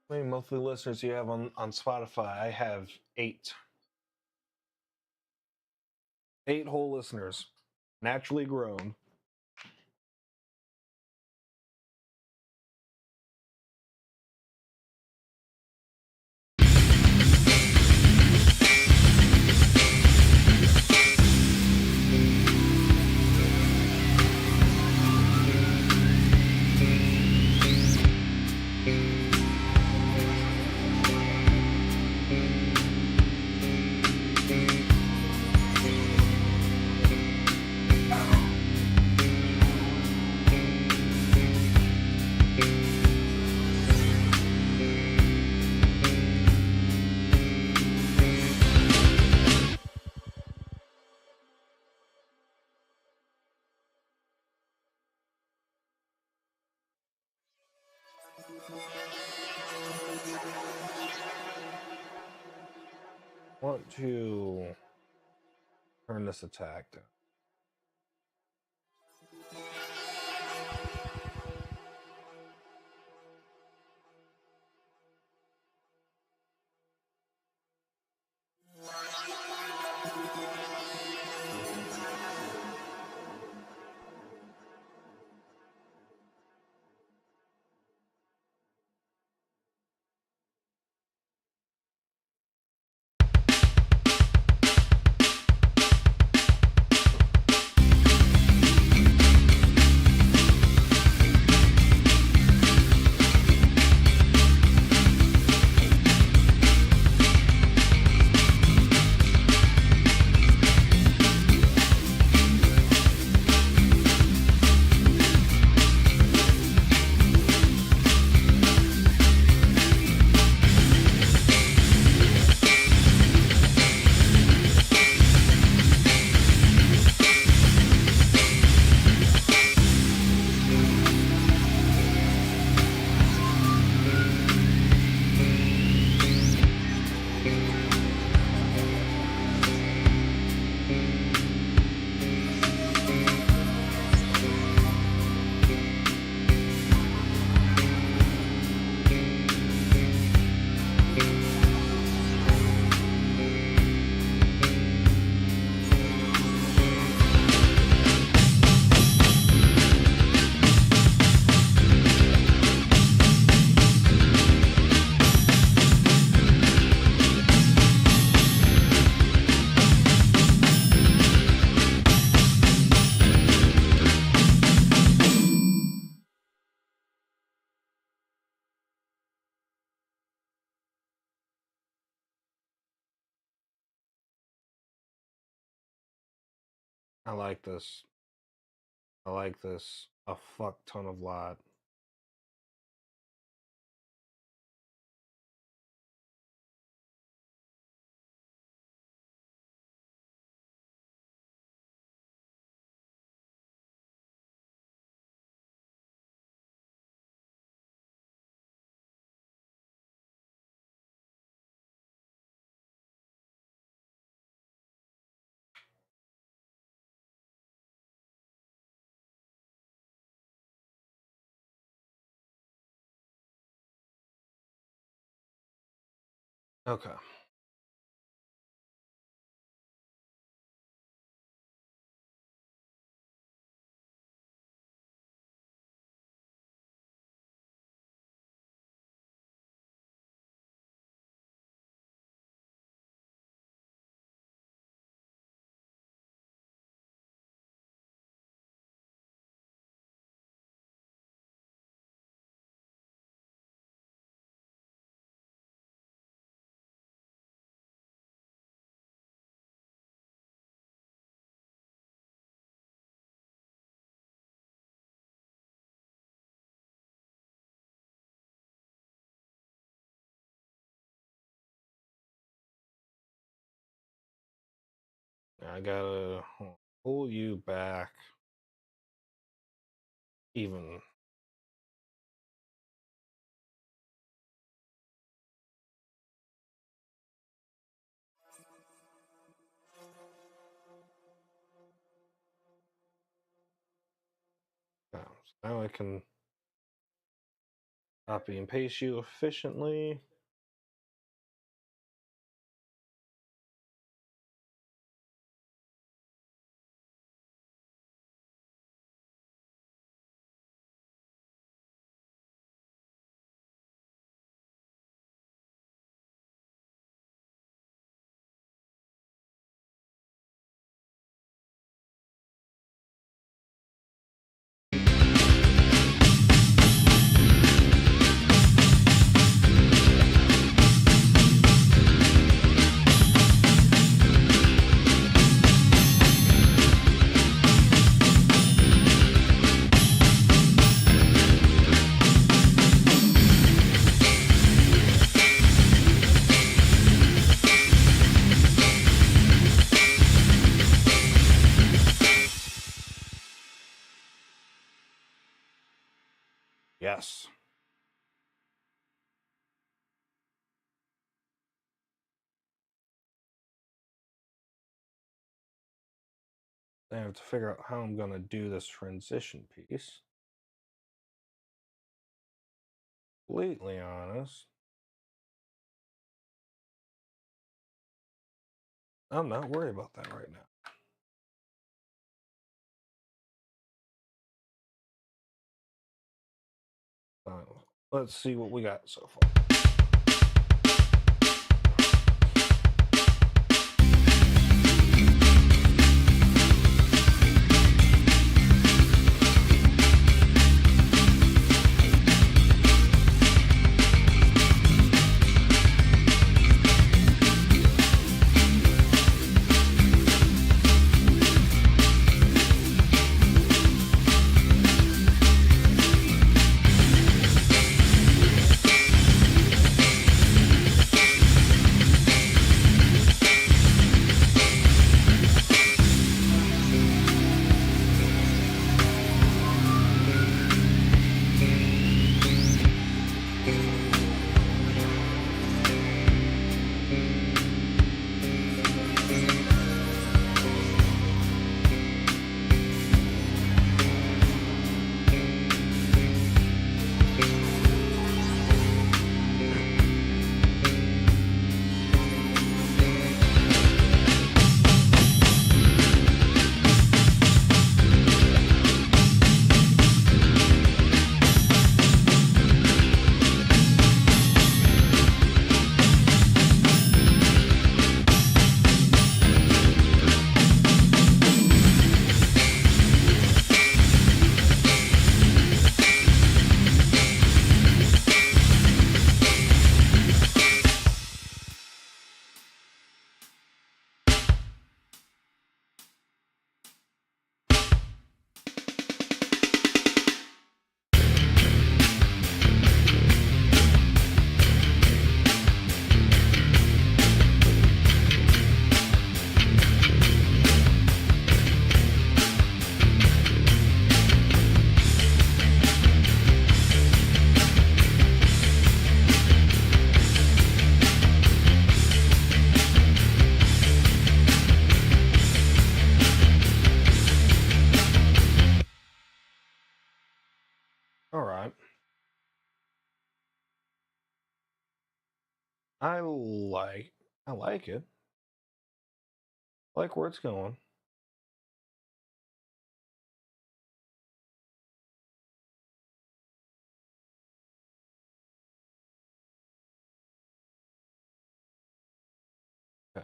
How many monthly listeners do you have on Spotify? I have 8. 8 whole listeners. Naturally grown. Want to turn this attack down. I like this. I like this a fuck ton of lot. Okay. I gotta pull you back even. So now I can copy and paste you efficiently. Yes. I have to figure out how I'm going to do this transition piece. Completely honest, I'm not worried about that right now. Let's see what we got so far. I like I like it. I like where it's going. Yeah.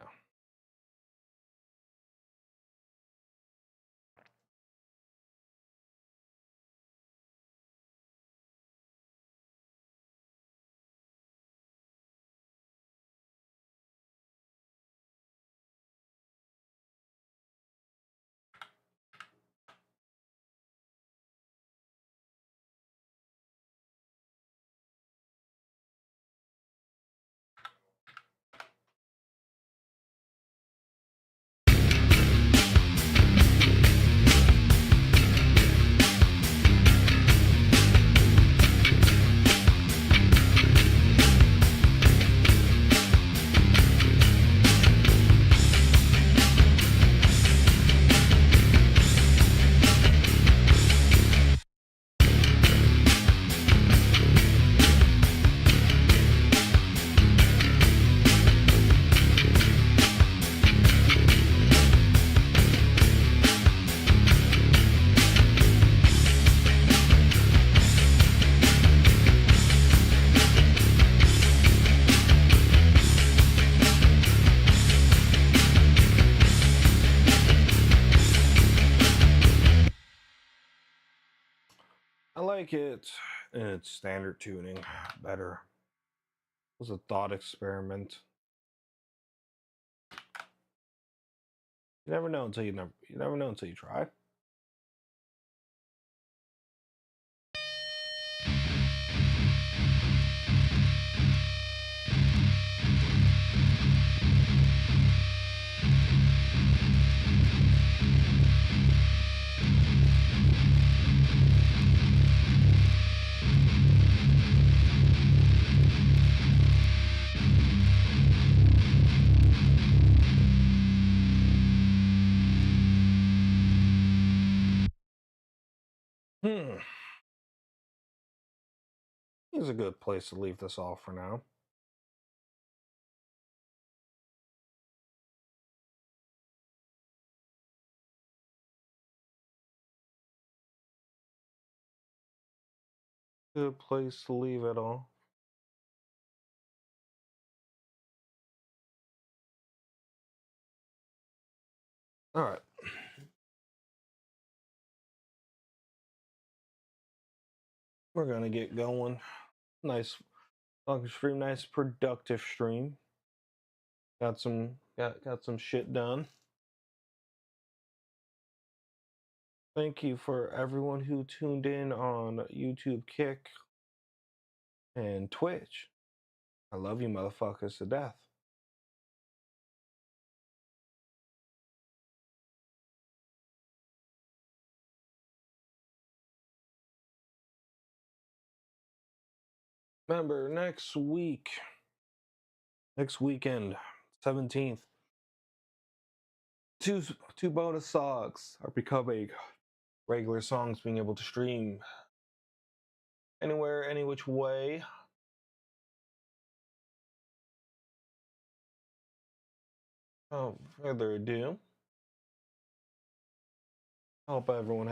I like it in its standard tuning better. It was a thought experiment. You never know until you never know until you try. Hmm. This is a good place to leave this off for now. Good place to leave it all. All right. We're gonna get going. Nice fucking stream, nice productive stream. Got some shit done. Thank you for everyone who tuned in on YouTube Kick and Twitch. I love you motherfuckers to death. Remember, next weekend, 17th, two bonus songs are becoming regular songs, being able to stream anywhere, any which way. Without further ado, I hope everyone has